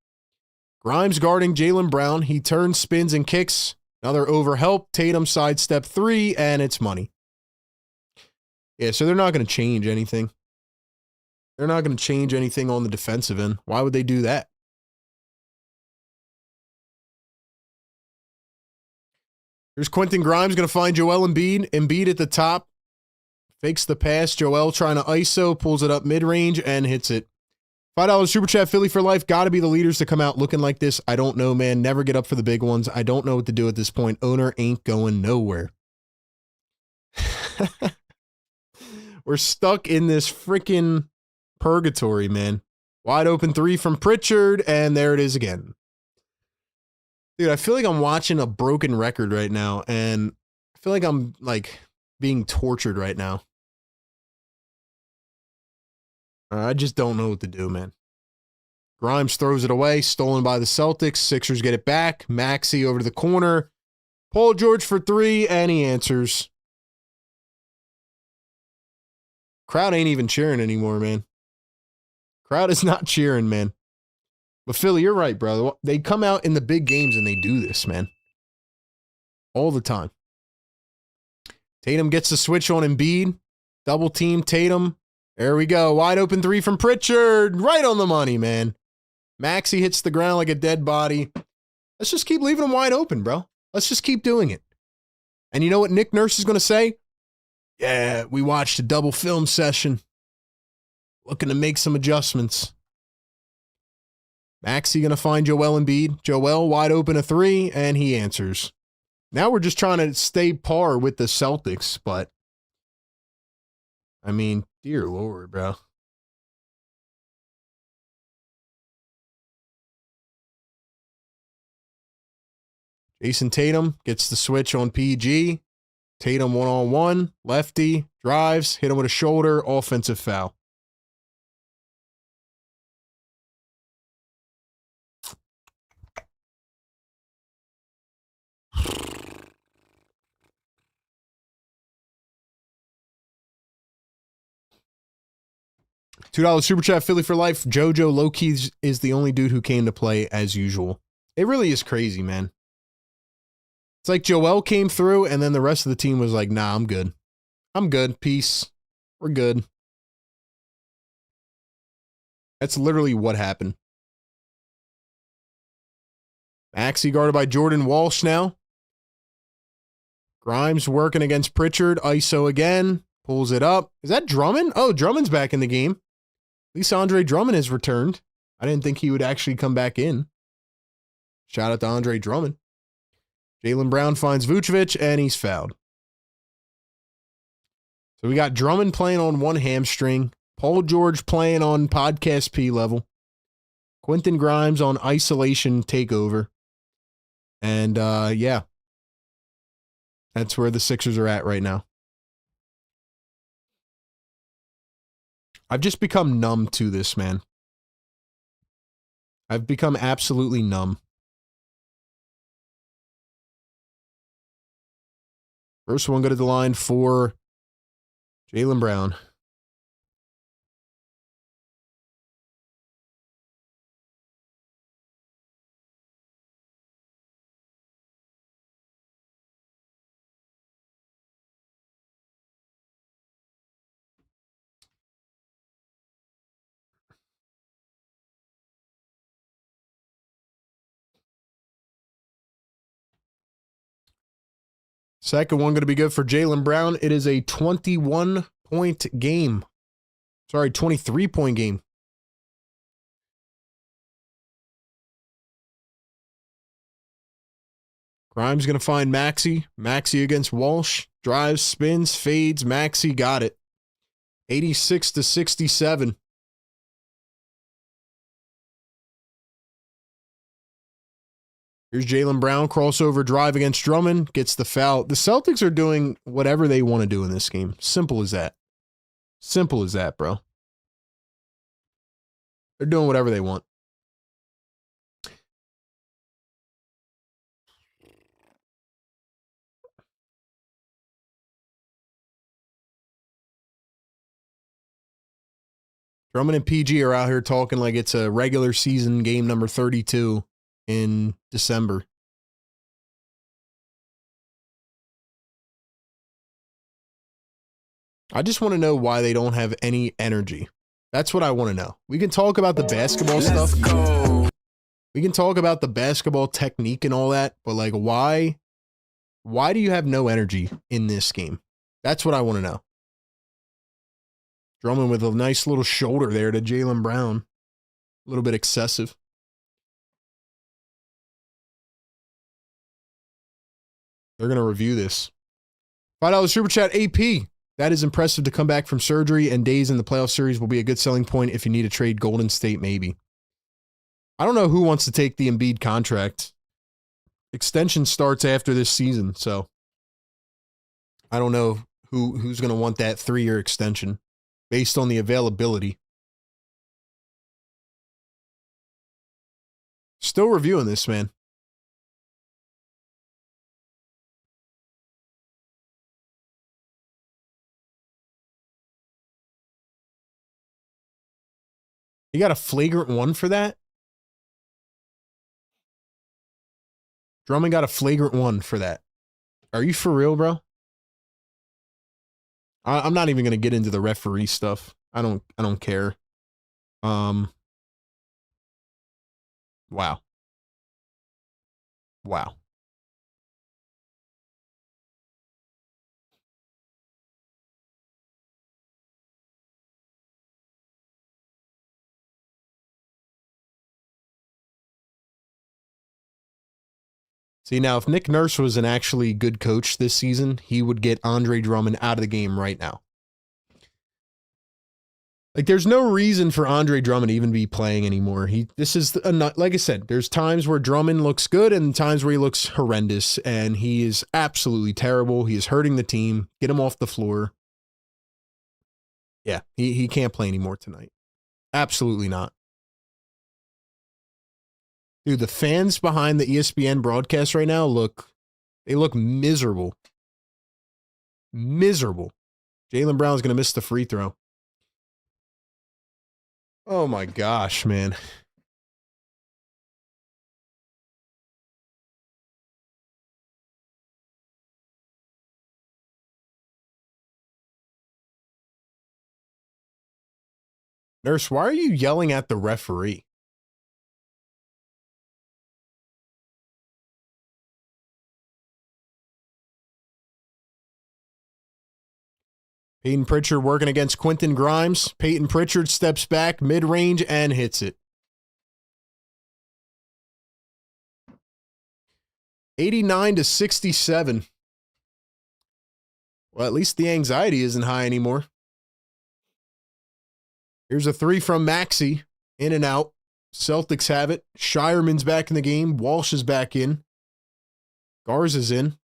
Speaker 1: Grimes guarding Jaylen Brown. He turns, spins, and kicks. Another overhelp. Tatum sidestep three, and it's money. Yeah, so they're not going to change anything. They're not going to change anything on the defensive end. Why would they do that? Here's Quentin Grimes going to find Joel Embiid. Embiid at the top. Fakes the pass. Joel trying to ISO. Pulls it up mid-range and hits it. $5 Super Chat, Philly for life. Got to be the leaders to come out looking like this. I don't know, man. Never get up for the big ones. I don't know what to do at this point. Owner ain't going nowhere. We're stuck in this freaking purgatory, man. Wide open three from Pritchard, and there it is again. Dude, I feel like I'm watching a broken record right now, and I feel like I'm, like, being tortured right now. I just don't know what to do, man. Grimes throws it away. Stolen by the Celtics. Sixers get it back. Maxey over to the corner. Paul George for three, and he answers. Crowd ain't even cheering anymore, man. Crowd is not cheering, man. But Philly, you're right, brother. They come out in the big games and they do this, man. All the time. Tatum gets the switch on Embiid. Double team Tatum. There we go. Wide open three from Pritchard. Right on the money, man. Maxey hits the ground like a dead body. Let's just keep leaving him wide open, bro. Let's just keep doing it. And you know what Nick Nurse is going to say? Yeah, we watched a double film session. Looking to make some adjustments. Maxey going to find Joel Embiid. Joel wide open a three, and he answers. Now we're just trying to stay par with the Celtics, but I mean, dear Lord, bro. Jason Tatum gets the switch on PG. Tatum one-on-one, lefty, drives, hit him with a shoulder, offensive foul. $2 super chat, Philly for life. JoJo low-key is the only dude who came to play as usual. It really is crazy, man. It's like Joel came through, and then the rest of the team was like, nah, I'm good. I'm good. Peace. We're good. That's literally what happened. Maxey guarded by Jordan Walsh now. Grimes working against Pritchard. ISO again. Pulls it up. Is that Drummond? Oh, Drummond's back in the game. At least Andre Drummond has returned. I didn't think he would actually come back in. Shout out to Andre Drummond. Jaylen Brown finds Vucevic, and he's fouled. So we got Drummond playing on one hamstring. Paul George playing on podcast P level. Quentin Grimes on isolation takeover. And, yeah. That's where the Sixers are at right now. I've just become numb to this, man. I've become absolutely numb. First one go to the line for Jaylen Brown. Second one going to be good for Jaylen Brown. It is a 21-point game. Sorry, 23-point game. Grimes going to find Maxey. Maxey against Walsh. Drives, spins, fades. Maxey got it. 86-67. Here's Jaylen Brown, crossover drive against Drummond, gets the foul. The Celtics are doing whatever they want to do in this game. Simple as that. Simple as that, bro. They're doing whatever they want. Drummond and PG are out here talking like it's a regular season game number 32 in December. I just want to know why they don't have any energy. That's what I want to know. We can talk about the basketball stuff. We can talk about the basketball technique and all that, but like why do you have no energy in this game? That's what I want to know. Drummond with a nice little shoulder there to Jaylen Brown. A little bit excessive. They're going to review this. $5 super chat AP. That is impressive to come back from surgery, and days in the playoff series will be a good selling point if you need to trade Golden State, maybe. I don't know who wants to take the Embiid contract. Extension starts after this season, so I don't know who's going to want that 3-year extension based on the availability. Still reviewing this, man. You got a flagrant one for that? Drummond got a flagrant one for that. Are you for real, bro? I'm not even going to get into the referee stuff. I don't care. Wow. Wow. See, now, if Nick Nurse was an actually good coach this season, he would get Andre Drummond out of the game right now. Like, there's no reason for Andre Drummond to even be playing anymore. Like I said, there's times where Drummond looks good and times where he looks horrendous, and he is absolutely terrible. He is hurting the team. Get him off the floor. Yeah, he can't play anymore tonight. Absolutely not. Dude, the fans behind the ESPN broadcast right now look miserable. Miserable. Jaylen Brown's going to miss the free throw. Oh my gosh, man. Nurse, why are you yelling at the referee? Peyton Pritchard working against Quentin Grimes. Peyton Pritchard steps back mid-range and hits it. 89-67. Well, at least the anxiety isn't high anymore. Here's a three from Maxey. In and out. Celtics have it. Shireman's back in the game. Walsh is back in. Garza's in.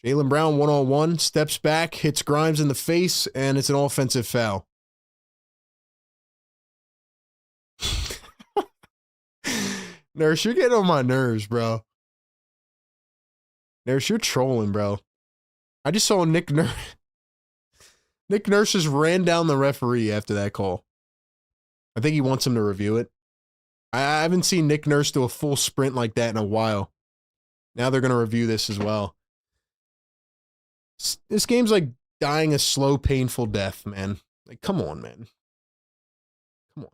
Speaker 1: Jaylen Brown one-on-one, steps back, hits Grimes in the face, and it's an offensive foul. Nurse, you're getting on my nerves, bro. Nurse, you're trolling, bro. I just saw Nick Nurse. Nick Nurse just ran down the referee after that call. I think he wants him to review it. I haven't seen Nick Nurse do a full sprint like that in a while. Now they're going to review this as well. This game's like dying a slow, painful death, man. Like, come on, man. Come on.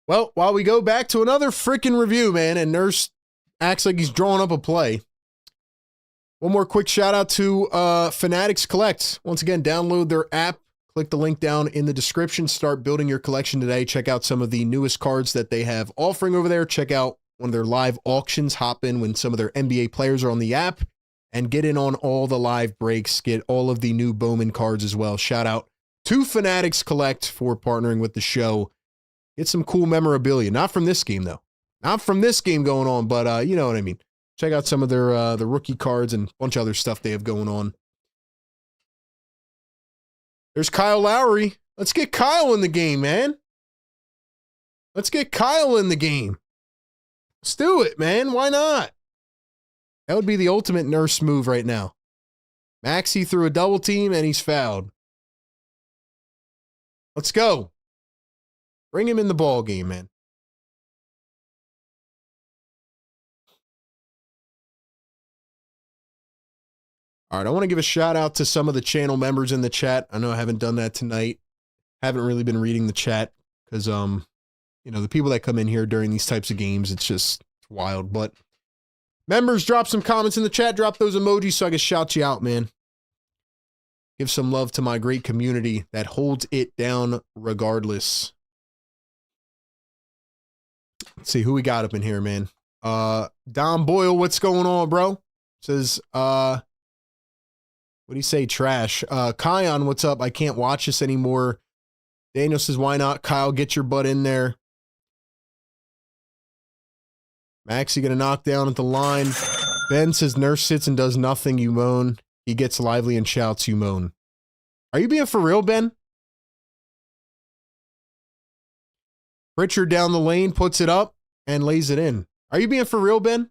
Speaker 1: Well, while we go back to another freaking review, man, and Nurse acts like he's drawing up a play. One more quick shout out to Fanatics Collect. Once again, download their app. Click the link down in the description. Start building your collection today. Check out some of the newest cards that they have offering over there. Check out one of their live auctions. Hop in when some of their NBA players are on the app and get in on all the live breaks. Get all of the new Bowman cards as well. Shout out to Fanatics Collect for partnering with the show. Get some cool memorabilia. Not from this game, though. Not from this game going on, but you know what I mean. Check out some of their the rookie cards and a bunch of other stuff they have going on. There's Kyle Lowry. Let's get Kyle in the game, man. Let's get Kyle in the game. Let's do it, man. Why not? That would be the ultimate Nurse move right now. Maxey threw a double team and he's fouled. Let's go. Bring him in the ball game, man. All right, I want to give a shout out to some of the channel members in the chat. I know I haven't done that tonight. Haven't really been reading the chat because you know, the people that come in here during these types of games, it's wild. But members, drop some comments in the chat. Drop those emojis so I can shout you out, man. Give some love to my great community that holds it down regardless. Let's see who we got up in here, man. Don Boyle, what's going on, bro? Says, what do you say, trash? Kion, what's up? I can't watch this anymore. Daniel says, why not? Kyle, get your butt in there. Maxey gonna knock down at the line. Ben says, Nurse sits and does nothing, you moan. He gets lively and shouts, you moan. Are you being for real, Ben? Pritchard down the lane, puts it up, and lays it in. Are you being for real, Ben?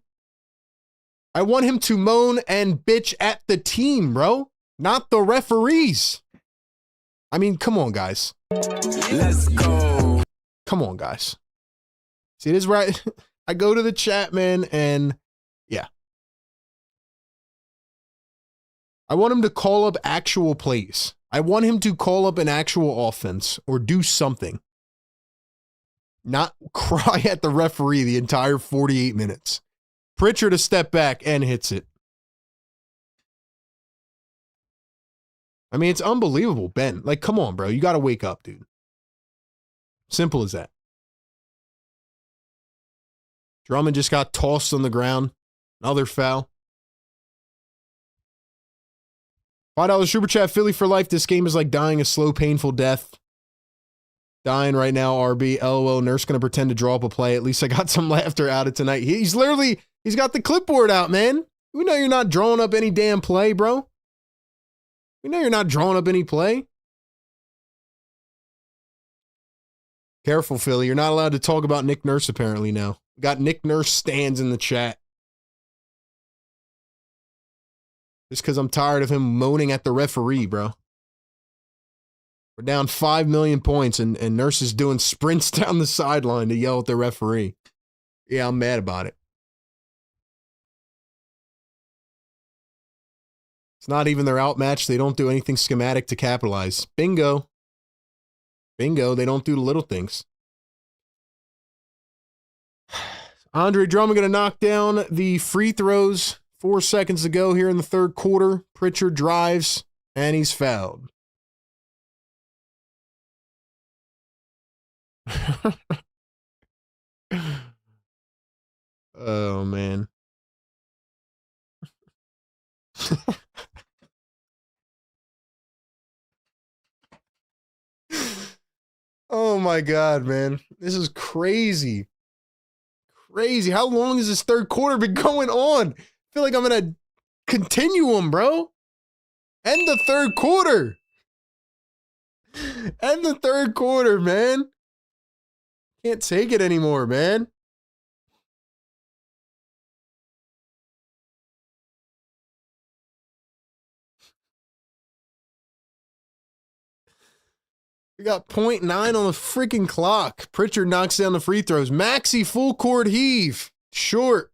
Speaker 1: I want him to moan and bitch at the team, bro. Not the referees. I mean, come on, guys.
Speaker 2: Let's go.
Speaker 1: Come on, guys. See, it is right. I go to the chat, man, and yeah. I want him to call up actual plays. I want him to call up an actual offense or do something. Not cry at the referee the entire 48 minutes. Pritchard a step back and hits it. I mean, it's unbelievable, Ben. Like, come on, bro. You got to wake up, dude. Simple as that. Drummond just got tossed on the ground. Another foul. $5 Super Chat, Philly for life. This game is like dying a slow, painful death. Dying right now, RB. LOL, Nurse going to pretend to draw up a play. At least I got some laughter out of tonight. He's got the clipboard out, man. We know you're not drawing up any damn play, bro. We know you're not drawing up any play. Careful, Philly. You're not allowed to talk about Nick Nurse apparently now. Got Nick Nurse stands in the chat. Just because I'm tired of him moaning at the referee, bro. We're down 5 million points, and Nurse is doing sprints down the sideline to yell at the referee. Yeah, I'm mad about it. It's not even their outmatch. They don't do anything schematic to capitalize. Bingo. Bingo, they don't do the little things. Andre Drummond going to knock down the free throws. 4 seconds to go here in the third quarter. Pritchard drives, and he's fouled. Oh, man. Oh, my God, man. This is crazy. Crazy. How long has this third quarter been going on? I feel like I'm in a continuum, bro. End the third quarter. End the third quarter, man. Can't take it anymore, man. We got 0.9 on the freaking clock. Pritchard knocks down the free throws. Maxey full court heave. Short.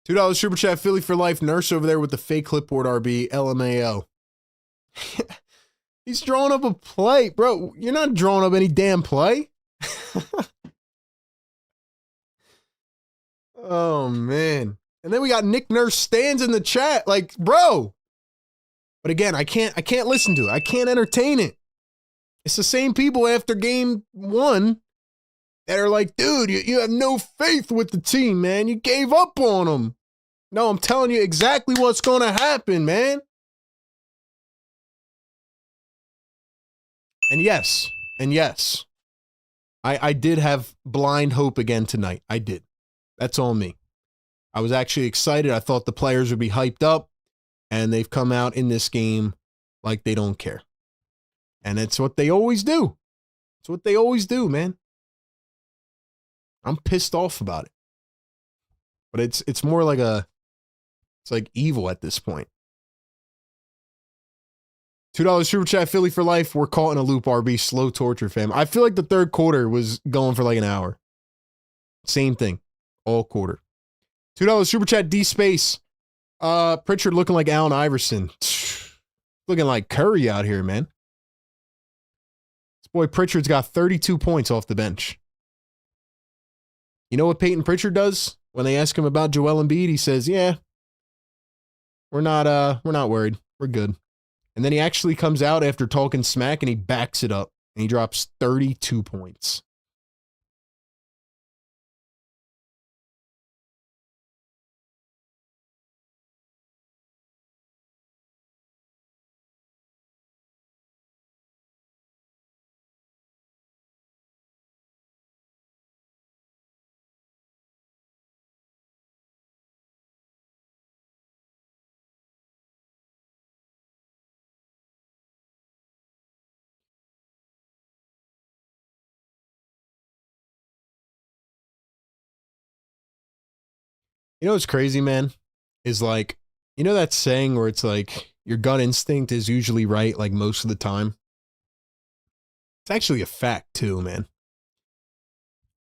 Speaker 1: $2 Super Chat, Philly for life. Nurse over there with the fake clipboard RB. LMAO. He's drawing up a play. Bro, you're not drawing up any damn play. Oh, man. And then we got Nick Nurse stands in the chat. Like, bro. But again, I can't listen to it. I can't entertain it. It's the same people after game one that are like, dude, you have no faith with the team, man. You gave up on them. No, I'm telling you exactly what's going to happen, man. And yes, I did have blind hope again tonight. I did. That's on me. I was actually excited. I thought the players would be hyped up, and they've come out in this game like they don't care. And it's what they always do. It's what they always do, man. I'm pissed off about it. But it's more like it's like evil at this point. $2 Super Chat, Philly for life. We're caught in a loop, RB. Slow torture, fam. I feel like the third quarter was going for like an hour. Same thing. All quarter. $2 Super Chat, D-Space. Pritchard looking like Allen Iverson. Looking like Curry out here, man. This boy Pritchard's got 32 points off the bench. You know what Peyton Pritchard does? When they ask him about Joel Embiid, he says, yeah, we're not worried. We're good. And then he actually comes out after talking smack and he backs it up. And he drops 32 points. You know what's crazy, man? Is like, you know that saying where it's like, your gut instinct is usually right, like most of the time? It's actually a fact too, man.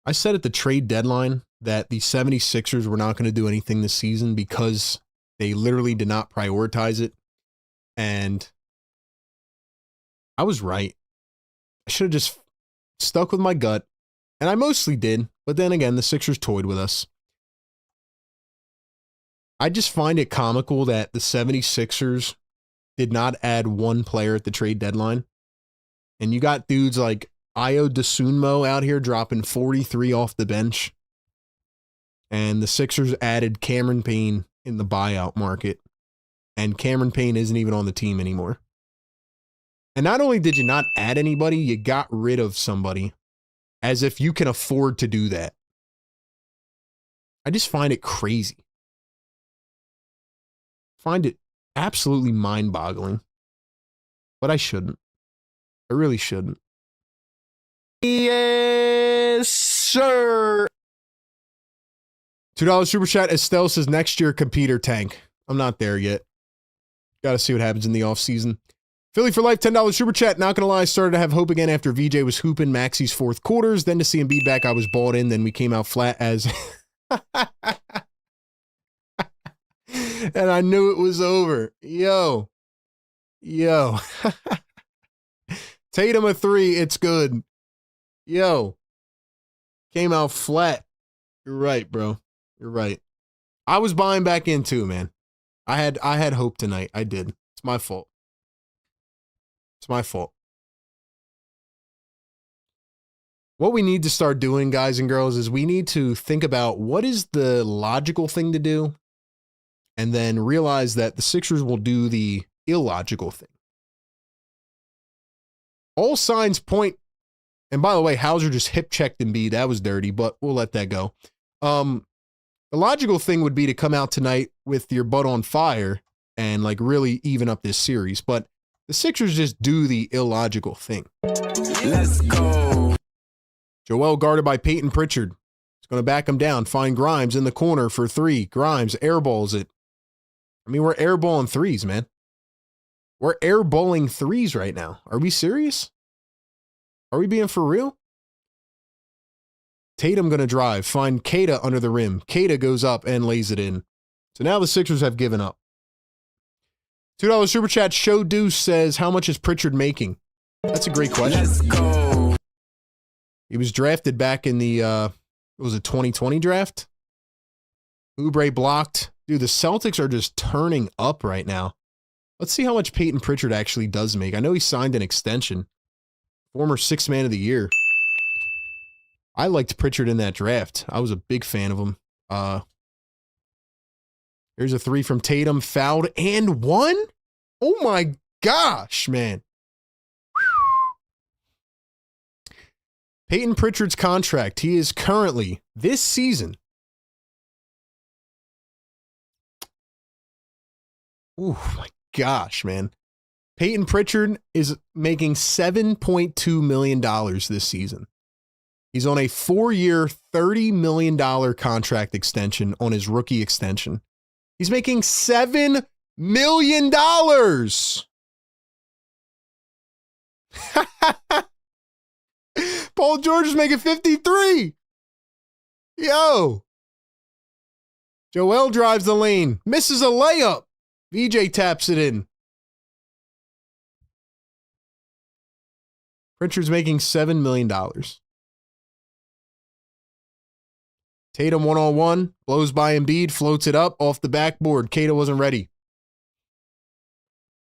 Speaker 1: I said at the trade deadline that the 76ers were not going to do anything this season because they literally did not prioritize it. And I was right. I should have just stuck with my gut. And I mostly did. But then again, the Sixers toyed with us. I just find it comical that the 76ers did not add one player at the trade deadline. And you got dudes like Ayo Dosunmu out here dropping 43 off the bench. And the Sixers added Cameron Payne in the buyout market. And Cameron Payne isn't even on the team anymore. And not only did you not add anybody, you got rid of somebody. As if you can afford to do that. I just find it crazy. Find it absolutely mind-boggling. But I shouldn't. I really shouldn't. Yes, sir. $2 super chat. Estelle says next year competer tank. I'm not there yet. Got to see what happens in the offseason. Philly for life, $10 super chat. Not going to lie, started to have hope again after VJ was hooping Maxi's fourth quarters. Then to see Embiid back, I was bought in. Then we came out flat as... and I knew it was over. Yo. Tatum a 3. It's good. Yo. Came out flat. You're right, bro. You're right. I was buying back in too, man. I had hope tonight. I did. It's my fault. It's my fault. What we need to start doing, guys and girls, is we need to think about what is the logical thing to do and then realize that the Sixers will do the illogical thing. All signs point, and by the way, Hauser just hip checked Embiid. That was dirty, but we'll let that go. The logical thing would be to come out tonight with your butt on fire and like really even up this series, but the Sixers just do the illogical thing.
Speaker 2: Let's go.
Speaker 1: Joel guarded by Peyton Pritchard. He's going to back him down. Find Grimes in the corner for 3. Grimes airballs it. I mean, we're airballing threes, man. We're airballing threes right now. Are we serious? Are we being for real? Tatum going to drive. Find Keita under the rim. Keita goes up and lays it in. So now the Sixers have given up. $2 super chat. Show Deuce says, how much is Pritchard making? That's a great question.
Speaker 2: Let's go.
Speaker 1: He was drafted back in the, was it 2020 draft? Oubre blocked. Dude, the Celtics are just turning up right now. Let's see how much Peyton Pritchard actually does make. I know he signed an extension. Former 6th man of the year. I liked Pritchard in that draft. I was a big fan of him. Here's a 3 from Tatum. Fouled and one? Oh my gosh, man. Peyton Pritchard's contract. He is currently, this season. Oh my gosh, man. Peyton Pritchard is making $7.2 million this season. He's on a 4-year, $30 million contract extension on his rookie extension. He's making $7 million. Paul George is making 53. Yo. Joel drives the lane. Misses a layup. VJ taps it in. Pritchard's making $7 million. Tatum 1-on-1, blows by Embiid, floats it up off the backboard. Keita wasn't ready.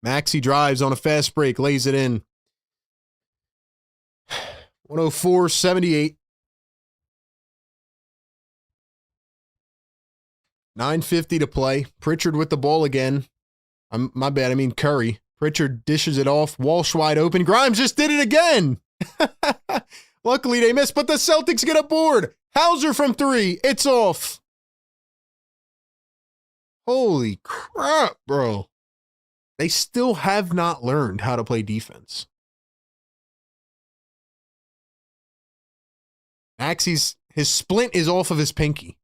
Speaker 1: Maxey drives on a fast break, lays it in. 104-78. 9:50 to play. Pritchard with the ball again. My bad, I mean Curry. Pritchard dishes it off. Walsh wide open. Grimes just did it again. Luckily they missed, but the Celtics get a board. Hauser from 3. It's off. Holy crap, bro. They still have not learned how to play defense. Maxey's, his splint is off of his pinky.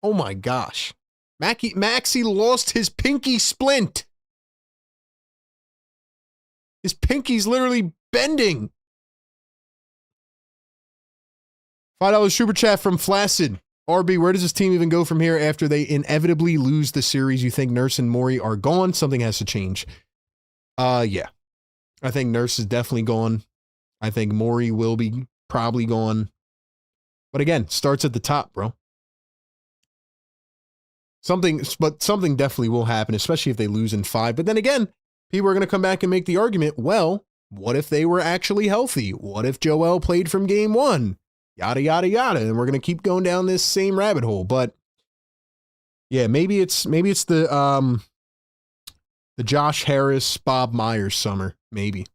Speaker 1: Oh my gosh. Maxey lost his pinky splint. His pinky's literally bending. $5 super chat from Flaccid. RB, where does this team even go from here after they inevitably lose the series? You think Nurse and Morey are gone? Something has to change. Yeah. I think Nurse is definitely gone. I think Morey will be probably gone. But again, starts at the top, bro. Something definitely will happen, especially if they lose in 5. But then again, people are going to come back and make the argument, well, what if they were actually healthy? What if Joel played from game 1? Yada, yada, yada. And we're going to keep going down this same rabbit hole. But yeah, maybe it's the Josh Harris, Bob Myers summer. Maybe.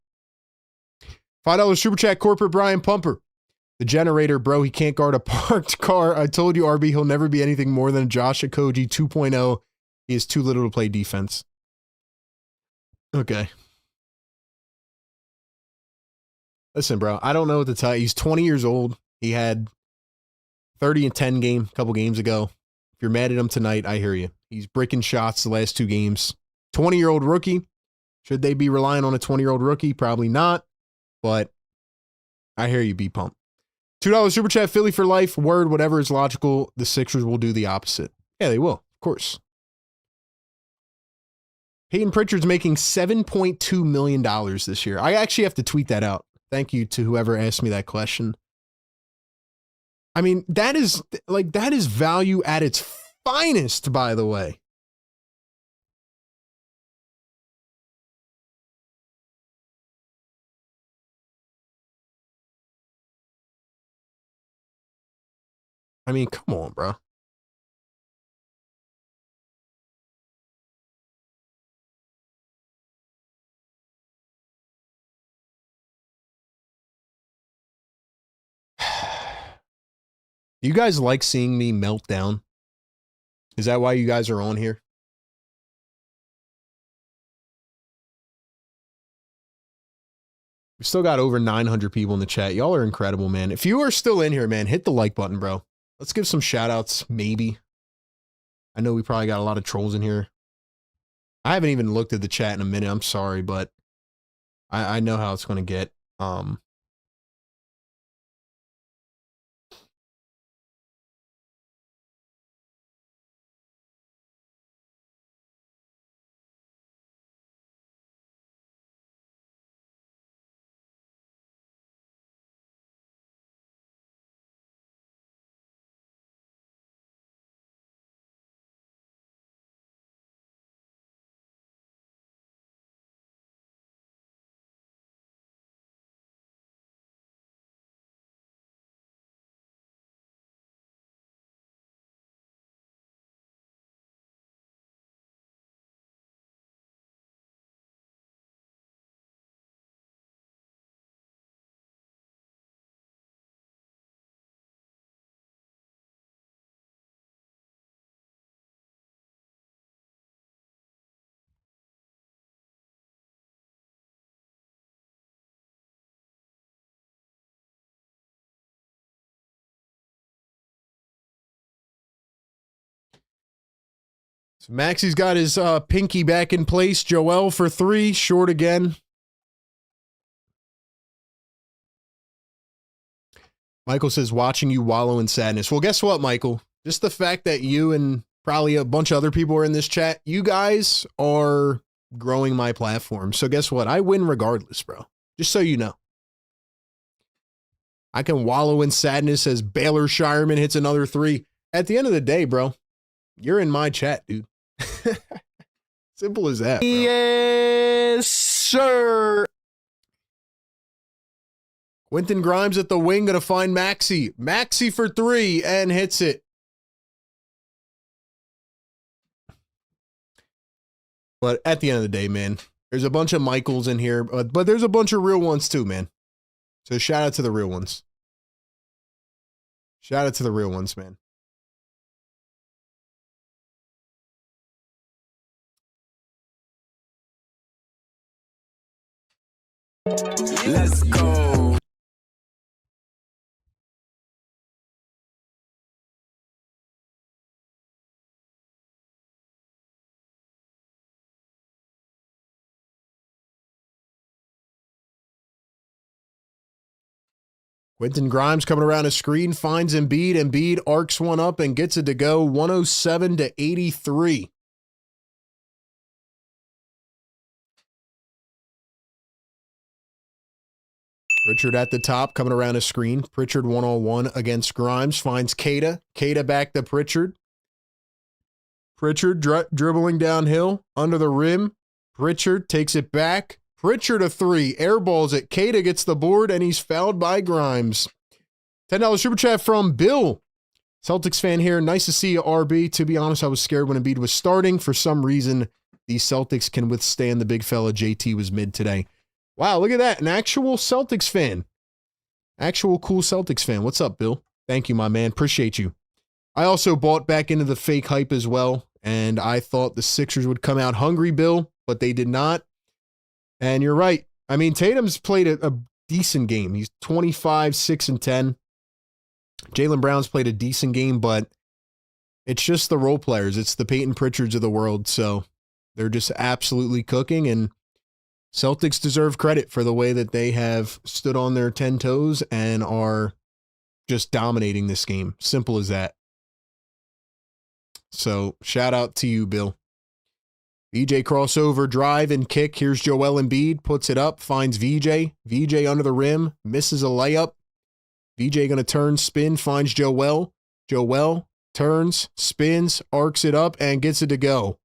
Speaker 1: $5 super chat, corporate Brian Pumper. The generator, bro, he can't guard a parked car. I told you, RB, he'll never be anything more than Josh Okogie 2.0. He is too little to play defense. Okay. Listen, bro, I don't know what to tell you. He's 20 years old. He had 30 and 10 game a couple games ago. If you're mad at him tonight, I hear you. He's bricking shots the last 2 games. 20-year-old rookie. Should they be relying on a 20-year-old rookie? Probably not. But I hear you, B-Pump. $2 super chat, Philly for life. Word, whatever is logical, the Sixers will do the opposite. Yeah, they will, of course. Peyton Pritchard's making $7.2 million this year. I actually have to tweet that out. Thank you to whoever asked me that question. I mean, that is value at its finest, by the way. I mean, come on, bro. You guys like seeing me melt down? Is that why you guys are on here? We still got over 900 people in the chat. Y'all are incredible, man. If you are still in here, man, hit the like button, bro. Let's give some shout outs, maybe. I know we probably got a lot of trolls in here. I haven't even looked at the chat in a minute. I'm sorry, but I know how it's going to get. So Maxie's got his pinky back in place. Joel for 3, short again. Michael says, watching you wallow in sadness. Well, guess what, Michael? Just the fact that you and probably a bunch of other people are in this chat, you guys are growing my platform. So guess what? I win regardless, bro. Just so you know. I can wallow in sadness as Baylor Shireman hits another 3. At the end of the day, bro, you're in my chat, dude. Simple as that, bro.
Speaker 2: Yes, sir.
Speaker 1: Quentin Grimes at the wing, going to find Maxey. Maxey for 3 and hits it. But at the end of the day, man, there's a bunch of Michaels in here, but there's a bunch of real ones too, man. So shout out to the real ones. Shout out to the real ones, man.
Speaker 2: Let's go.
Speaker 1: Quentin Grimes coming around his screen, finds Embiid. Embiid arcs one up and gets it to go 107 to 83. Pritchard at the top, coming around his screen. Pritchard one-on-one against Grimes, finds Queta. Queta back to Pritchard. Pritchard dribbling downhill, under the rim. Pritchard takes it back. Pritchard a three, airballs it. Queta gets the board, and he's fouled by Grimes. $10 super chat from Bill. Celtics fan here. Nice to see you, RB. To be honest, I was scared when Embiid was starting. For some reason, the Celtics can withstand the big fella. JT was mid today. Wow, look at that. An actual Celtics fan. Actual cool Celtics fan. What's up, Bill? Thank you, my man. Appreciate you. I also bought back into the fake hype as well, and I thought the Sixers would come out hungry, Bill, but they did not. And you're right. I mean, Tatum's played a decent game. He's 25, 6, and 10. Jaylen Brown's played a decent game, but it's just the role players. It's the Peyton Pritchards of the world, so they're just absolutely cooking, and Celtics deserve credit for the way that they have stood on their 10 toes and are just dominating this game. Simple as that. So shout out to you, Bill. VJ crossover, drive, and kick. Here's Joel Embiid, puts it up, finds VJ. VJ under the rim, misses a layup. VJ going to turn, spin, finds Joel. Joel turns, spins, arcs it up, and gets it to go.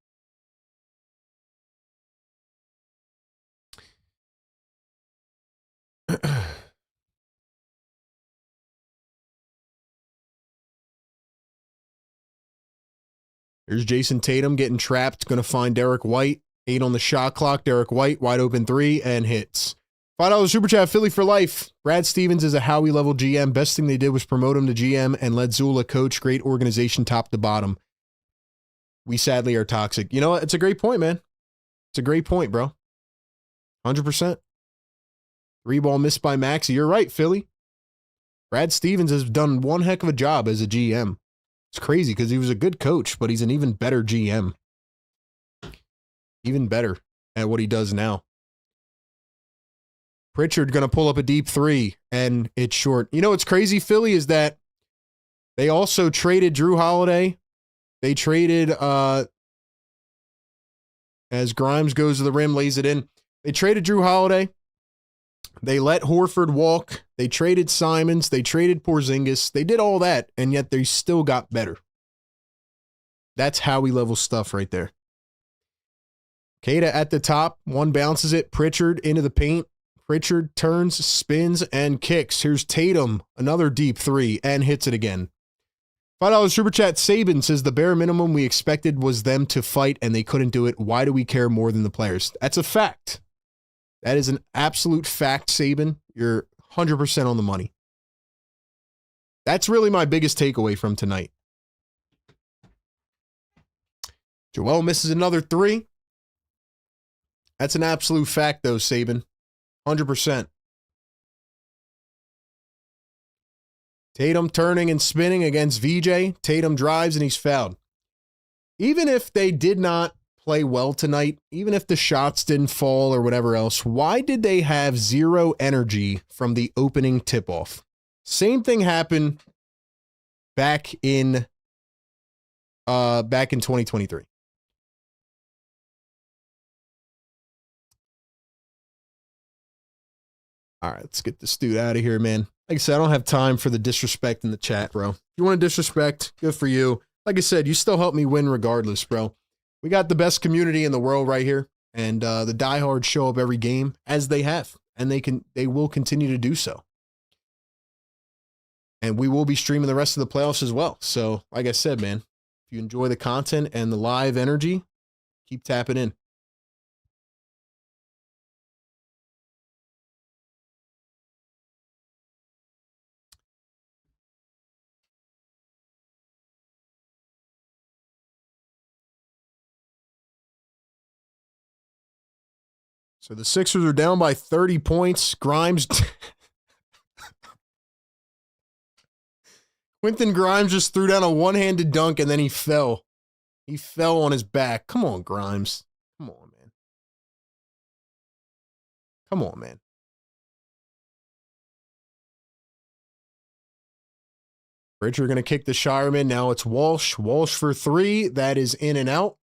Speaker 1: Here's Jason Tatum getting trapped, going to find Derek White. 8 on the shot clock. Derek White, wide open 3, and hits. $5 super chat, Philly for life. Brad Stevens is a Howie level GM. Best thing they did was promote him to GM and let Zula coach. Great organization top to bottom. We sadly are toxic. You know what? It's a great point, man. It's a great point, bro. 100%. 3-ball missed by Maxey. You're right, Philly. Brad Stevens has done one heck of a job as a GM. It's crazy because he was a good coach, but he's an even better GM. Even better at what he does now. Pritchard going to pull up a deep 3, and it's short. You know what's crazy, Philly, is that they also traded Drew Holiday. They traded, as Grimes goes to the rim, lays it in. They traded Drew Holiday. They let Horford walk. They traded Simons. They traded Porzingis. They did all that, and yet they still got better. That's Howie level stuff right there. Queta at the top. One bounces it. Pritchard into the paint. Pritchard turns, spins, and kicks. Here's Tatum. Another deep 3, and hits it again. $5 super chat. Saban says the bare minimum we expected was them to fight, and they couldn't do it. Why do we care more than the players? That's a fact. That is an absolute fact, Saban. You're 100% on the money. That's really my biggest takeaway from tonight. Joel misses another 3. That's an absolute fact, though, Saban. 100%. Tatum turning and spinning against VJ. Tatum drives, and he's fouled. Even if they did not play well tonight, even if the shots didn't fall or whatever else, why did they have zero energy from the opening tip-off? Same thing happened back in 2023. All right, let's get this dude out of here, man. Like I said, I don't have time for the disrespect in the chat, bro. If you want to disrespect, good for you. Like I said, you still help me win regardless, bro. We got the best community in the world right here, and the diehards show up every game as they have, and they will continue to do so. And we will be streaming the rest of the playoffs as well. So, like I said, man, if you enjoy the content and the live energy, keep tapping in. So the Sixers are down by 30 points. Grimes. Quentin Grimes just threw down a one-handed dunk and then he fell. He fell on his back. Come on, Grimes. Come on, man. Come on, man. Pritchard going to kick the Shireman. Now it's Walsh. Walsh for 3. That is in and out.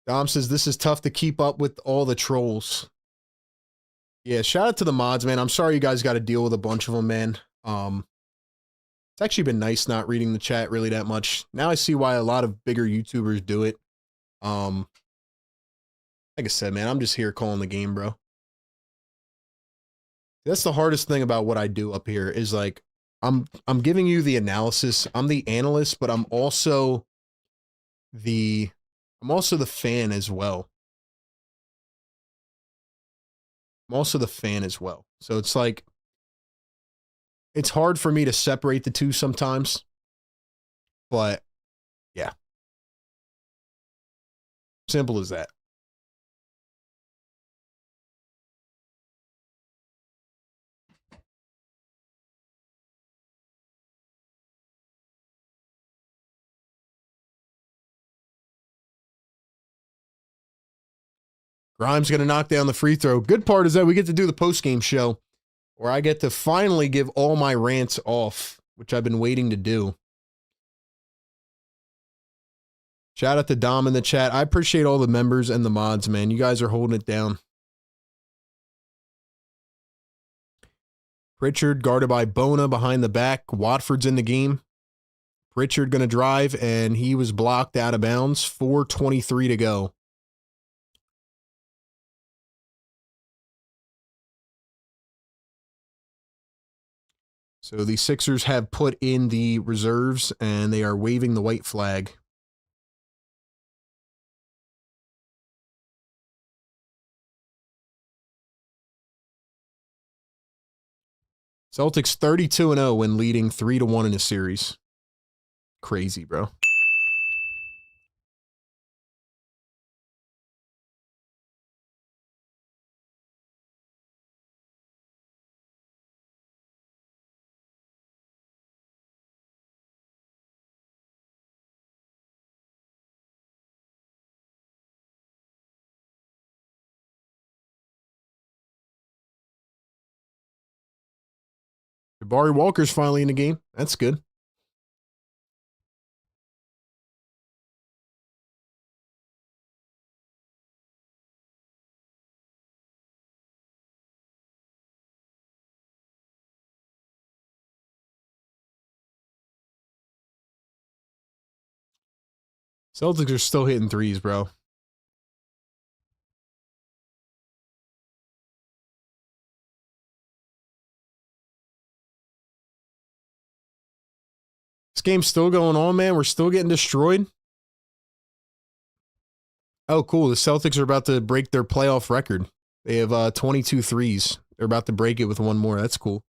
Speaker 1: Dom says, this is tough to keep up with all the trolls. Yeah, shout out to the mods, man. I'm sorry you guys got to deal with a bunch of them, man. It's actually been nice not reading the chat really that much. Now I see why a lot of bigger YouTubers do it. Like I said, man, I'm just here calling the game, bro. That's the hardest thing about what I do up here is like, I'm giving you the analysis. I'm the analyst, but I'm also the fan as well. I'm also the fan as well. So it's like, it's hard for me to separate the two sometimes, but yeah. Simple as that. Grimes going to knock down the free throw. Good part is that we get to do the post-game show where I get to finally give all my rants off, which I've been waiting to do. Shout out to Dom in the chat. I appreciate all the members and the mods, man. You guys are holding it down. Pritchard guarded by Bona behind the back. Watford's in the game. Pritchard going to drive, and he was blocked out of bounds. 4:23 to go. So the Sixers have put in the reserves, and they are waving the white flag. Celtics 32-0 when leading 3-1 in a series. Crazy, bro. Jabari Walker's finally in the game. That's good. Celtics are still hitting threes, bro. This game's still going on, man. We're still getting destroyed. Oh, cool. The Celtics are about to break their playoff record. They have 22 threes. They're about to break it with one more. That's cool.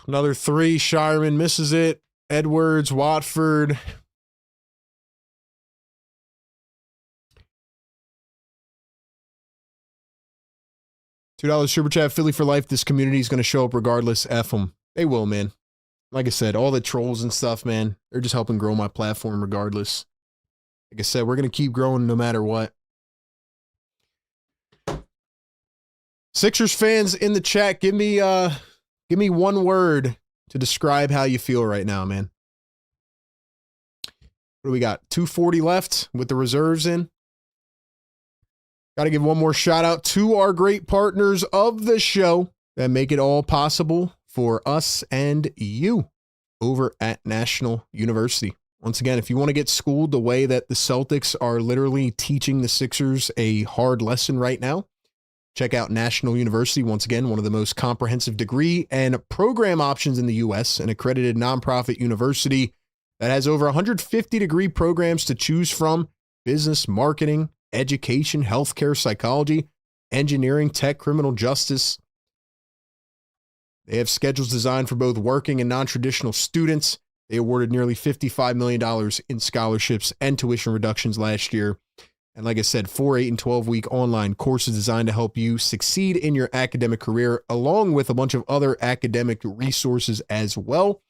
Speaker 1: Another 3. Shireman misses it. Edwards, Watford. $2 super chat. Philly for life. This community is going to show up regardless. F them. They will, man. Like I said, all the trolls and stuff, man, they're just helping grow my platform regardless. Like I said, we're going to keep growing no matter what. Sixers fans in the chat, give me one word to describe how you feel right now, man. What do we got? 2:40 left with the reserves in. Got to give one more shout out to our great partners of the show that make it all possible for us and you over at National University. Once again, if you want to get schooled the way that the Celtics are literally teaching the Sixers a hard lesson right now, check out National University. Once again, one of the most comprehensive degree and program options in the U.S., an accredited nonprofit university that has over 150 degree programs to choose from: business, marketing, education, healthcare, psychology, engineering, tech, criminal justice. They have schedules designed for both working and non-traditional students. They awarded nearly $55 million in scholarships and tuition reductions last year. And like I said, 4, 8, and 12-week online courses designed to help you succeed in your academic career, along with a bunch of other academic resources as well.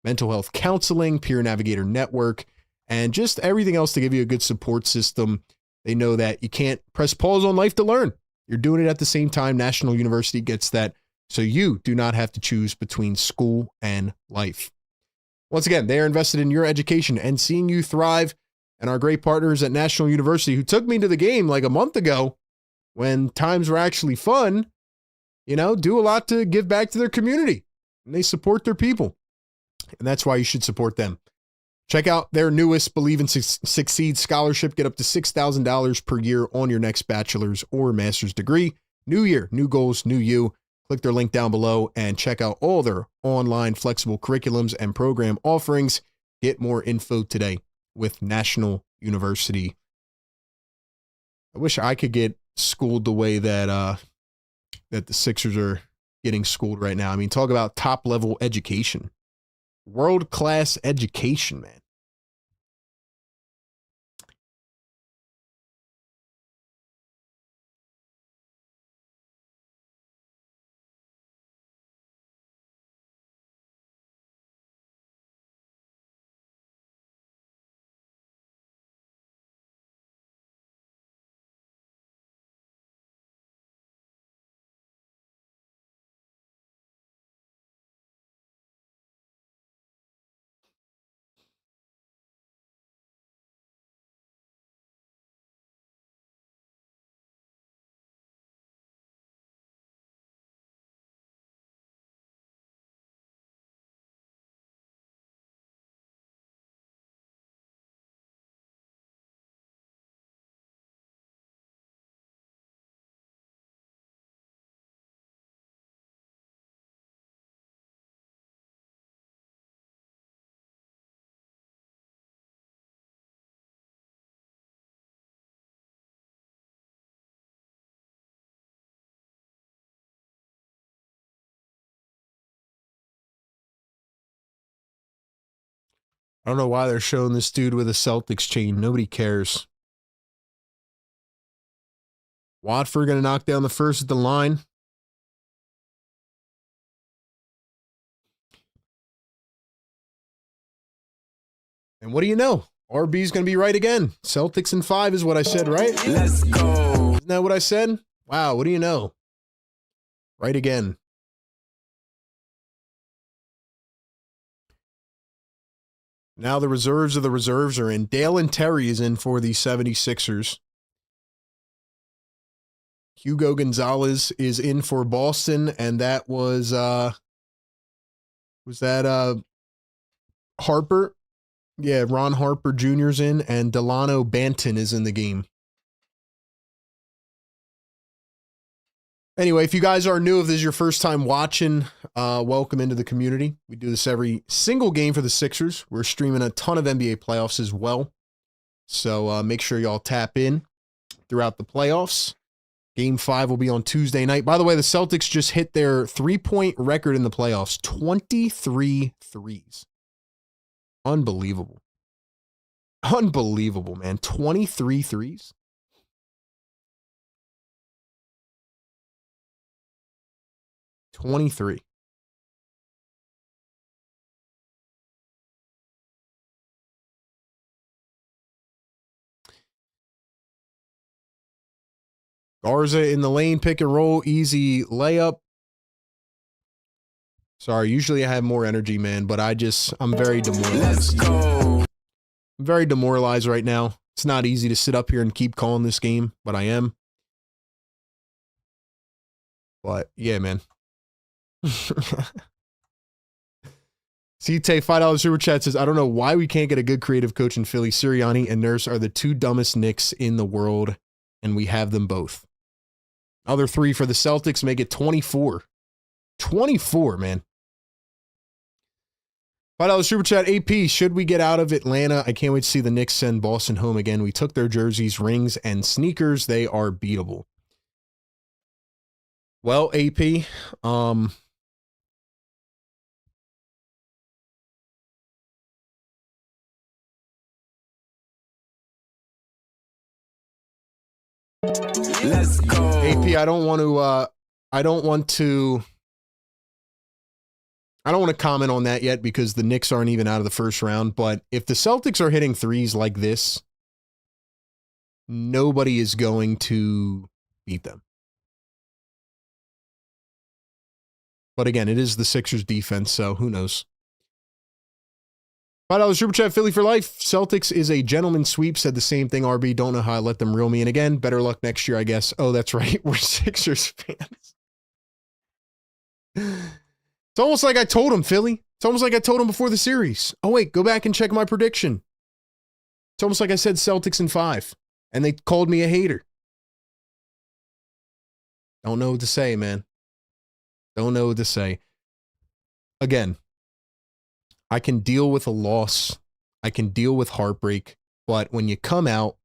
Speaker 1: Mental health counseling, peer navigator network, and just everything else to give you a good support system. They know that you can't press pause on life to learn. You're doing it at the same time. National University gets that, so you do not have to choose between school and life. Once again, they are invested in your education and seeing you thrive. And our great partners at National University, who took me to the game like a month ago when times were actually fun, do a lot to give back to their community. And they support their people. And that's why you should support them. Check out their newest Believe and Succeed scholarship. Get up to $6,000 per year on your next bachelor's or master's degree. New year, new goals, new you. Click their link down below and check out all their online flexible curriculums and program offerings. Get more info today with National University. I wish I could get schooled the way that the Sixers are getting schooled right now. I mean, talk about top-level education. World-class education, man. I don't know why they're showing this dude with a Celtics chain. Nobody cares. Watford going to knock down the first at the line. And what do you know? RB's going to be right again. Celtics in 5 is what I said, right?
Speaker 2: Let's go.
Speaker 1: Isn't that what I said? Wow, what do you know? Right again. Now the reserves of the reserves are in. Dale and Terry is in for the 76ers. Hugo Gonzalez is in for Boston, and that was Harper? Yeah, Ron Harper Jr.'s in, and Delano Banton is in the game. Anyway, if you guys are new, if this is your first time watching, welcome into the community. We do this every single game for the Sixers. We're streaming a ton of NBA playoffs as well. So make sure y'all tap in throughout the playoffs. Game 5 will be on Tuesday night. By the way, the Celtics just hit their three-point record in the playoffs. 23 threes. Unbelievable. Unbelievable, man. 23 threes. $23. Garza in the lane, pick and roll, easy layup. Sorry, usually I have more energy, man, but I'm very demoralized.
Speaker 2: Let's go.
Speaker 1: I'm very demoralized right now. It's not easy to sit up here and keep calling this game, but I am. But yeah, man. CT $5 super chat says, I don't know why we can't get a good creative coach in Philly. Sirianni and Nurse are the two dumbest Knicks in the world, and we have them both. Other 3 for the Celtics make it 24. 24, man. $5 super chat. AP, should we get out of Atlanta? I can't wait to see the Knicks send Boston home again. We took their jerseys, rings, and sneakers. They are beatable. Well, AP,
Speaker 2: Let's go.
Speaker 1: AP, I don't want to comment on that yet because the Knicks aren't even out of the first round. But if the Celtics are hitting threes like this, nobody is going to beat them. But again, it is the Sixers defense, so who knows? $5 Super Chat, Philly for life. Celtics is a gentleman's sweep. Said the same thing, RB. Don't know how I let them reel me in again. Better luck next year, I guess. Oh, that's right. We're Sixers fans. It's almost like I told him, Philly. It's almost like I told him before the series. Oh, wait, go back and check my prediction. It's almost like I said Celtics in 5, and they called me a hater. Don't know what to say, man. Don't know what to say. Again, I can deal with a loss. I can deal with heartbreak. But when you come out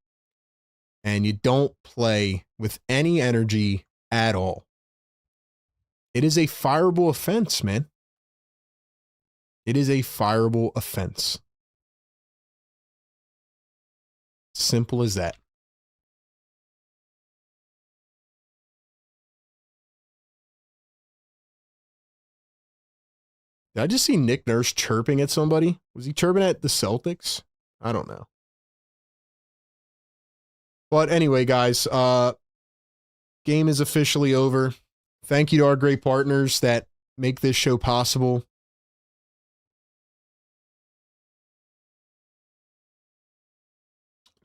Speaker 1: and you don't play with any energy at all, it is a fireable offense, man. It is a fireable offense. Simple as that. Did I just see Nick Nurse chirping at somebody? Was he chirping at the Celtics? I don't know. But anyway, guys, game is officially over. Thank you to our great partners that make this show possible.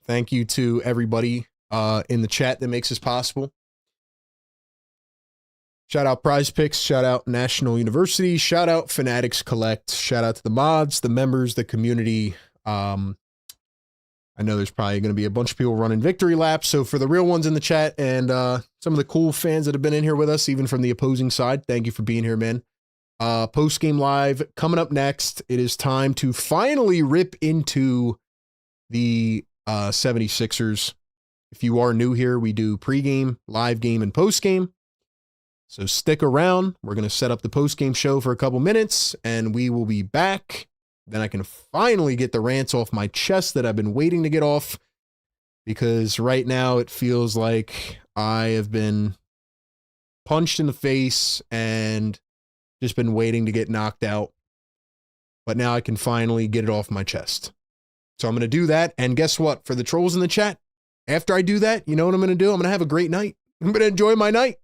Speaker 1: Thank you to everybody in the chat that makes this possible. Shout out Prize Picks, shout out National University, shout out Fanatics Collect, shout out to the mods, the members, the community. I know there's probably going to be a bunch of people running victory laps. So for the real ones in the chat and some of the cool fans that have been in here with us, even from the opposing side, thank you for being here, man. Postgame Live coming up next. It is time to finally rip into the 76ers. If you are new here, we do pregame, live game, and postgame. So stick around. We're going to set up the post-game show for a couple minutes, and we will be back. Then I can finally get the rants off my chest that I've been waiting to get off, because right now it feels like I have been punched in the face and just been waiting to get knocked out. But now I can finally get it off my chest. So I'm going to do that. And guess what? For the trolls in the chat, after I do that, you know what I'm going to do? I'm going to have a great night. I'm going to enjoy my night.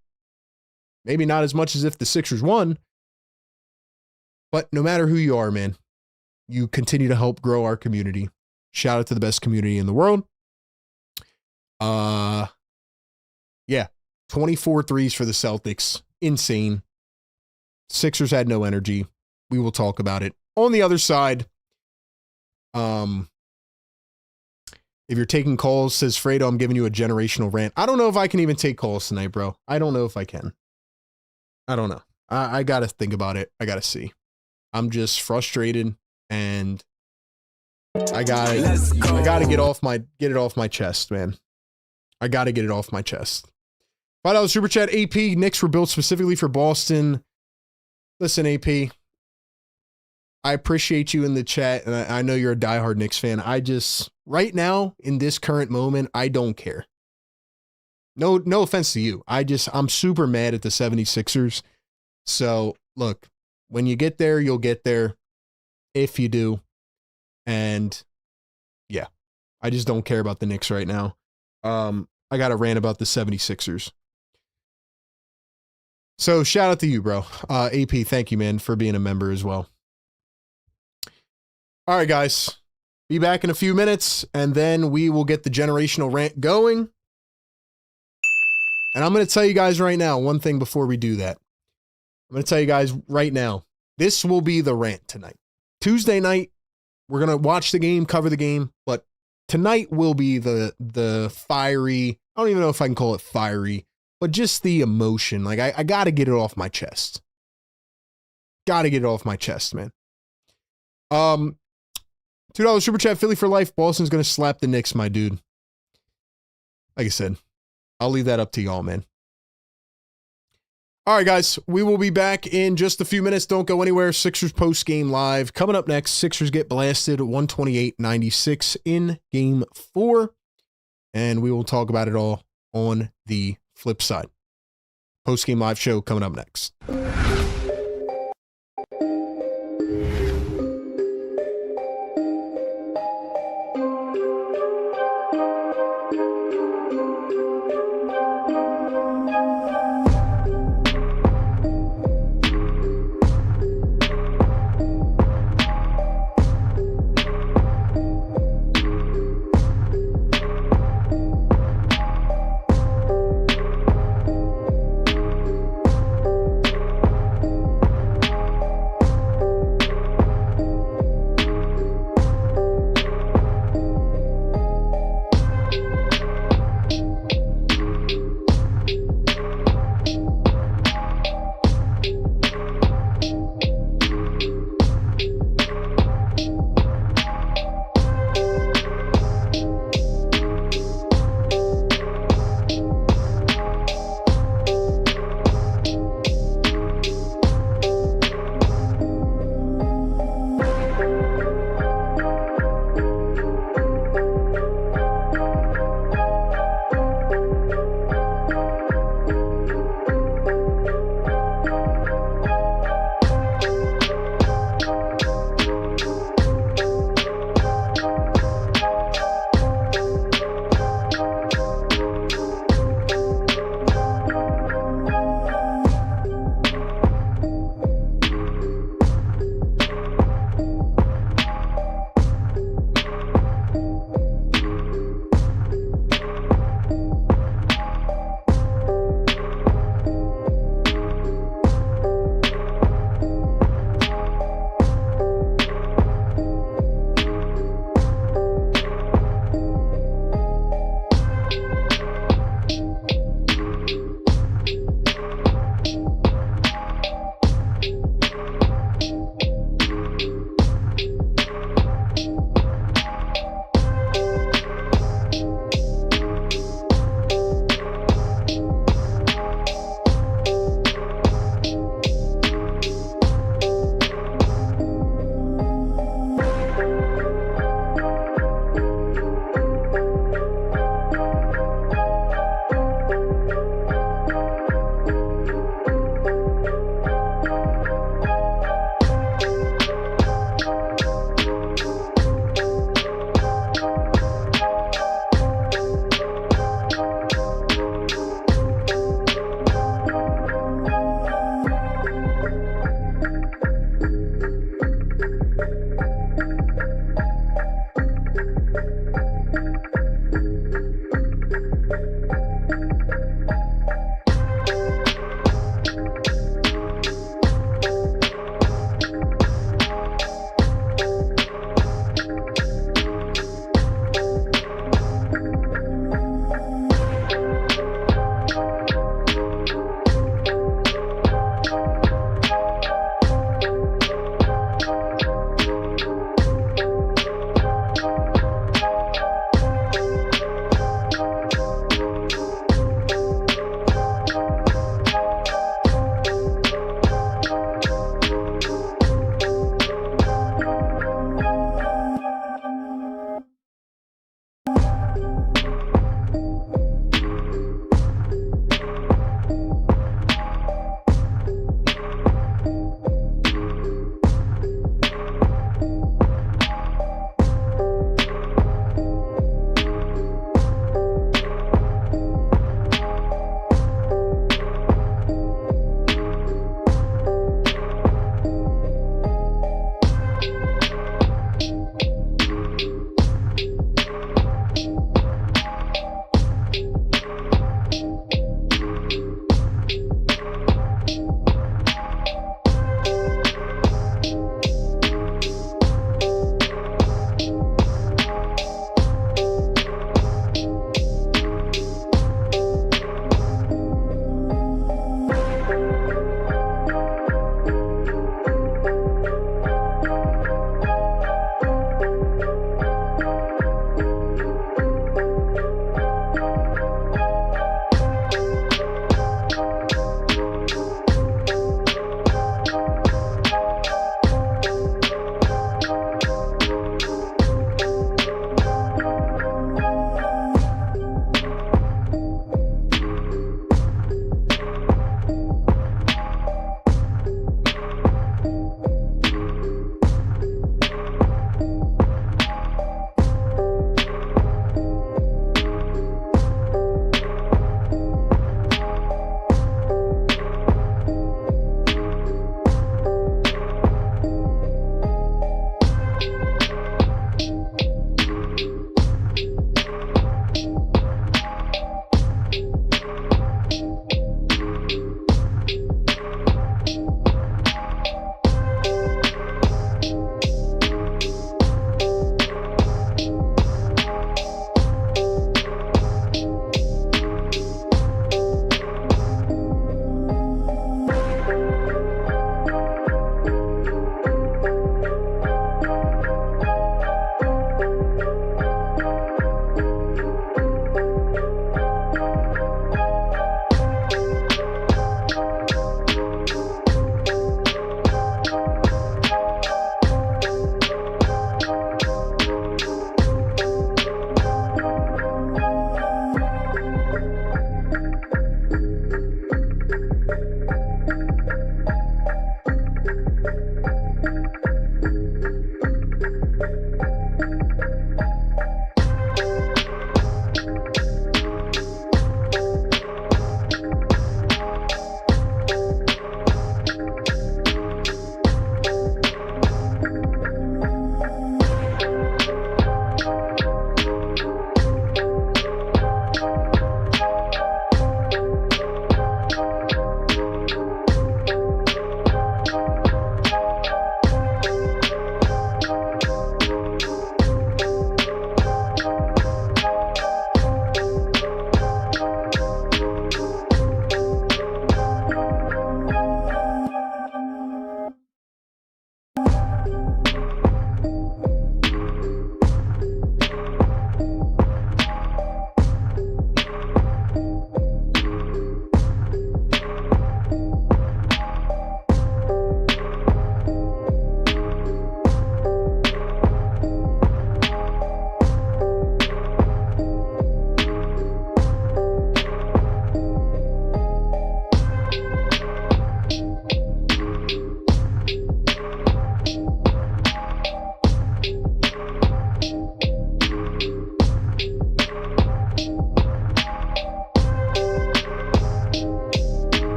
Speaker 1: Maybe not as much as if the Sixers won, but no matter who you are, man, you continue to help grow our community. Shout out to the best community in the world. Yeah, 24 threes for the Celtics. Insane. Sixers had no energy. We will talk about it. On the other side, if you're taking calls, says Fredo, I'm giving you a generational rant. I don't know if I can even take calls tonight, bro. I don't know if I can. I don't know. I got to think about it. I got to see. I'm just frustrated, and I got to get it off my chest, man. I got to get it off my chest. $5 Super Chat, AP. Knicks were built specifically for Boston. Listen, AP, I appreciate you in the chat, and I know you're a diehard Knicks fan. I just, right now, in this current moment, I don't care. No offense to you. I'm super mad at the 76ers. So, look, when you get there, you'll get there if you do. And, yeah, I just don't care about the Knicks right now. I got to rant about the 76ers. So, shout out to you, bro. AP, thank you, man, for being a member as well. All right, guys. Be back in a few minutes, and then we will get the generational rant going. And I'm going to tell you guys right now, one thing before we do that. I'm going to tell you guys right now, this will be the rant tonight. Tuesday night, we're going to watch the game, cover the game, but tonight will be the fiery, I don't even know if I can call it fiery, but just the emotion. Like, I got to get it off my chest. Got to get it off my chest, man. $2 Super Chat, Philly for life. Boston's going to slap the Knicks, my dude. Like I said, I'll leave that up to y'all, man. All right, guys, we will be back in just a few minutes. Don't go anywhere. Sixers post-game live. Coming up next, Sixers get blasted 128-96 in Game 4. And we will talk about it all on the flip side. Postgame live show coming up next.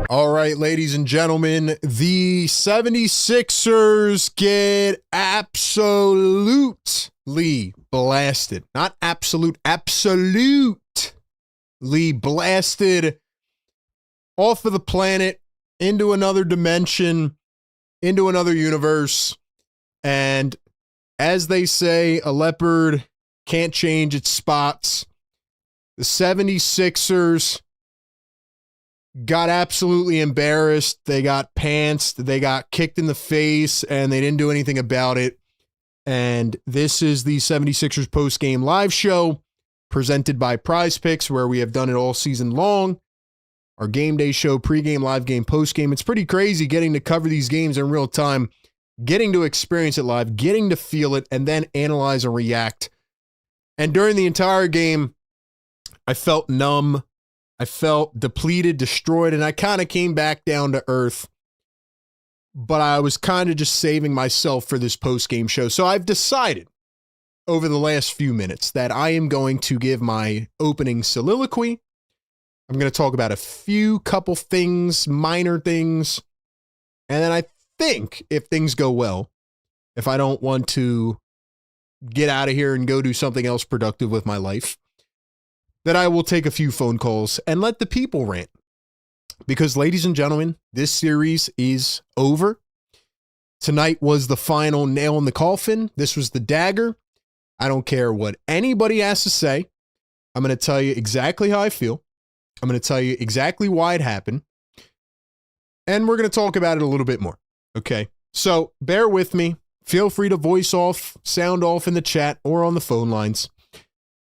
Speaker 1: All right, ladies and gentlemen, the 76ers get absolutely blasted. Not absolute, absolutely blasted off of the planet, into another dimension, into another universe. And as they say, a leopard can't change its spots. The 76ers got absolutely embarrassed. They got pantsed. They got kicked in the face, and they didn't do anything about it. And this is the 76ers post-game live show presented by Prize Picks, where we have done it all season long. Our game day show, pregame, live game, postgame. It's pretty crazy getting to cover these games in real time, getting to experience it live, getting to feel it, and then analyze and react. And during the entire game, I felt numb. I felt depleted, destroyed, and I kind of came back down to earth. But I was kind of just saving myself for this post-game show. So I've decided over the last few minutes that I am going to give my opening soliloquy. I'm going to talk about a couple things, minor things. And then I think if things go well, if I don't want to get out of here and go do something else productive with my life, that I will take a few phone calls and let the people rant. Because, ladies and gentlemen, this series is over. Tonight was the final nail in the coffin. This was the dagger. I don't care what anybody has to say. I'm going to tell you exactly how I feel. I'm going to tell you exactly why it happened. And we're going to talk about it a little bit more. Okay? So, bear with me. Feel free to voice off, sound off in the chat or on the phone lines.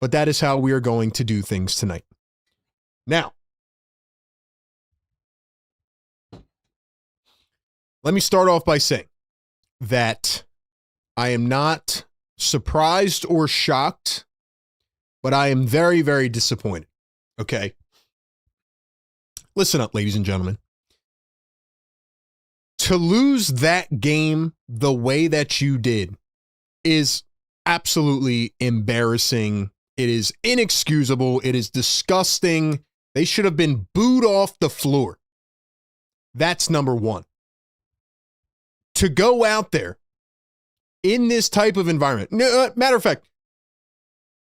Speaker 1: But that is how we are going to do things tonight. Now, let me start off by saying that I am not surprised or shocked, but I am very, very disappointed. Okay? Listen up, ladies and gentlemen. To lose that game the way that you did is absolutely embarrassing. It is inexcusable. It is disgusting. They should have been booed off the floor. That's number one. To go out there in this type of environment, matter of fact,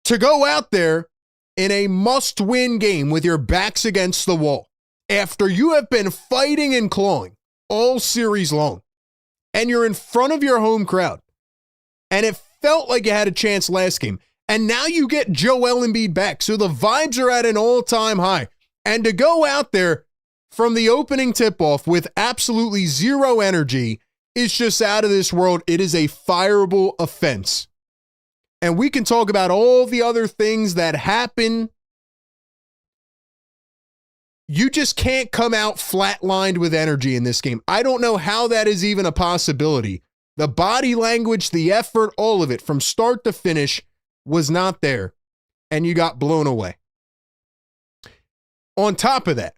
Speaker 1: to go out there in a must-win game with your backs against the wall after you have been fighting and clawing all series long, and you're in front of your home crowd, and it felt like you had a chance last game, and now you get Joel Embiid back, so the vibes are at an all-time high, and to go out there from the opening tip-off with absolutely zero energy is just out of this world. It is a fireable offense. And we can talk about all the other things that happen You just can't come out flatlined with energy in this game. I don't know how that is even a possibility. The body language, the effort, all of it from start to finish was not there, and you got blown away. On top of that,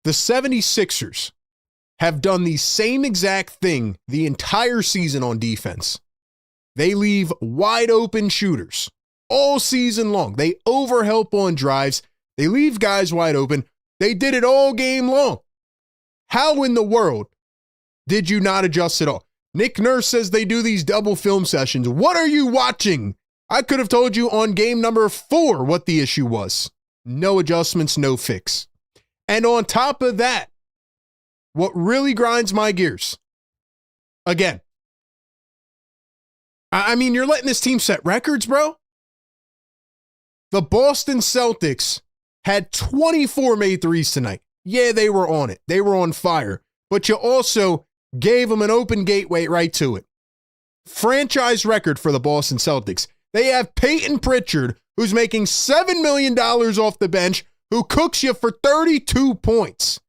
Speaker 1: the 76ers have done the same exact thing the entire season on defense. They leave wide open shooters all season long. They overhelp on drives. They leave guys wide open. They did it all game long. How in the world did you not adjust at all? Nick Nurse says they do these double film sessions. What are you watching? I could have told you on game number 4 what the issue was. No adjustments, no fix. And on top of that, what really grinds my gears, again, I mean, you're letting this team set records, bro. The Boston Celtics had 24 made threes tonight. Yeah, they were on it. They were on fire. But you also gave them an open gateway right to it. Franchise record for the Boston Celtics. They have Peyton Pritchard, who's making $7 million off the bench, who cooks you for 32 points.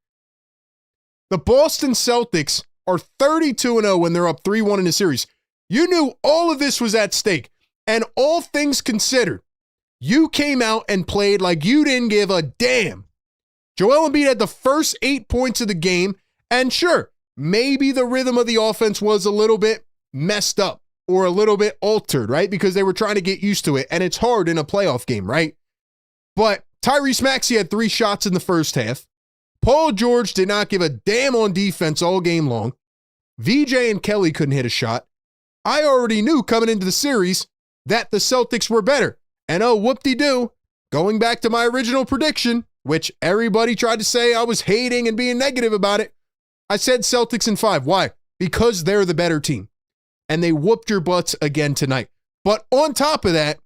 Speaker 1: The Boston Celtics are 32-0 when they're up 3-1 in the series. You knew all of this was at stake. And all things considered, you came out and played like you didn't give a damn. Joel Embiid had the first 8 points of the game. And sure, maybe the rhythm of the offense was a little bit messed up or a little bit altered, right? Because they were trying to get used to it. And it's hard in a playoff game, right? But Tyrese Maxey had 3 shots in the first half. Paul George did not give a damn on defense all game long. VJ and Kelly couldn't hit a shot. I already knew coming into the series that the Celtics were better. And oh, whoop-de-doo, going back to my original prediction, which everybody tried to say I was hating and being negative about it, I said Celtics in 5. Why? Because they're the better team. And they whooped your butts again tonight. But on top of that,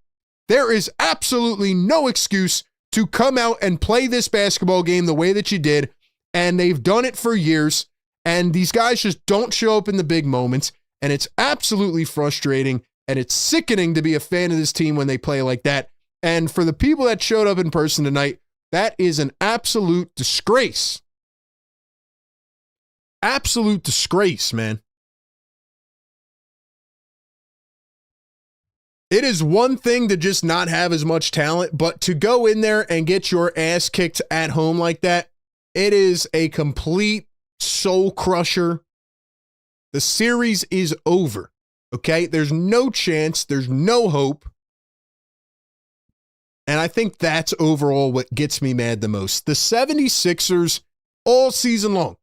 Speaker 1: there is absolutely no excuse to come out and play this basketball game the way that you did. And they've done it for years. And these guys just don't show up in the big moments. And it's absolutely frustrating. And it's sickening to be a fan of this team when they play like that. And for the people that showed up in person tonight, that is an absolute disgrace. Absolute disgrace, man. It is one thing to just not have as much talent, but to go in there and get your ass kicked at home like that, it is a complete soul crusher. The series is over, okay? There's no chance. There's no hope. And I think that's overall what gets me mad the most. The 76ers all season long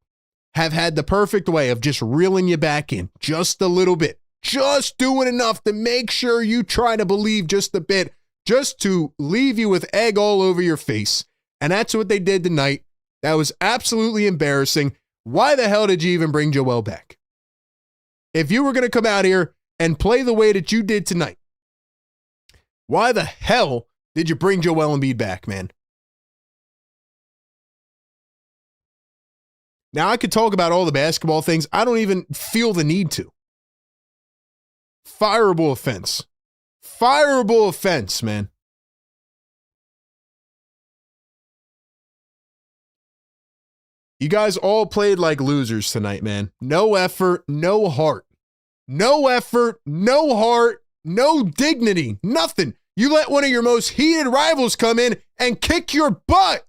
Speaker 1: have had the perfect way of just reeling you back in just a little bit. Just doing enough to make sure you try to believe just a bit, just to leave you with egg all over your face. And that's what they did tonight. That was absolutely embarrassing. Why the hell did you even bring Joel back? If you were going to come out here and play the way that you did tonight, why the hell did you bring Joel Embiid back, man? Now, I could talk about all the basketball things. I don't even feel the need to. Fireable offense. Fireable offense, man. You guys all played like losers tonight, man. No effort, no heart. No effort, no heart, no dignity, nothing. You let one of your most heated rivals come in and kick your butt.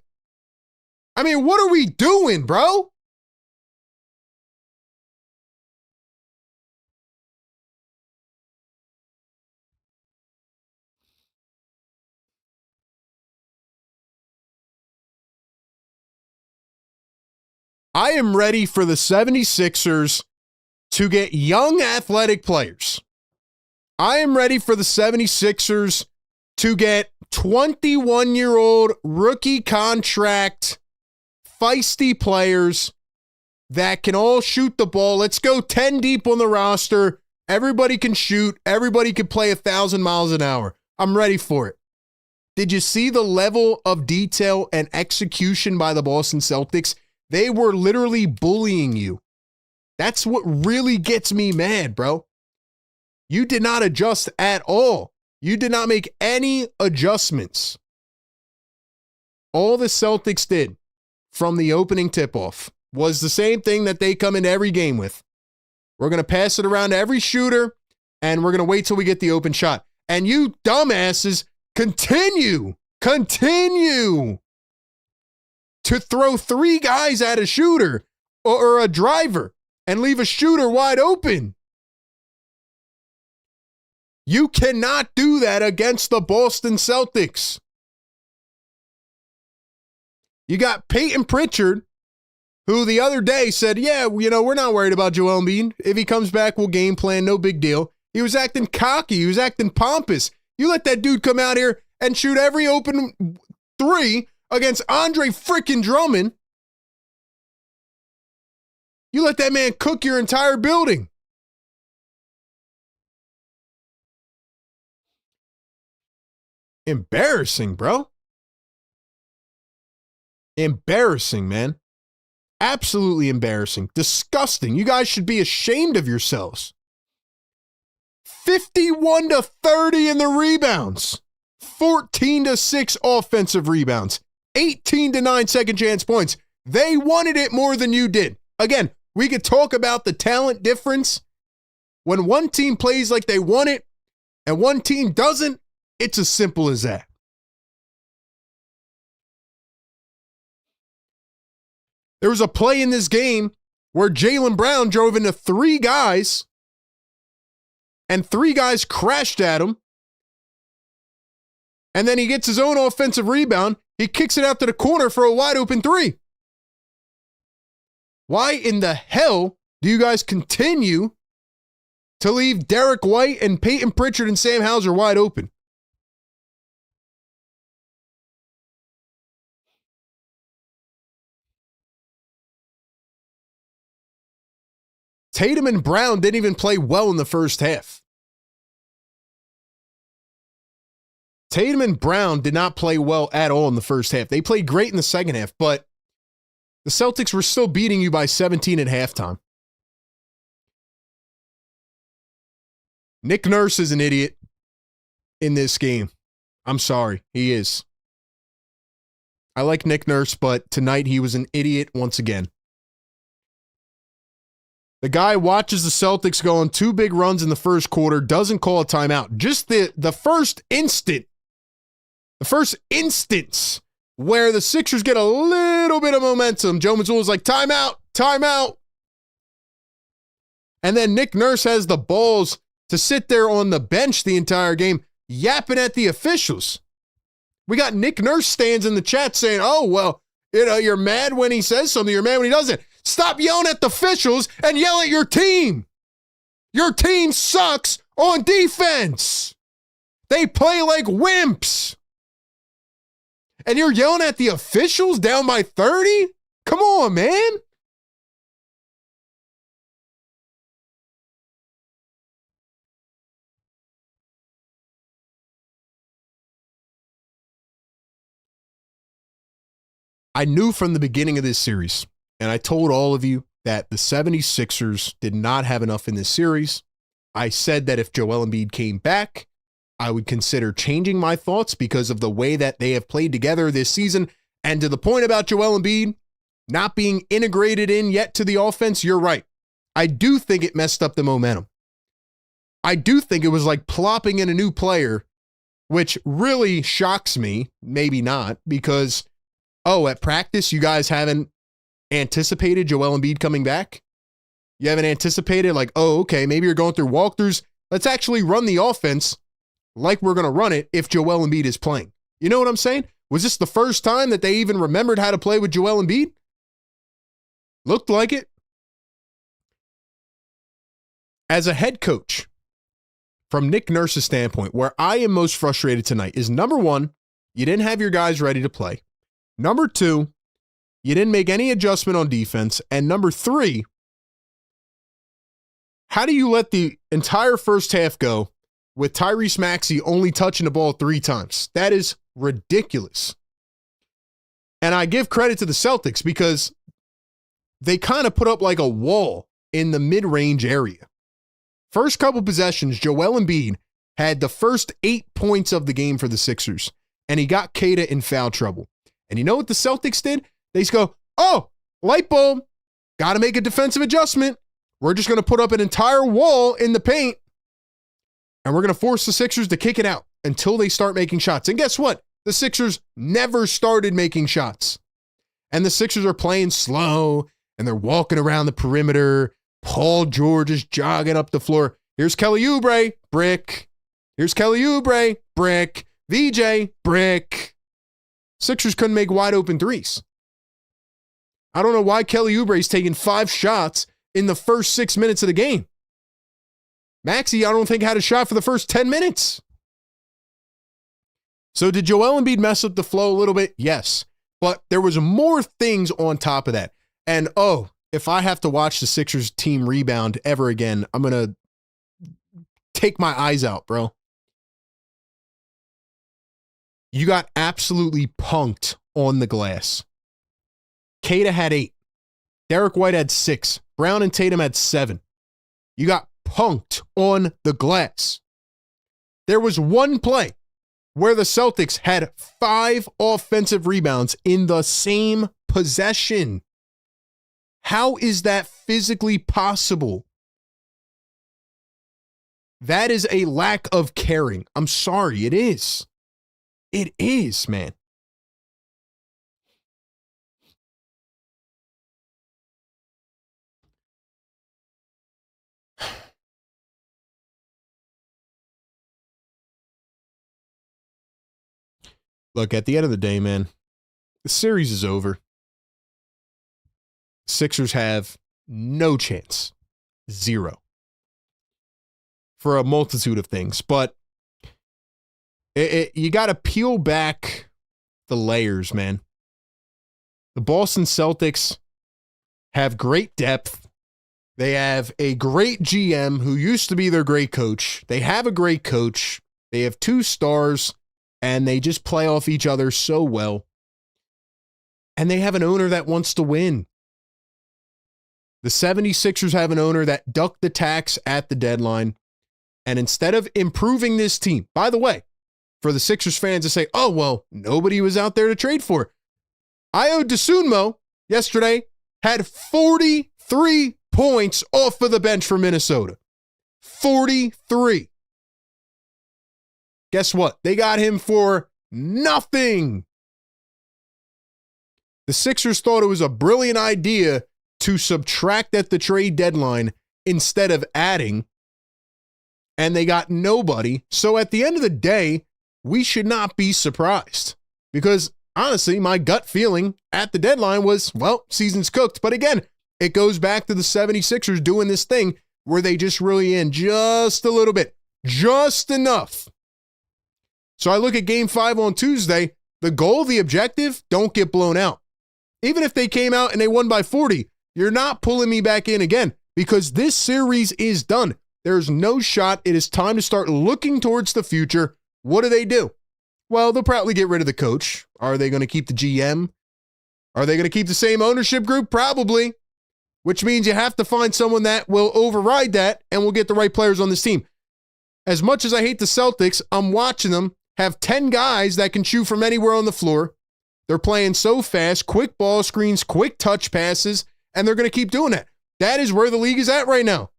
Speaker 1: I mean, what are we doing, bro? I am ready for the 76ers to get young athletic players. I am ready for the 76ers to get 21-year-old rookie contract feisty players that can all shoot the ball. Let's go 10 deep on the roster. Everybody can shoot. Everybody can play 1,000 miles an hour. I'm ready for it. Did you see the level of detail and execution by the Boston Celtics? They were literally bullying you. That's what really gets me mad, bro. You did not adjust at all. You did not make any adjustments. All the Celtics did from the opening tip-off was the same thing that they come into every game with. We're going to pass it around to every shooter, and we're going to wait till we get the open shot. And you dumbasses continue to throw three guys at a shooter or a driver and leave a shooter wide open. You cannot do that against the Boston Celtics. You got Peyton Pritchard, who the other day said, yeah, we're not worried about Joel Embiid. If he comes back, we'll game plan, no big deal. He was acting cocky. He was acting pompous. You let that dude come out here and shoot every open three against Andre freaking Drummond. You let that man cook your entire building. Embarrassing, bro. Embarrassing, man. Absolutely embarrassing. Disgusting. You guys should be ashamed of yourselves. 51-30 in the rebounds. 14-6 offensive rebounds. 18-9 second chance points. They wanted it more than you did. Again, we could talk about the talent difference. When one team plays like they want it and one team doesn't, it's as simple as that. There was a play in this game where Jaylen Brown drove into three guys and three guys crashed at him. And then he gets his own offensive rebound. He kicks it out to the corner for a wide open three. Why in the hell do you guys continue to leave Derek White and Peyton Pritchard and Sam Hauser wide open? Tatum and Brown didn't even play well in the first half. Tatum and Brown did not play well at all in the first half. They played great in the second half, but the Celtics were still beating you by 17 at halftime. Nick Nurse is an idiot in this game. I'm sorry, he is. I like Nick Nurse, but tonight he was an idiot once again. The guy watches the Celtics go on two big runs in the first quarter, doesn't call a timeout. Just the first instance where the Sixers get a little bit of momentum, Joe Mazzulla's like, timeout. And then Nick Nurse has the balls to sit there on the bench the entire game, yapping at the officials. We got Nick Nurse stands in the chat saying, oh, well, you're mad when he says something, you're mad when he doesn't. Stop yelling at the officials and yell at your team. Your team sucks on defense. They play like wimps. And you're yelling at the officials down by 30? Come on, man. I knew from the beginning of this series, and I told all of you that the 76ers did not have enough in this series. I said that if Joel Embiid came back, I would consider changing my thoughts because of the way that they have played together this season. And to the point about Joel Embiid not being integrated in yet to the offense, you're right. I do think it messed up the momentum. I do think it was like plopping in a new player, which really shocks me. Maybe not, because, at practice, you guys haven't anticipated Joel Embiid coming back? You haven't anticipated okay, maybe you're going through walkthroughs. Let's actually run the offense like we're going to run it if Joel Embiid is playing. You know what I'm saying? Was this the first time that they even remembered how to play with Joel Embiid? Looked like it. As a head coach, from Nick Nurse's standpoint, where I am most frustrated tonight is, number one, you didn't have your guys ready to play. Number two, you didn't make any adjustment on defense. And number three, how do you let the entire first half go with Tyrese Maxey only touching the ball 3 times? That is ridiculous. And I give credit to the Celtics because they kind of put up like a wall in the mid-range area. First couple possessions, Joel Embiid had the first 8 points of the game for the Sixers, and he got Kata in foul trouble. And you know what the Celtics did? They just go, oh, light bulb, got to make a defensive adjustment. We're just going to put up an entire wall in the paint, and we're going to force the Sixers to kick it out until they start making shots. And guess what? The Sixers never started making shots. And the Sixers are playing slow, and they're walking around the perimeter. Paul George is jogging up the floor. Here's Kelly Oubre, brick. Here's Kelly Oubre, brick. VJ, brick. Sixers couldn't make wide open threes. I don't know why Kelly Oubre's taking 5 shots in the first 6 minutes of the game. Maxey, I don't think, had a shot for the first 10 minutes. So did Joel Embiid mess up the flow a little bit? Yes. But there was more things on top of that. And, if I have to watch the Sixers team rebound ever again, I'm going to take my eyes out, bro. You got absolutely punked on the glass. Kata had 8. Derek White had 6. Brown and Tatum had 7. You got punked on the glass. There was one play where the Celtics had 5 offensive rebounds in the same possession. How is that physically possible? That is a lack of caring. I'm sorry, it is. It is, man. Look, at the end of the day, man, the series is over. Sixers have no chance. 0. For a multitude of things. But you got to peel back the layers, man. The Boston Celtics have great depth. They have a great GM who used to be their great coach. They have a great coach. They have 2 stars, and they just play off each other so well. And they have an owner that wants to win. The 76ers have an owner that ducked the tax at the deadline. And instead of improving this team, by the way, for the Sixers fans to say, oh, well, nobody was out there to trade for. Ayo Dosunmu yesterday had 43 points off of the bench for Minnesota. 43. Guess what? They got him for nothing. The Sixers thought it was a brilliant idea to subtract at the trade deadline instead of adding, and they got nobody. So at the end of the day, we should not be surprised because honestly, my gut feeling at the deadline was, well, season's cooked. But again, it goes back to the 76ers doing this thing where they just really in just a little bit, just enough. So I look at game 5 on Tuesday, the goal, the objective, don't get blown out. Even if they came out and they won by 40, you're not pulling me back in again because this series is done. There's no shot. It is time to start looking towards the future. What do? Well, they'll probably get rid of the coach. Are they going to keep the GM? Are they going to keep the same ownership group? Probably, which means you have to find someone that will override that and will get the right players on this team. As much as I hate the Celtics, I'm watching them have 10 guys that can shoot from anywhere on the floor. They're playing so fast, quick ball screens, quick touch passes, and they're going to keep doing that. That is where the league is at right now.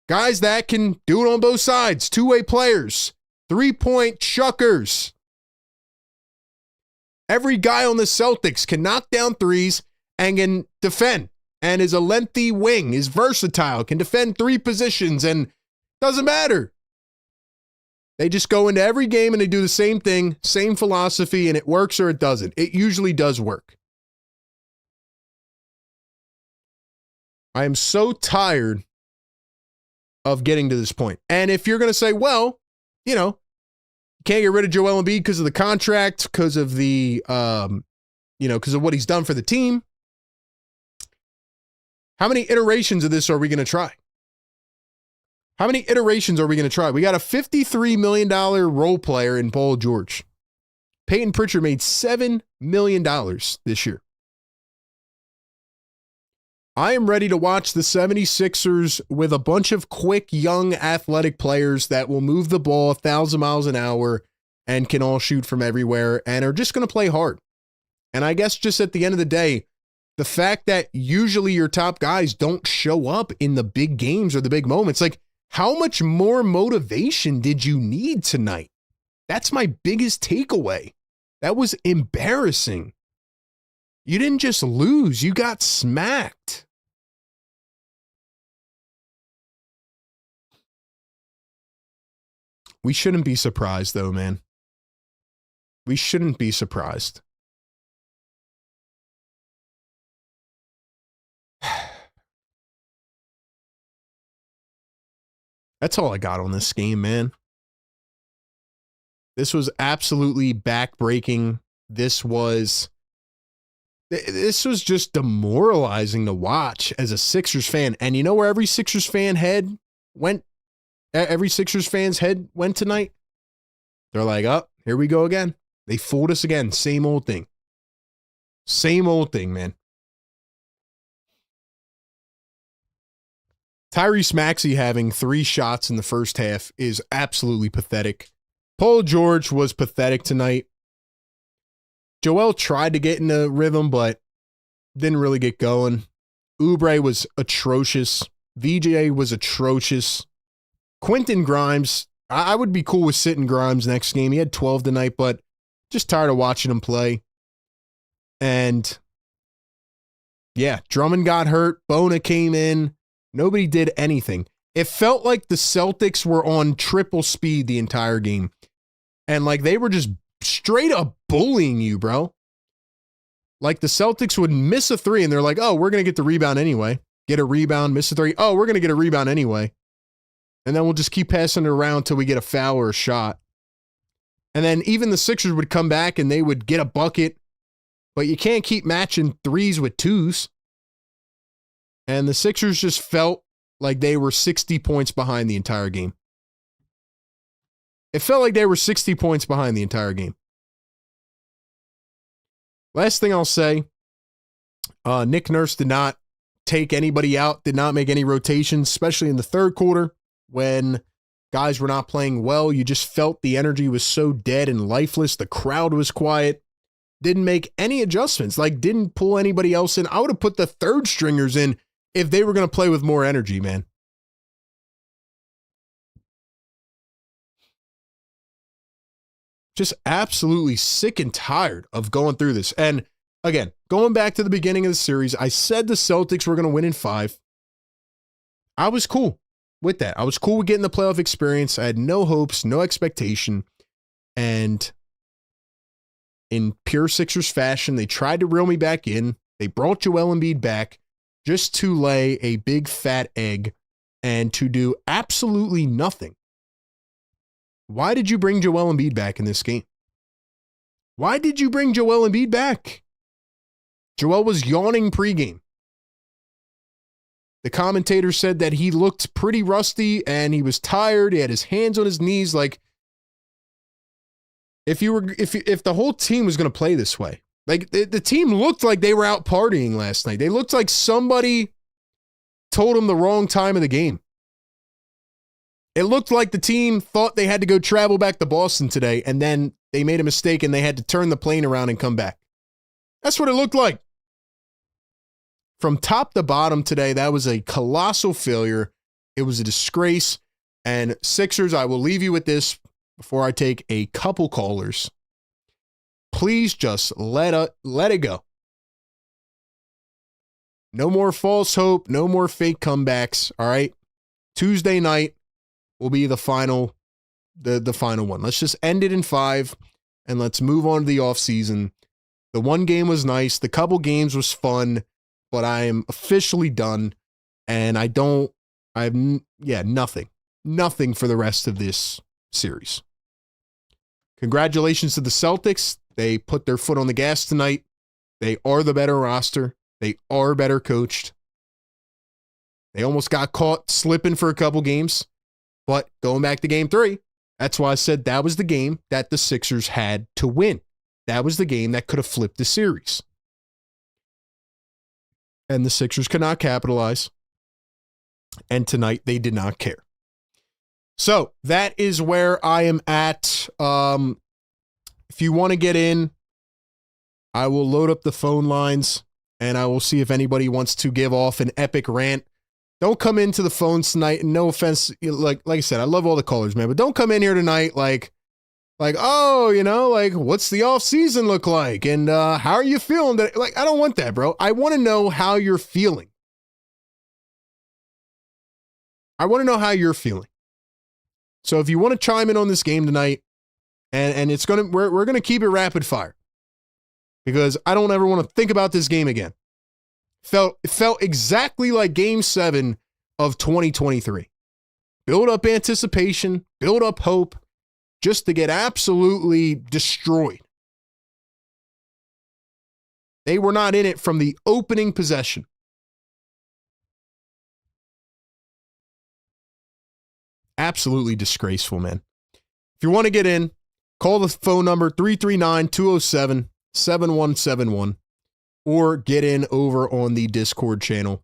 Speaker 1: Guys that can do it on both sides, 2-way players, 3-point chuckers. Every guy on the Celtics can knock down threes and can defend and is a lengthy wing, is versatile, can defend 3 positions, and doesn't matter. They just go into every game and they do the same thing, same philosophy, and it works or it doesn't. It usually does work. I am so tired of getting to this point. And if you're going to say, well, you know, you can't get rid of Joel Embiid because of the contract, because of the, because of what he's done for the team. How many iterations of this are we going to try? How many iterations are we going to try? We got a $53 million role player in Paul George. Peyton Pritchard made $7 million this year. I am ready to watch the 76ers with a bunch of quick, young, athletic players that will move the ball 1,000 miles an hour and can all shoot from everywhere and are just going to play hard. And I guess just at the end of the day, the fact that usually your top guys don't show up in the big games or the big moments, like how much more motivation did you need tonight? That's my biggest takeaway. That was embarrassing. You didn't just lose, you got smacked. We shouldn't be surprised though, man. We shouldn't be surprised. That's all I got on this game, man. This was absolutely backbreaking. This was just demoralizing to watch as a Sixers fan. And you know where every Sixers fan's head went tonight? They're like, oh, here we go again. They fooled us again. Same old thing. Same old thing, man. Tyrese Maxey having 3 shots in the first half is absolutely pathetic. Paul George was pathetic tonight. Joel tried to get in a rhythm, but didn't really get going. Oubre was atrocious. VJ was atrocious. Quentin Grimes, I would be cool with sitting Grimes next game. He had 12 tonight, but just tired of watching him play. And yeah, Drummond got hurt. Bona came in. Nobody did anything. It felt like the Celtics were on triple speed the entire game. And like they were just straight up bullying you, bro. Like the Celtics would miss a 3 and they're like, oh, we're going to get the rebound anyway. Get a rebound, miss a 3. Oh, we're going to get a rebound anyway. And then we'll just keep passing it around till we get a foul or a shot. And then even the Sixers would come back and they would get a bucket. But you can't keep matching 3s with 2s. And the Sixers just felt like they were 60 points behind the entire game. It felt like they were 60 points behind the entire game. Last thing I'll say, Nick Nurse did not take anybody out, did not make any rotations, especially in the third quarter when guys were not playing well. You just felt the energy was so dead and lifeless. The crowd was quiet. Didn't make any adjustments, like didn't pull anybody else in. I would have put the third stringers in if they were going to play with more energy, man. Just absolutely sick and tired of going through this. And again, going back to the beginning of the series, I said the Celtics were going to win in 5. I was cool with that. I was cool with getting the playoff experience. I had no hopes, no expectation. And in pure Sixers fashion, they tried to reel me back in. They brought Joel Embiid back just to lay a big fat egg and to do absolutely nothing. Why did you bring Joel Embiid back in this game? Why did you bring Joel Embiid back? Joel was yawning pregame. The commentator said that he looked pretty rusty and he was tired. He had his hands on his knees. Like, if the whole team was going to play this way, like the team looked like they were out partying last night. They looked like somebody told them the wrong time of the game. It looked like the team thought they had to go travel back to Boston today, and then they made a mistake and they had to turn the plane around and come back. That's what it looked like. From top to bottom today, that was a colossal failure. It was a disgrace. And Sixers, I will leave you with this before I take a couple callers. Please just let it go. No more false hope. No more fake comebacks. All right. Tuesday night will be the final one. Let's just end it in 5 and let's move on to the offseason. The one game was nice. The couple games was fun, but I am officially done. And nothing for the rest of this series. Congratulations to the Celtics. They put their foot on the gas tonight. They are the better roster. They are better coached. They almost got caught slipping for a couple games. But going back to game 3, that's why I said that was the game that the Sixers had to win. That was the game that could have flipped the series. And the Sixers could not capitalize. And tonight they did not care. So that is where I am at. If you want to get in, I will load up the phone lines, and I will see if anybody wants to give off an epic rant. Don't come into the phones tonight, and no offense, like I said, I love all the callers, man, but don't come in here tonight like, oh, like, what's the off season look like? And how are you feeling? Like, I don't want that, bro. I want to know how you're feeling. I want to know how you're feeling. So if you want to chime in on this game tonight, and it's we're gonna keep it rapid fire, because I don't ever want to think about this game again. It felt exactly like Game 7 of 2023. Build up anticipation, build up hope, just to get absolutely destroyed. They were not in it from the opening possession. Absolutely disgraceful, man. If you want to get in, call the phone number 339-207-7171 or get in over on the Discord channel.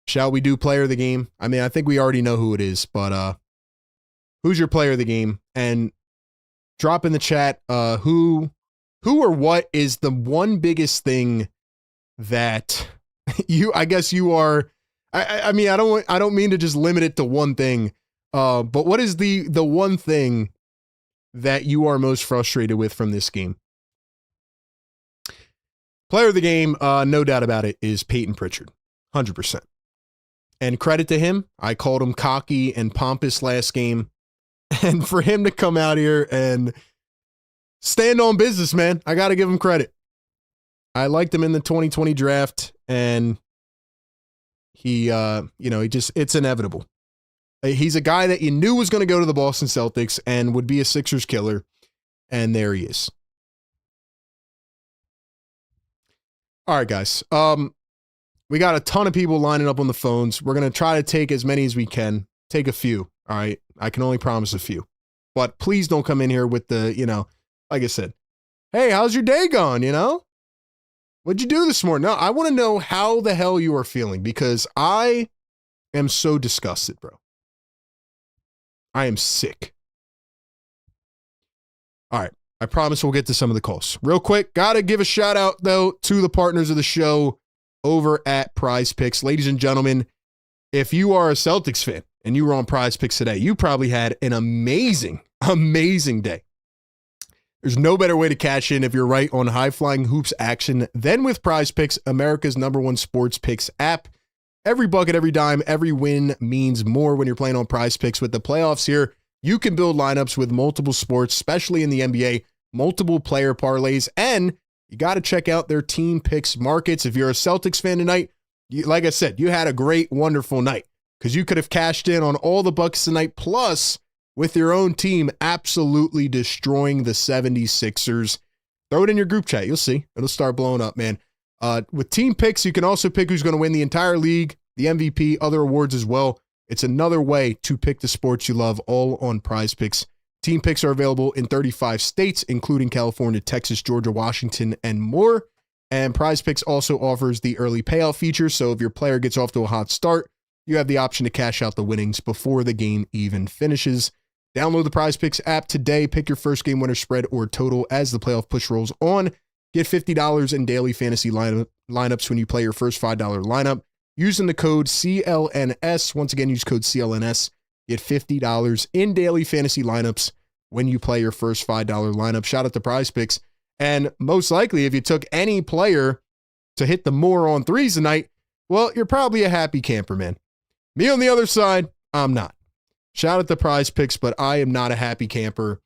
Speaker 1: Shall we do player of the game? I mean, I think we already know who it is, but who's your player of the game? And drop in the chat who or what is the one biggest thing that I guess you are. I mean, I don't mean to just limit it to one thing. But what is the one thing that you are most frustrated with from this game? Player of the game, no doubt about it, is Peyton Pritchard. 100%. And credit to him. I called him cocky and pompous last game. And for him to come out here and stand on business, man, I got to give him credit. I liked him in the 2020 draft, and he, it's inevitable. He's a guy that you knew was going to go to the Boston Celtics and would be a Sixers killer, and there he is. All right, guys. We got a ton of people lining up on the phones. We're going to try to take as many as we can. Take a few, all right? I can only promise a few. But please don't come in here with the, like I said, hey, how's your day going, What'd you do this morning? No, I want to know how the hell you are feeling, because I am so disgusted, bro. I am sick. All right. I promise we'll get to some of the calls. Real quick, got to give a shout out, though, to the partners of the show over at Prize Picks. Ladies and gentlemen, if you are a Celtics fan and you were on Prize Picks today, you probably had an amazing, amazing day. There's no better way to cash in if you're right on high-flying hoops action than with Prize Picks, America's #1 sports picks app. Every bucket, every dime, every win means more when you're playing on Prize Picks. With the playoffs here, you can build lineups with multiple sports, especially in the NBA, multiple player parlays, and you got to check out their team picks markets. If you're a Celtics fan tonight, like I said, you had a great, wonderful night because you could have cashed in on all the bucks tonight, plus with your own team absolutely destroying the 76ers. Throw it in your group chat. You'll see. It'll start blowing up, man. With team picks, you can also pick who's going to win the entire league, the MVP, other awards as well. It's another way to pick the sports you love, all on Prize Picks. Team picks are available in 35 states, including California, Texas, Georgia, Washington, and more. And Prize Picks also offers the early payout feature, so if your player gets off to a hot start, you have the option to cash out the winnings before the game even finishes. Download the Prize Picks app today. Pick your first game winner, spread, or total as the playoff push rolls on. Get $50 in daily fantasy lineups when you play your first $5 lineup using the code CLNS. Once again, use code CLNS. Get $50 in daily fantasy lineups when you play your first $5 lineup. Shout out to Prize Picks. And most likely, if you took any player to hit the more on threes tonight, well, you're probably a happy camper, man. Me on the other side, I'm not. Shout out to Prize Picks, but I am not a happy camper.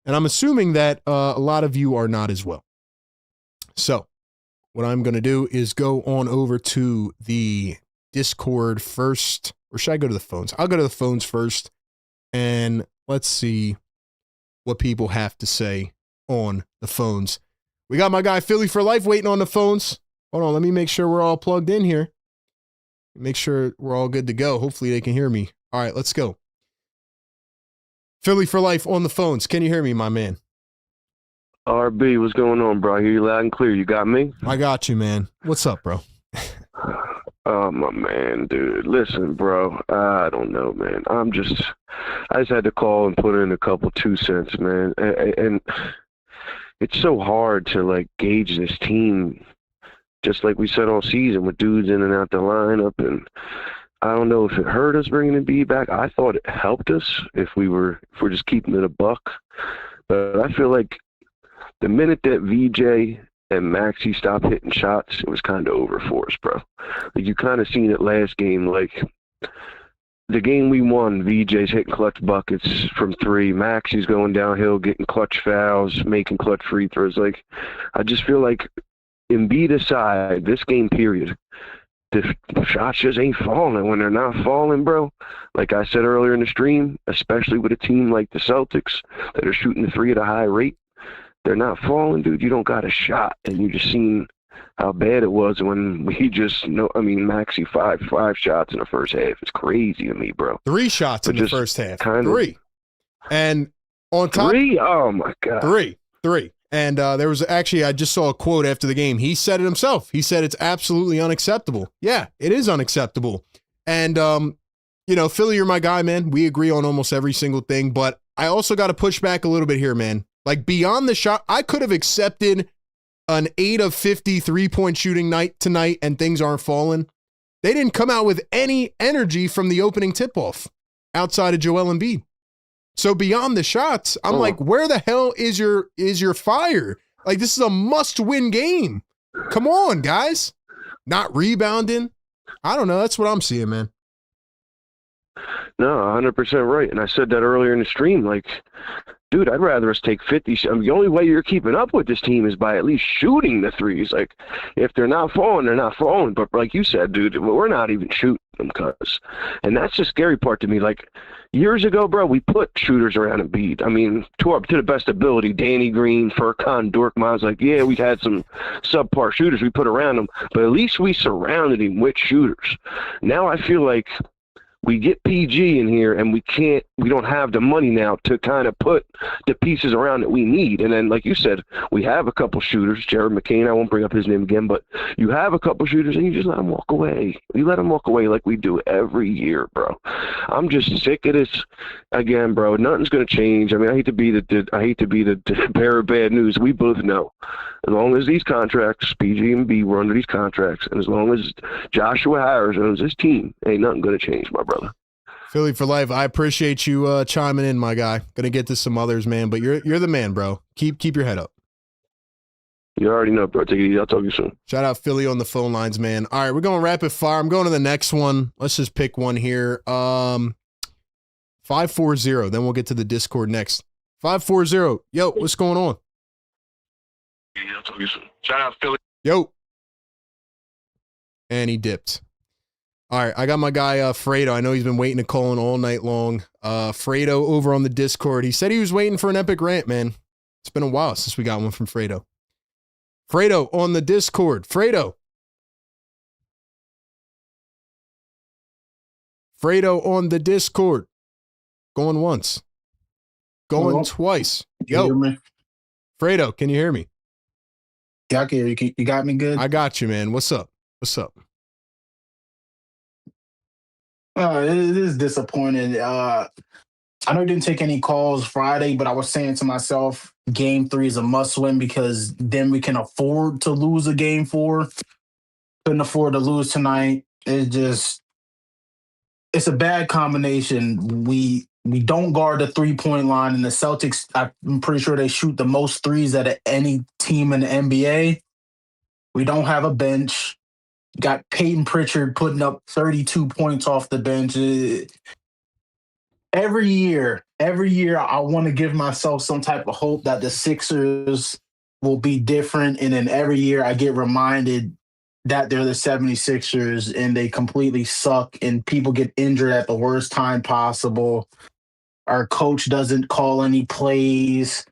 Speaker 1: And I'm assuming that a lot of you are not as well. So what I'm going to do is go on over to the Discord first, or should I go to the phones? I'll go to the phones first, and let's see what people have to say on the phones. We got my guy Philly for Life waiting on the phones. Hold on, let me make sure we're all plugged in here. Make sure we're all good to go. Hopefully they can hear me. All right, let's go. Philly for Life on the phones. Can you hear me, my man?
Speaker 4: RB, what's going on, bro? I hear you loud and clear. You got me?
Speaker 1: I got you, man. What's up, bro?
Speaker 4: Oh, my man, dude. Listen, bro. I don't know, man. I just had to call and put in a couple 2 cents, man. And it's so hard to, like, gauge this team, just like we said all season, with dudes in and out the lineup. And I don't know if it hurt us bringing Embiid back. I thought it helped us if we're just keeping it a buck. But I feel like the minute that VJ and Maxey stopped hitting shots, it was kind of over for us, bro. Like, you kind of seen it last game. Like, the game we won, VJ's hitting clutch buckets from 3. Maxey's going downhill, getting clutch fouls, making clutch free throws. Like, I just feel like, Embiid aside, this game period, the shots just ain't falling. When they're not falling, bro, like I said earlier in the stream, especially with a team like the Celtics that are shooting the 3 at a high rate, they're not falling, dude. You don't got a shot. And you just seen how bad it was when we just Maxey five shots in the first half. It's crazy to me, bro.
Speaker 1: 3 shots in the first half.
Speaker 4: Kind of
Speaker 1: 3. And on top
Speaker 4: 3? Oh my God.
Speaker 1: 3. And there was actually, I just saw a quote after the game. He said it himself. He said it's absolutely unacceptable. Yeah, it is unacceptable. And, Philly, you're my guy, man. We agree on almost every single thing. But I also got to push back a little bit here, man. Like, beyond the shot, I could have accepted an 8 of 50 3-point shooting night tonight and things aren't falling. They didn't come out with any energy from the opening tip-off outside of Joel Embiid. So beyond the shots, I'm like, where the hell is your fire? Like, this is a must-win game. Come on, guys. Not rebounding. I don't know. That's what I'm seeing, man.
Speaker 4: No, 100% right. And I said that earlier in the stream. Like, dude, I'd rather us take 50. The only way you're keeping up with this team is by at least shooting the threes. Like, if they're not falling, they're not falling. But like you said, dude, we're not even shooting them, and that's the scary part to me. Like, years ago, bro, we put shooters around Embiid. I mean, to the best ability, Danny Green, Furkan, Dorkman. I was like, yeah, we had some subpar shooters we put around him, but at least we surrounded him with shooters. Now I feel like we get PG in here and we don't have the money now to kind of put the pieces around that we need. And then, like you said, we have a couple shooters, Jared McCain, I won't bring up his name again, but you have a couple shooters and you just let them walk away. You let them walk away like we do every year, bro. I'm just sick of this. Again, bro, nothing's going to change. I mean, I hate to be the bearer of bad news. We both know. As long as these contracts, PG and B, were under these contracts, and as long as Joshua Harris owns this team, ain't nothing going to change, my brother.
Speaker 1: Philly for life. I appreciate you chiming in, my guy. Gonna get to some others, man, but you're the man, bro. Keep your head up.
Speaker 4: You already know, bro. Take it easy. I'll talk to you soon.
Speaker 1: Shout out Philly on the phone lines, man. All right, we're going rapid fire. I'm going to the next one. Let's just pick one here. 540. Then we'll get to the Discord next. 540. Yo, what's going on?
Speaker 4: Yeah, I'll talk to you soon. Shout out Philly.
Speaker 1: Yo. And he dipped. All right, I got my guy Fredo. I know he's been waiting to call in all night long. Fredo over on the Discord. He said he was waiting for an epic rant, man. It's been a while since we got one from Fredo. Fredo on the Discord. Fredo on the Discord. Going once. Going twice. Yo. Fredo, can you hear me?
Speaker 5: Yeah, I can hear you. You got me good?
Speaker 1: I got you, man. What's up?
Speaker 5: It is disappointing. I know you didn't take any calls Friday, but I was saying to myself, Game 3 is a must-win because then we can afford to lose a Game 4. Couldn't afford to lose tonight. It's a bad combination. We don't guard the three-point line, and the Celtics, I'm pretty sure they shoot the most threes out of any team in the NBA. We don't have a bench. Got Peyton Pritchard putting up 32 points off the bench. Every year, I want to give myself some type of hope that the Sixers will be different. And then every year I get reminded that they're the 76ers and they completely suck and people get injured at the worst time possible. Our coach doesn't call any plays.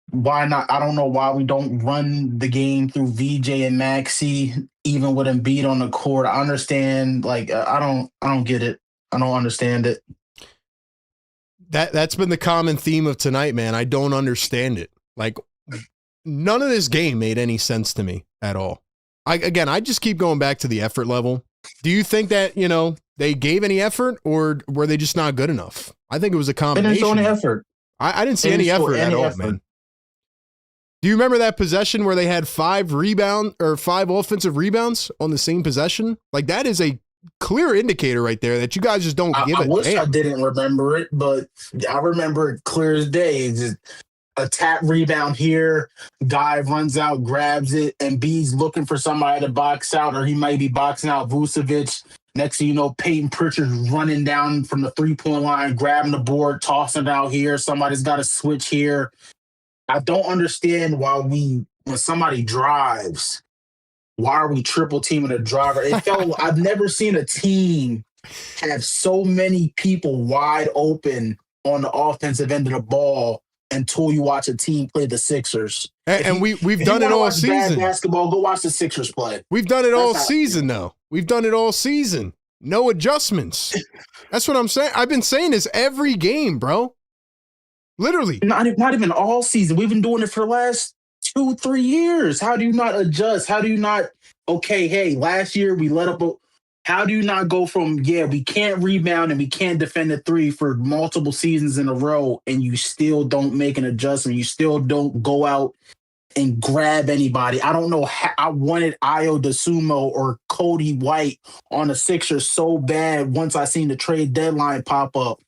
Speaker 5: Why not? I don't know why we don't run the game through VJ and Maxey, even with Embiid on the court. I understand. I don't get it. I don't understand it.
Speaker 1: That's been the common theme of tonight, man. I don't understand it. Like, none of this game made any sense to me at all. I just keep going back to the effort level. Do you think that, they gave any effort or were they just not good enough? I think it was a
Speaker 5: They
Speaker 1: combination.
Speaker 5: didn't show any effort.
Speaker 1: I didn't see
Speaker 5: They
Speaker 1: any
Speaker 5: didn't show
Speaker 1: effort at
Speaker 5: any
Speaker 1: all,
Speaker 5: effort.
Speaker 1: man. Do you remember that possession where they had 5 offensive rebounds on the same possession? Like, that is a clear indicator right there that you guys just don't give
Speaker 5: I
Speaker 1: a
Speaker 5: wish I
Speaker 1: damn.
Speaker 5: didn't remember it, but I remember it clear as day. It's just a tap rebound here, guy runs out, grabs it, and B's looking for somebody to box out, or he might be boxing out Vucevic. Next thing you know, Peyton Pritchard's running down from the 3-point line, grabbing the board, tossing it out here. Somebody's got to switch here. I don't understand when somebody drives, why are we triple teaming a driver? It felt I've never seen a team have so many people wide open on the offensive end of the ball until you watch a team play the Sixers.
Speaker 1: And we've done it all season.
Speaker 5: Basketball, go watch the Sixers play.
Speaker 1: We've done it all season, though. We've done it all season. No adjustments. That's what I'm saying. I've been saying this every game, bro. Literally.
Speaker 5: Not even all season. We've been doing it for the last 2-3 years. How do you not adjust? How do you not, okay, hey, last year we let up how do you not go from, we can't rebound and we can't defend a 3 for multiple seasons in a row, and you still don't make an adjustment? You still don't go out and grab anybody. I don't know how I wanted Ayo DeSumo or Cody White on the Sixers so bad once I seen the trade deadline pop up.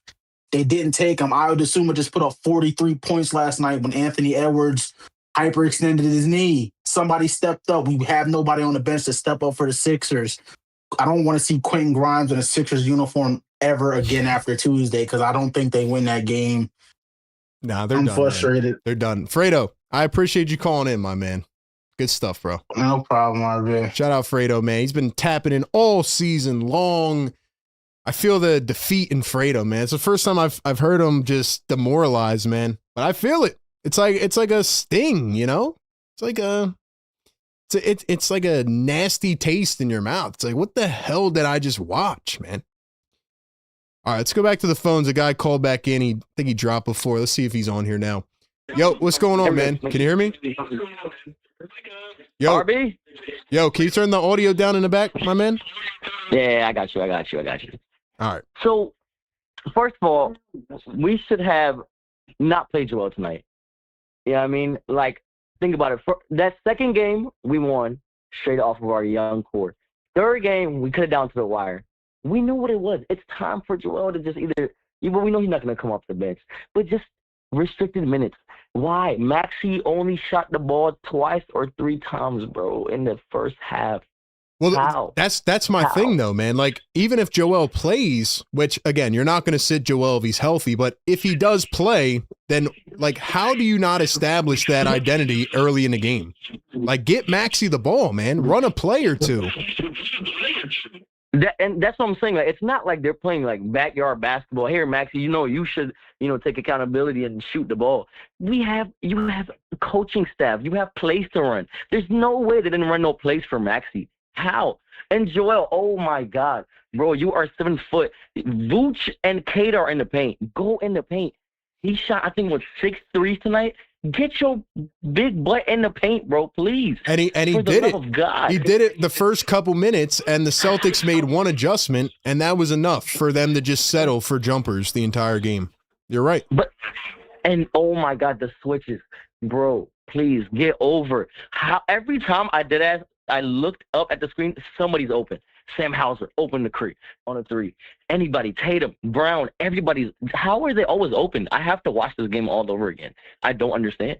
Speaker 5: They didn't take him. Ayo DeSumo just put up 43 points last night when Anthony Edwards hyperextended his knee. Somebody stepped up. We have nobody on the bench to step up for the Sixers. I don't want to see Quentin Grimes in a Sixers uniform ever again after Tuesday, because I don't think they win that game.
Speaker 1: Nah, they're
Speaker 5: I'm
Speaker 1: done.
Speaker 5: frustrated.
Speaker 1: Man. They're done. Fredo, I appreciate you calling in, my man. Good stuff, bro.
Speaker 5: No problem, RJ.
Speaker 1: Shout out Fredo, man. He's been tapping in all season long. I feel the defeat in Fredo, man. It's the first time I've heard him just demoralized, man. But I feel it. It's like a sting, It's like it's like a nasty taste in your mouth. It's like, what the hell did I just watch, man? All right, let's go back to the phones. A guy called back in. I think he dropped before. Let's see if he's on here now. Yo, what's going on, man? Can you hear me? Yo,
Speaker 6: RB?
Speaker 1: Yo, can you turn the audio down in the back, my man?
Speaker 6: Yeah, I got you.
Speaker 1: All right.
Speaker 6: So, first of all, we should have not played Joel tonight. You know what I mean? Like, think about it. For that second game, we won straight off of our young core. Third game, we cut it down to the wire. We knew what it was. It's time for Joel to just either – we know he's not going to come off the bench, but just restricted minutes. Why? Maxey only shot the ball twice or 3 times, bro, in the first half.
Speaker 1: Well,
Speaker 6: How?
Speaker 1: that's my thing, though, man. Like, even if Joel plays, which, again, you're not going to sit Joel if he's healthy, but if he does play, then, like, how do you not establish that identity early in the game? Like, get Maxey the ball, man. Run a play or two.
Speaker 6: And that's what I'm saying. Like, it's not like they're playing like backyard basketball. Here, Maxie, you should, take accountability and shoot the ball. You have coaching staff. You have plays to run. There's no way they didn't run no plays for Maxie. How? And Joel, oh my God, bro, you are 7 foot. Vooch and Kate are in the paint. Go in the paint. He shot, I think, 6 threes tonight. Get your big butt in the paint, bro, please.
Speaker 1: And he did it. He did it the first couple minutes, and the Celtics made one adjustment, and that was enough for them to just settle for jumpers the entire game. You're right.
Speaker 6: And oh my God, the switches, bro, please get over. Every time I looked up at the screen, somebody's open. Sam Hauser, open the creek on a 3. Anybody, Tatum, Brown, how are they always open? I have to watch this game all over again. I don't understand.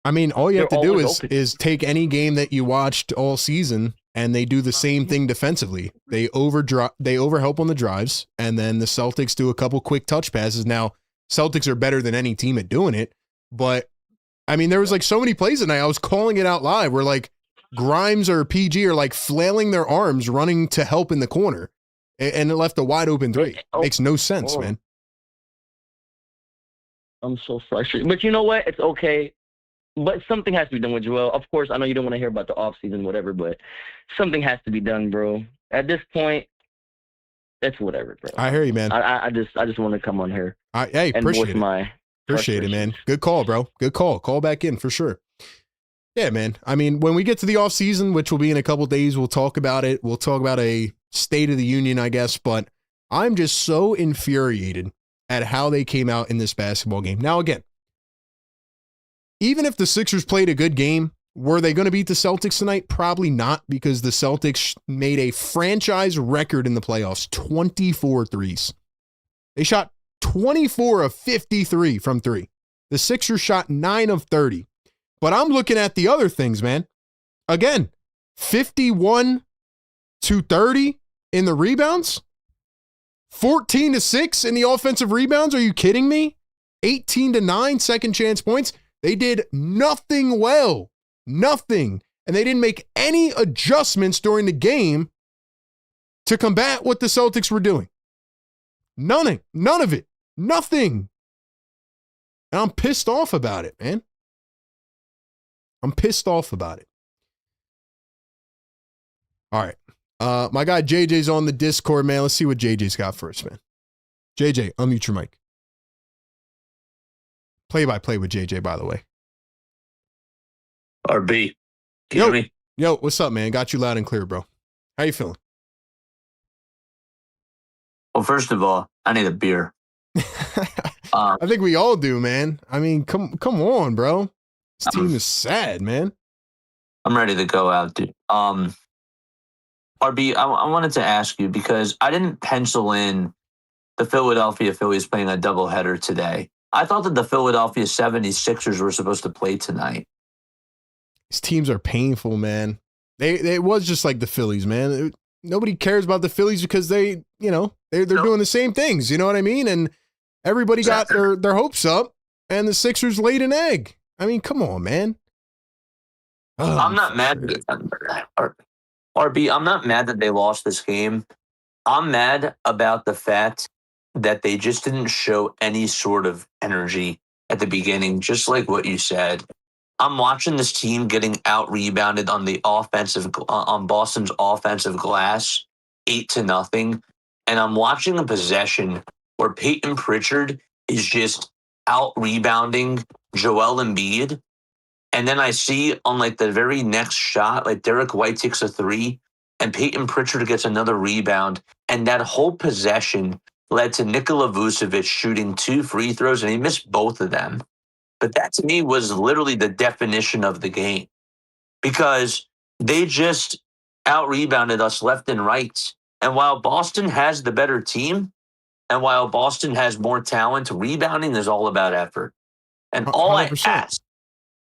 Speaker 1: I mean, all you have to do is take any game that you watched all season, and they do the same thing defensively. They overhelp on the drives, and then the Celtics do a couple quick touch passes. Now, Celtics are better than any team at doing it, but I mean, there was like so many plays tonight. I was calling it out live where like Grimes or PG are like flailing their arms running to help in the corner, and it left a wide open 3. Makes no sense, man.
Speaker 6: I'm so frustrated. But you know what? It's okay. But something has to be done with Joel. Of course, I know you don't want to hear about the offseason, whatever, but something has to be done, bro. At this point, it's whatever, bro.
Speaker 1: I hear you, man.
Speaker 6: I just want to come on here.
Speaker 1: Hey, appreciate it. Appreciate it, man. Good call, bro. Good call. Call back in for sure. Yeah, man. I mean, when we get to the offseason, which will be in a couple days, we'll talk about it. We'll talk about a State of the Union, I guess, but I'm just so infuriated at how they came out in this basketball game. Now, again, even if the Sixers played a good game, were they going to beat the Celtics tonight? Probably not, because the Celtics made a franchise record in the playoffs, 24 threes. They shot 24 of 53 from three. The Sixers shot 9 of 30. But I'm looking at the other things, man. Again, 51 to 30 in the rebounds. 14 to 6 in the offensive rebounds. Are you kidding me? 18 to 9 second chance points. They did nothing well. Nothing. And they didn't make any adjustments during the game to combat what the Celtics were doing. None of it. Nothing. And I'm pissed off about it, man. I'm pissed off about it. All right. My guy JJ's on the Discord, man. Let's see what JJ's got first, man. JJ, unmute your mic. Play-by-play with JJ, by the way.
Speaker 7: RB, can you hear me?
Speaker 1: Yo, what's up, man? Got you loud and clear, bro. How you feeling?
Speaker 7: Well, first of all, I need a beer.
Speaker 1: I think we all do, man. I mean, come on, bro. This team is sad, man.
Speaker 7: I'm ready to go out, dude. RB, I wanted to ask you because I didn't pencil in the Philadelphia Phillies playing a doubleheader today. I thought that the Philadelphia 76ers were supposed to play tonight.
Speaker 1: These teams are painful, man. It was just like the Phillies, man. Nobody cares about the Phillies because they're doing the same things. You know what I mean? And everybody got their hopes up, and the Sixers laid an egg. I mean, come on, man. Oh,
Speaker 7: I'm not mad. RB, I'm not mad that they lost this game. I'm mad about the fact that they just didn't show any sort of energy at the beginning, just like what you said. I'm watching this team getting out-rebounded on Boston's offensive glass, 8-0, and I'm watching a possession where Peyton Pritchard is just out-rebounding Joel Embiid, and then I see on like the very next shot, like Derek White takes a three, and Peyton Pritchard gets another rebound, and that whole possession led to Nikola Vucevic shooting 2 free throws, and he missed both of them. But that to me was literally the definition of the game because they just out-rebounded us left and right. And while Boston has the better team and while Boston has more talent, rebounding is all about effort. And all
Speaker 1: 100%.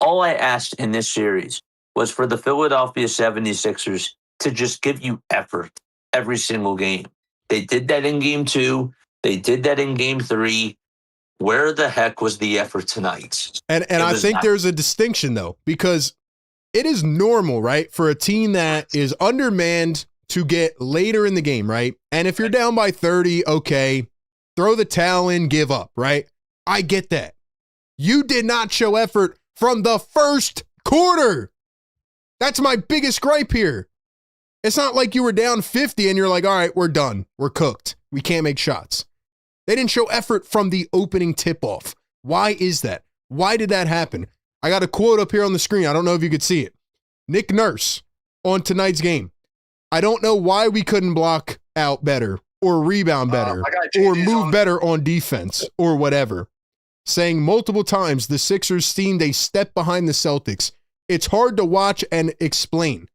Speaker 7: I asked in this series was for the Philadelphia 76ers to just give you effort every single game. They did that in game 2. They did that in game 3. Where the heck was the effort tonight?
Speaker 1: And I think there's a distinction, though, because it is normal, right, for a team that is undermanned to get later in the game, right? And if you're down by 30, okay, throw the towel in, give up, right? I get that. You did not show effort from the first quarter. That's my biggest gripe here. It's not like you were down 50 and you're like, all right, we're done. We're cooked. We can't make shots. They didn't show effort from the opening tip-off. Why is that? Why did that happen? I got a quote up here on the screen. I don't know if you could see it. Nick Nurse on tonight's game. I don't know why we couldn't block out better or rebound better or move better on defense or whatever. Saying multiple times the Sixers seemed a step behind the Celtics. It's hard to watch and explain.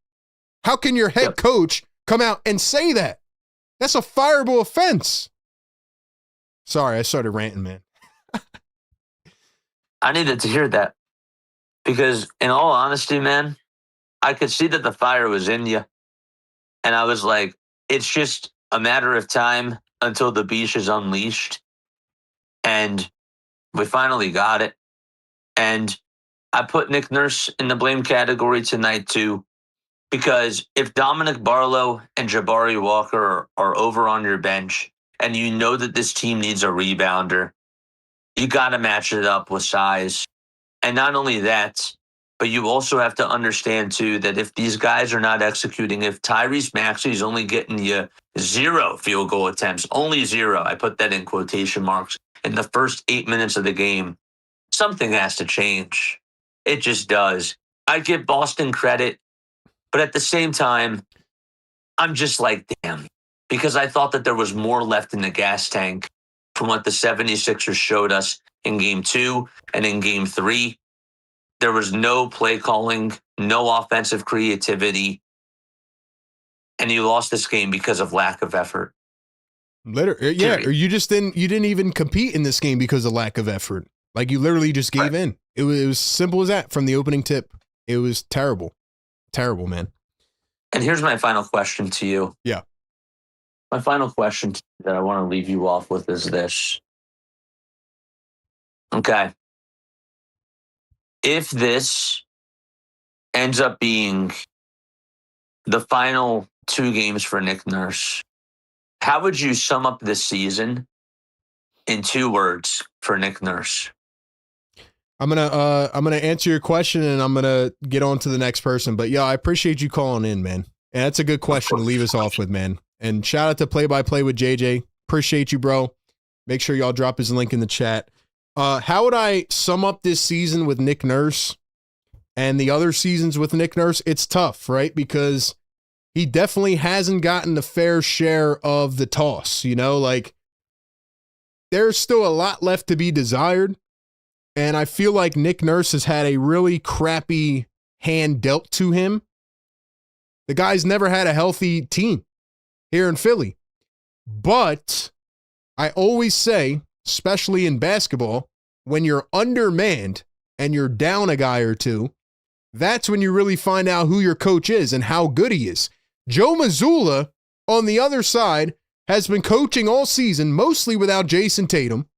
Speaker 1: How can your head coach come out and say that? That's a fireable offense. Sorry, I started ranting, man.
Speaker 7: I needed to hear that because, in all honesty, man, I could see that the fire was in you. And I was like, it's just a matter of time until the beast is unleashed. And we finally got it. And I put Nick Nurse in the blame category tonight, too, because if Dominic Barlow and Jabari Walker are over on your bench, and you know that this team needs a rebounder, you got to match it up with size. And not only that, but you also have to understand, too, that if these guys are not executing, if Tyrese Maxey is only getting you 0 field goal attempts, only 0, I put that in quotation marks, in the first 8 minutes of the game, something has to change. It just does. I give Boston credit, but at the same time, I'm just like, damn, because I thought that there was more left in the gas tank from what the 76ers showed us in game 2 and in game 3. There was no play calling, no offensive creativity, and you lost this game because of lack of effort.
Speaker 1: Yeah, or you didn't even compete in this game because of lack of effort. Like, you literally just gave in. It was simple as that from the opening tip. It was terrible. Terrible, man.
Speaker 7: And here's my final question to you.
Speaker 1: Yeah.
Speaker 7: My final question that I want to leave you off with is this. Okay. If this ends up being the final 2 games for Nick Nurse, how would you sum up this season in 2 words for Nick Nurse?
Speaker 1: I'm gonna answer your question, and I'm gonna get on to the next person. But yeah, I appreciate you calling in, man. And that's a good question to leave us off with, man. And shout out to Play by Play with JJ. Appreciate you, bro. Make sure y'all drop his link in the chat. How would I sum up this season with Nick Nurse and the other seasons with Nick Nurse? It's tough, right? Because he definitely hasn't gotten the fair share of the toss, you know? Like, there's still a lot left to be desired. And I feel like Nick Nurse has had a really crappy hand dealt to him. The guy's never had a healthy team here in Philly. But I always say, especially in basketball, when you're undermanned and you're down a guy or two, that's when you really find out who your coach is and how good he is. Joe Mazzulla, on the other side, has been coaching all season, mostly without Jason Tatum.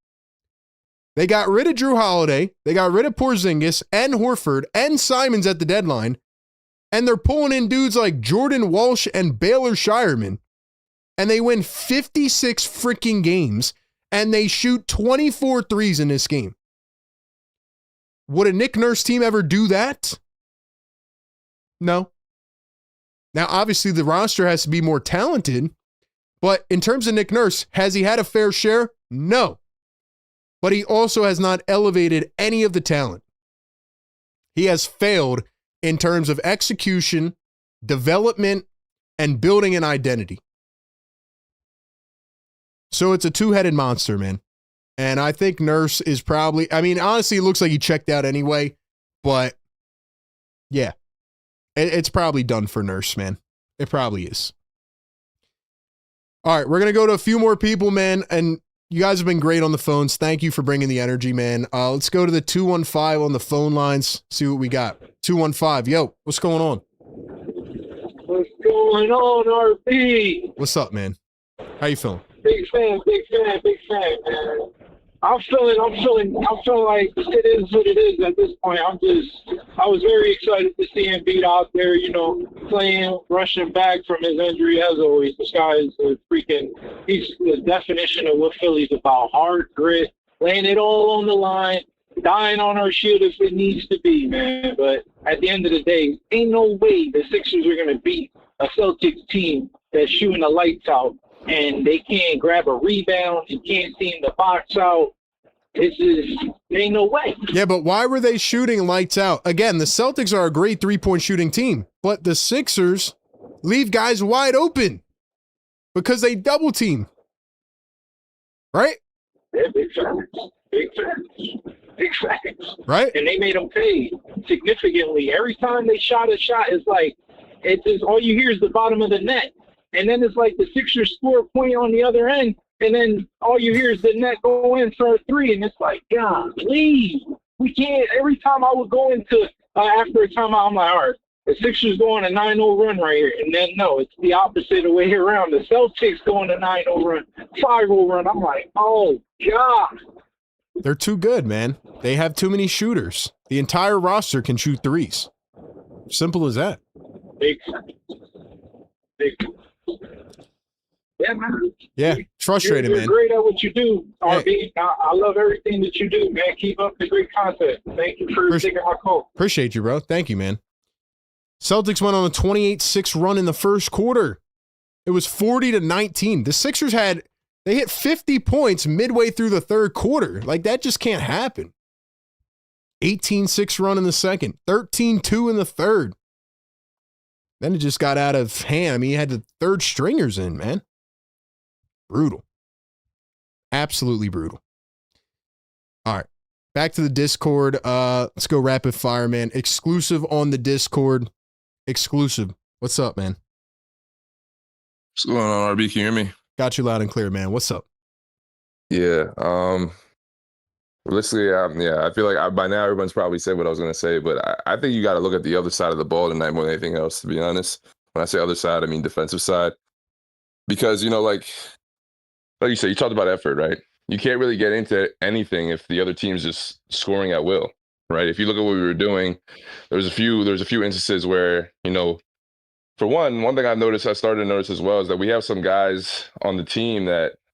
Speaker 1: They got rid of Drew Holiday. They got rid of Porzingis and Horford and Simons at the deadline. And they're pulling in dudes like Jordan Walsh and Baylor Shireman. And they win 56 freaking games. And they shoot 24 threes in this game. Would a Nick Nurse team ever do that? No. Now, obviously, the roster has to be more talented. But in terms of Nick Nurse, has he had a fair share? No. But he also has not elevated any of the talent. He has failed in terms of execution, development, and building an identity. So it's a two-headed monster, man. And I think Nurse is probably, I mean, honestly, it looks like he checked out anyway. But, yeah, it's probably done for Nurse, man. It probably is. All right, we're going to go to a few more people, man. And you guys have been great on the phones. Thank you for bringing the energy, man. Let's go to the 215 on the phone lines, see what we got. 215, yo, what's going on?
Speaker 8: What's going on, RP?
Speaker 1: What's up, man? How you feeling?
Speaker 8: Big fan, man. I'm feeling like it is what it is at this point. I was very excited to see him beat out there, playing, rushing back from his injury as always. This guy is he's the definition of what Philly's about. Hard grit, laying it all on the line, dying on our shield if it needs to be, man. But at the end of the day, ain't no way the Sixers are going to beat a Celtics team that's shooting the lights out. And they can't grab a rebound. They can't seem to box out. Ain't no way.
Speaker 1: Yeah, but why were they shooting lights out? Again, the Celtics are a great three-point shooting team, but the Sixers leave guys wide open because they double team. Right?
Speaker 8: Yeah, big facts.
Speaker 1: Right?
Speaker 8: And they made them pay significantly. Every time they shot a shot, it's just all you hear is the bottom of the net. And then it's like the Sixers score a point on the other end, and then all you hear is the net go in for a three, and it's like, God, please. We can't. Every time I would go into after a timeout, I'm like, all right, the Sixers go on a 9-0 run right here. And then, no, it's the opposite of way around. The Celtics go on a 9-0 run, 5-0 run. I'm like, oh, God.
Speaker 1: They're too good, man. They have too many shooters. The entire roster can shoot threes. Simple as that.
Speaker 8: Big. Yeah, man.
Speaker 1: Yeah, it's frustrating,
Speaker 8: you're
Speaker 1: man.
Speaker 8: Great at what you do, RB.
Speaker 1: Hey.
Speaker 8: I love everything that you do, man. Keep up the great content. Thank you for taking my call.
Speaker 1: Appreciate you, bro. Thank you, man. Celtics went on a 28-6 run in the first quarter. It was 40-19. The Sixers they hit 50 points midway through the third quarter. Like, that just can't happen. 18-6 run in the second, 13-2 in the third. Then it just got out of hand. I mean, he had the third stringers in, man. Brutal. Absolutely brutal. All right. Back to the Discord. Let's go rapid fire, man. Exclusive on the Discord. Exclusive. What's up, man?
Speaker 9: What's going on, RB? Can you hear me?
Speaker 1: Got you loud and clear, man. What's up?
Speaker 9: Yeah. Realistically, I feel like by now everyone's probably said what I was going to say, but I think you got to look at the other side of the ball tonight more than anything else, to be honest. When I say other side, I mean defensive side. Because, like you said, you talked about effort, right? You can't really get into anything if the other team's just scoring at will, right? If you look at what we were doing, there's a few instances where, for one thing I started to notice as well is that we have some guys on the team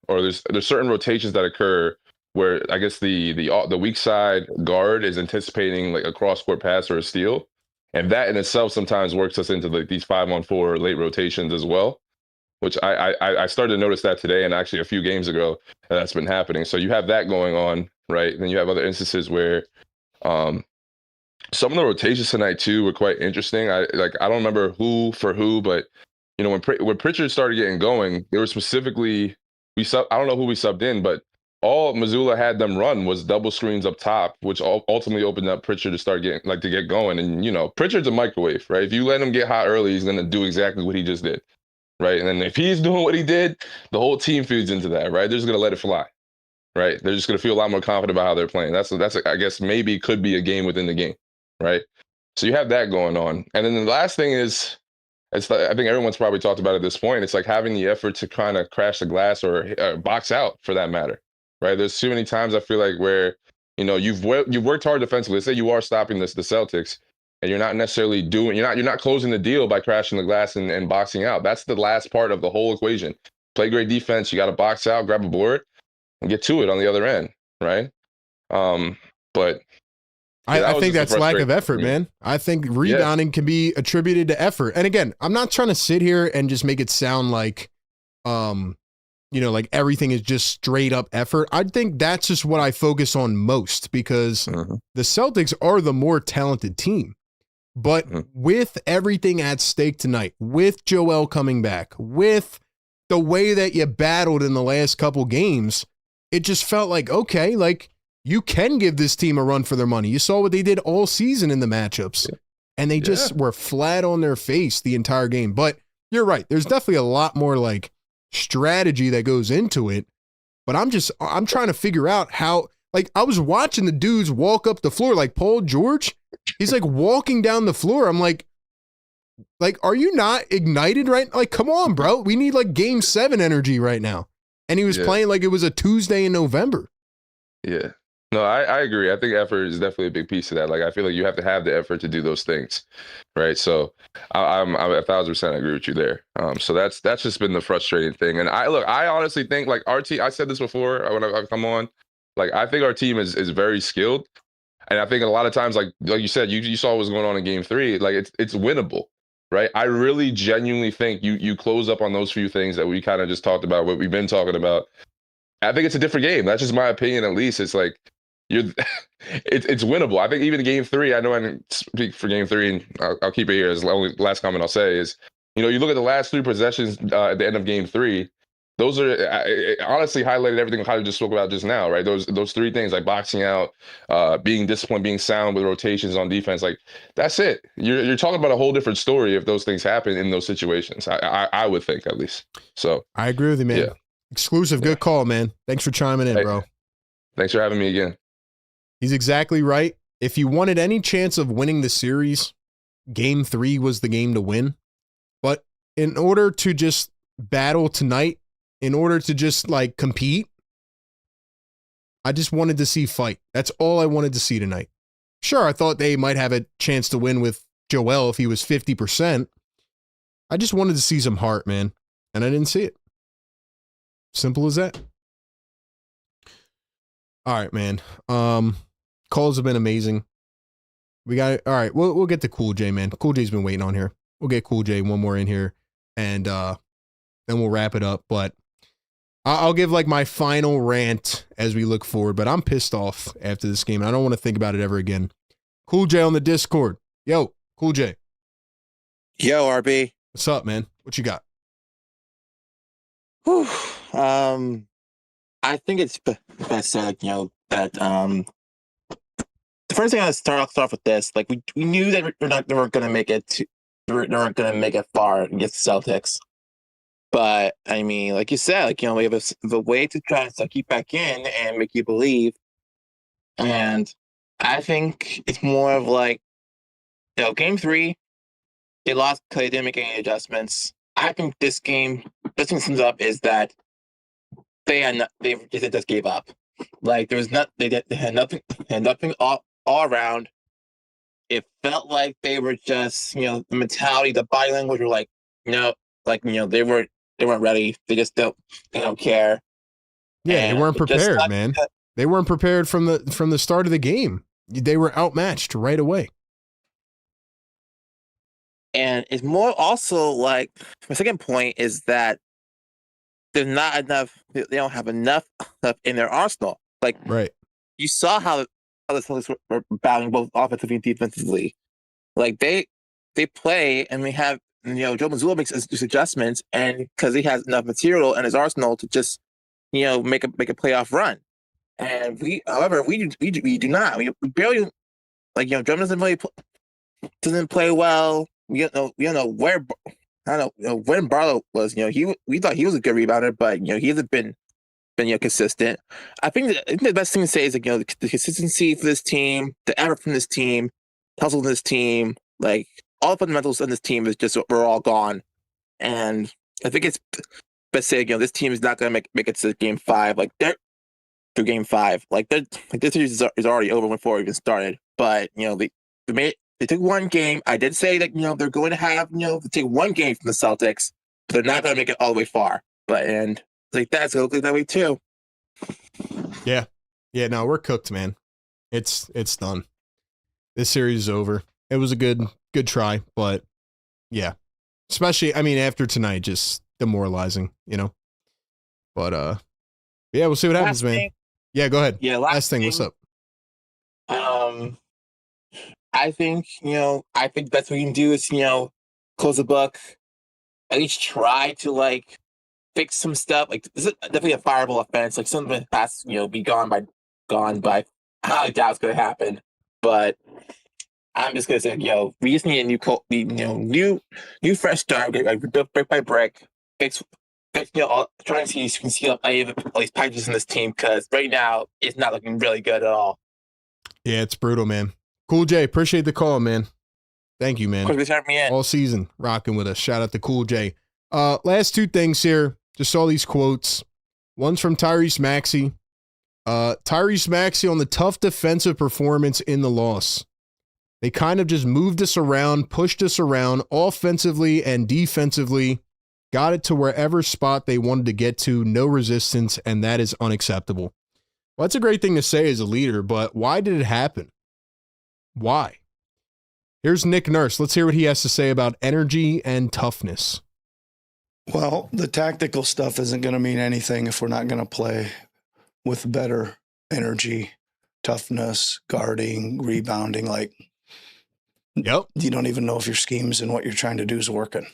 Speaker 9: there's certain rotations that occur where I guess the weak side guard is anticipating like a cross-court pass or a steal. And that in itself sometimes works us into like these 5-on-4 late rotations as well, which I started to notice that today and actually a few games ago that's been happening. So you have that going on, right? And then you have other instances where some of the rotations tonight too were quite interesting. I don't remember who for who, but when Pritchard started getting going, they were specifically I don't know who we subbed in, but all Missoula had them run was double screens up top, which ultimately opened up Pritchard to start getting to get going. And Pritchard's a microwave, right? If you let him get hot early, he's going to do exactly what he just did, right? And then if he's doing what he did, the whole team feeds into that, right? They're just going to let it fly, right? They're just going to feel a lot more confident about how they're playing. That's I guess maybe could be a game within the game, right? So you have that going on, and then the last thing is. I think everyone's probably talked about it at this point. It's like having the effort to kind of crash the glass or box out for that matter, right? There's too many times I feel like where, you've worked hard defensively. Let's say you are stopping the Celtics and you're not necessarily you're not closing the deal by crashing the glass and boxing out. That's the last part of the whole equation. Play great defense. You got to box out, grab a board and get to it on the other end, right? But
Speaker 1: I think that's lack of effort, man. I think rebounding can be attributed to effort. And again, I'm not trying to sit here and just make it sound like, like everything is just straight up effort. I think that's just what I focus on most because the Celtics are the more talented team. But with everything at stake tonight, with Joel coming back, with the way that you battled in the last couple games, it just felt like, okay, like, you can give this team a run for their money. You saw what they did all season in the matchups, and they just were flat on their face the entire game. But you're right. There's definitely a lot more like strategy that goes into it. But I'm trying to figure out how, like, I was watching the dudes walk up the floor, like Paul George. He's like walking down the floor. I'm like, are you not ignited right? Like, come on, bro. We need like game 7 energy right now. And he was playing like it was a Tuesday in November.
Speaker 9: Yeah. No, I agree. I think effort is definitely a big piece of that. Like, I feel like you have to have the effort to do those things, right? So I'm 1,000% agree with you there. So that's just been the frustrating thing. And I honestly think like our team, I said this before when I come on, like I think our team is very skilled. And I think a lot of times, like you said, you saw what was going on in game 3, like it's winnable, right? I really genuinely think you close up on those few things that we kind of just talked about, what we've been talking about. I think it's a different game. That's just my opinion, at least. It's like, it's winnable. I think even game 3, I know I didn't speak for game 3, and I'll keep it here as the only last comment I'll say is, you look at the last 3 possessions at the end of game 3, those are it honestly highlighted everything I just spoke about just now, right? Those 3 things, like boxing out, being disciplined, being sound with rotations on defense, like that's it. You're talking about a whole different story if those things happen in those situations. I would think, at least. So
Speaker 1: I agree with you, man. Yeah. Exclusive, good call, man. Thanks for chiming in, bro.
Speaker 9: Thanks for having me again.
Speaker 1: He's exactly right. If you wanted any chance of winning the series, game 3 was the game to win. But in order to just battle tonight, in order to just like compete, I just wanted to see fight. That's all I wanted to see tonight. Sure, I thought they might have a chance to win with Joel if he was 50%. I just wanted to see some heart, man. And I didn't see it. Simple as that. All right, man. Calls have been amazing. We got it. All right, we'll get to Cool J, man. Cool J's been waiting on here. We'll get Cool J one more in here, and then we'll wrap it up. But I'll give like my final rant as we look forward. But I'm pissed off after this game. I don't want to think about it ever again. Cool J on the Discord. Yo, Cool J.
Speaker 10: Yo, RB.
Speaker 1: What's up, man? What you got?
Speaker 10: Whew. I think it's best said, that the first thing I start off with this, like we knew that they weren't going to make it they weren't going to make it far against the Celtics. But I mean, like you said, we have a way to try to suck you back in and make you believe. And I think it's more of like, game 3, they lost because they didn't make any adjustments. I think this thing sums up is that they just gave up. Like there was they had nothing all around. It felt like they were just, the mentality, the body language were like, they weren't ready. They just don't care.
Speaker 1: Yeah,
Speaker 10: And
Speaker 1: they weren't prepared, man. They weren't prepared from the start of the game. They were outmatched right away.
Speaker 10: And it's more also like my second point is that there's not enough. They don't have enough in their arsenal. Like
Speaker 1: Right.
Speaker 10: you saw how the Celtics were battling both offensively and defensively. Like they play, and we have Joe Mazzulla makes his adjustments, and because he has enough material in his arsenal to just make a playoff run. And we do not. We barely Joe doesn't play well. We don't know where. I don't know when Barlow was. We thought he was a good rebounder, but he hasn't been consistent. I think the best thing to say is the consistency for this team, the effort from this team, hustle from this team, like all the fundamentals in this team is just we're all gone. And I think it's best to say this team is not going to make it to Game 5. Like they're through Game 5. Like this series is already over before it even started. But they took one game. I did say that they're going to have to take one game from the Celtics, but they're not going to make it all the way far. But that's going to look that way too.
Speaker 1: Yeah. No, we're cooked, man. It's done. This series is over. It was a good try, but yeah, especially after tonight, just demoralizing, But yeah, we'll see what happens, man. Yeah, go ahead.
Speaker 10: Yeah,
Speaker 1: last thing. What's up?
Speaker 10: I think that's what you can do is close the book, at least try to fix some stuff. Like this is definitely a fireable offense. Like some of it has be gone by. I doubt it's gonna happen. But I'm just gonna say we just need a new fresh start. Brick by brick, fix trying to see if you can see all these packages in this team, because right now it's not looking really good at all.
Speaker 1: Yeah, it's brutal, man. Cool J, appreciate the call, man. Thank you, man.
Speaker 10: Thanks for having me in.
Speaker 1: All season rocking with us. Shout out to Cool J. Last two things here. Just saw these quotes. One's from Tyrese Maxey. Tyrese Maxey on the tough defensive performance in the loss. They kind of just moved us around, pushed us around offensively and defensively, got it to wherever spot they wanted to get to, no resistance, and that is unacceptable. Well, that's a great thing to say as a leader, but why did it happen? Why? Here's Nick Nurse. Let's hear what he has to say about energy and toughness.
Speaker 11: Well, the tactical stuff isn't going to mean anything if we're not going to play with better energy, toughness, guarding, rebounding.
Speaker 1: Yep.
Speaker 11: You don't even know if your schemes and what you're trying to do is working.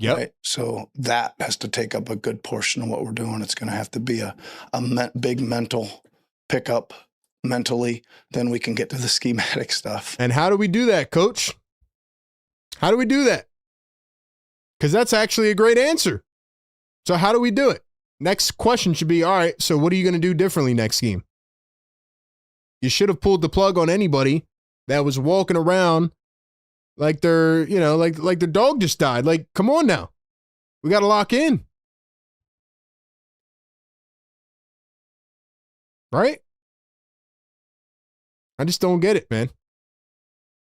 Speaker 1: Yep.
Speaker 11: Right? So that has to take up a good portion of what we're doing. It's going to have to be a big mental pickup mentally. Then we can get to the schematic stuff.
Speaker 1: And how do we do that, Coach? How do we do that? Because that's actually a great answer. So how do we do it? Next question should be, all right, so what are you going to do differently next game? You should have pulled the plug on anybody that was walking around like they're, like their dog just died. Like, come on now. We got to lock in. Right? I just don't get it, man.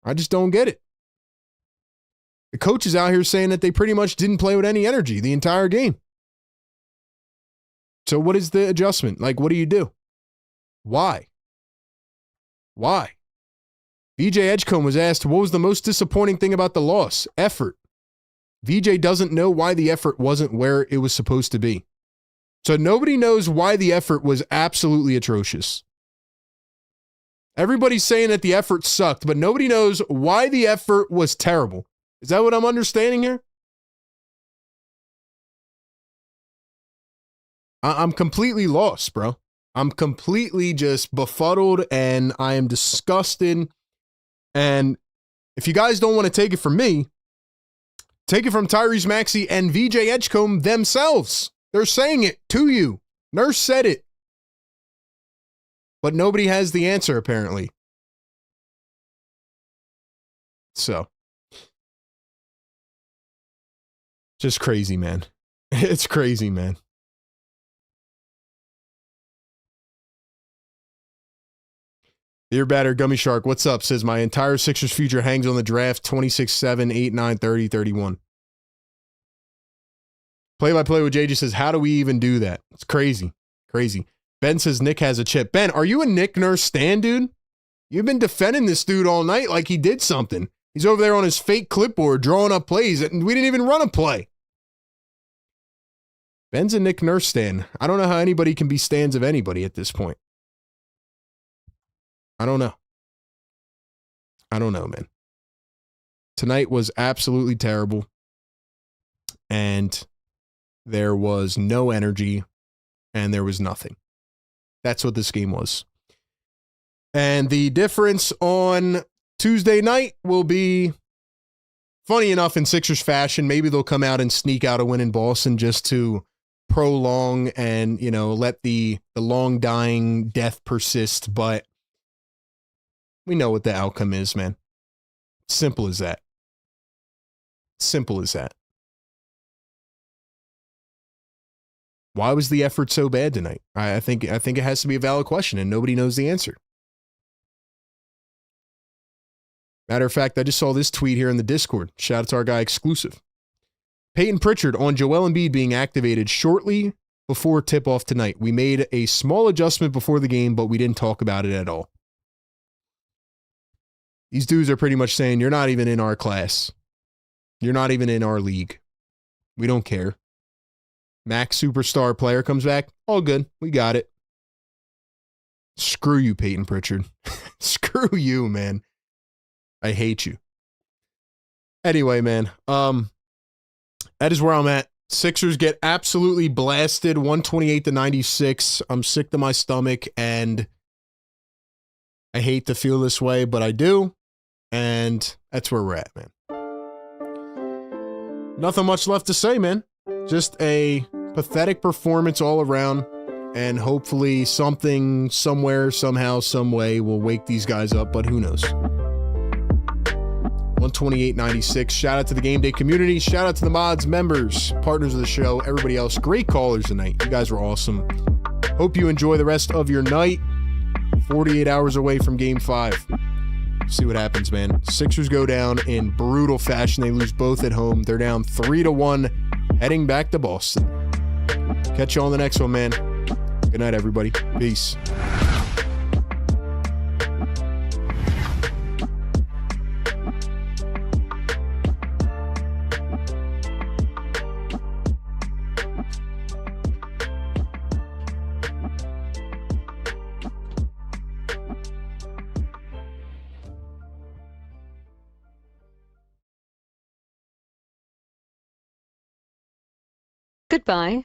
Speaker 1: I just don't get it. The coach is out here saying that they pretty much didn't play with any energy the entire game. So what is the adjustment? Like, what do you do? Why? VJ Edgecombe was asked, what was the most disappointing thing about the loss? Effort. VJ doesn't know why the effort wasn't where it was supposed to be. So nobody knows why the effort was absolutely atrocious. Everybody's saying that the effort sucked, but nobody knows why the effort was terrible. Is that what I'm understanding here? I'm completely lost, bro. I'm completely just befuddled, and I am disgusted. And if you guys don't want to take it from me, take it from Tyrese Maxey and VJ Edgecombe themselves. They're saying it to you. Nurse said it. But nobody has the answer, apparently. So. Just crazy, man. It's crazy, man. Dear Batter Gummy Shark, what's up? Says my entire Sixers future hangs on the draft 26, 7, 8, 9, 30, 31. Play-by-play with JJ says, how do we even do that? It's crazy. Crazy. Ben says Nick has a chip. Ben, are you a Nick Nurse stan, dude? You've been defending this dude all night like he did something. He's over there on his fake clipboard drawing up plays, and we didn't even run a play. Ben's a Nick Nurse stan. I don't know how anybody can be stans of anybody at this point. I don't know. I don't know, man. Tonight was absolutely terrible. And there was no energy. And there was nothing. That's what this game was. And the difference on Tuesday night will be, funny enough, in Sixers fashion. Maybe they'll come out and sneak out a win in Boston just to prolong and, you know, let the long dying death persist. But we know what the outcome is, man. Simple as that. Simple as that. Why was the effort so bad tonight? I think it has to be a valid question, and nobody knows the answer. Matter of fact, I just saw this tweet here in the Discord. Shout out to our guy Exclusive. Peyton Pritchard on Joel Embiid being activated shortly before tip-off tonight. We made a small adjustment before the game, but we didn't talk about it at all. These dudes are pretty much saying, you're not even in our class. You're not even in our league. We don't care. Max superstar player comes back. All good. We got it. Screw you, Peyton Pritchard. Screw you, man. I hate you. Anyway, man. That is where I'm at. Sixers get absolutely blasted, 128-96. I'm sick to my stomach, and I hate to feel this way, but I do. And that's where we're at, man. Nothing much left to say, man. Just a pathetic performance all around. And hopefully something, somewhere, somehow, some way will wake these guys up, but who knows? 128-96. Shout out to the game day community. Shout out to the mods, members, partners of the show, everybody else. Great callers tonight. You guys were awesome. Hope you enjoy the rest of your night. 48 hours away from Game 5. See what happens, man. Sixers go down in brutal fashion. They lose both at home. They're down 3-1, heading back to Boston. Catch you on the next one, man. Good night, everybody. Peace.
Speaker 12: Goodbye.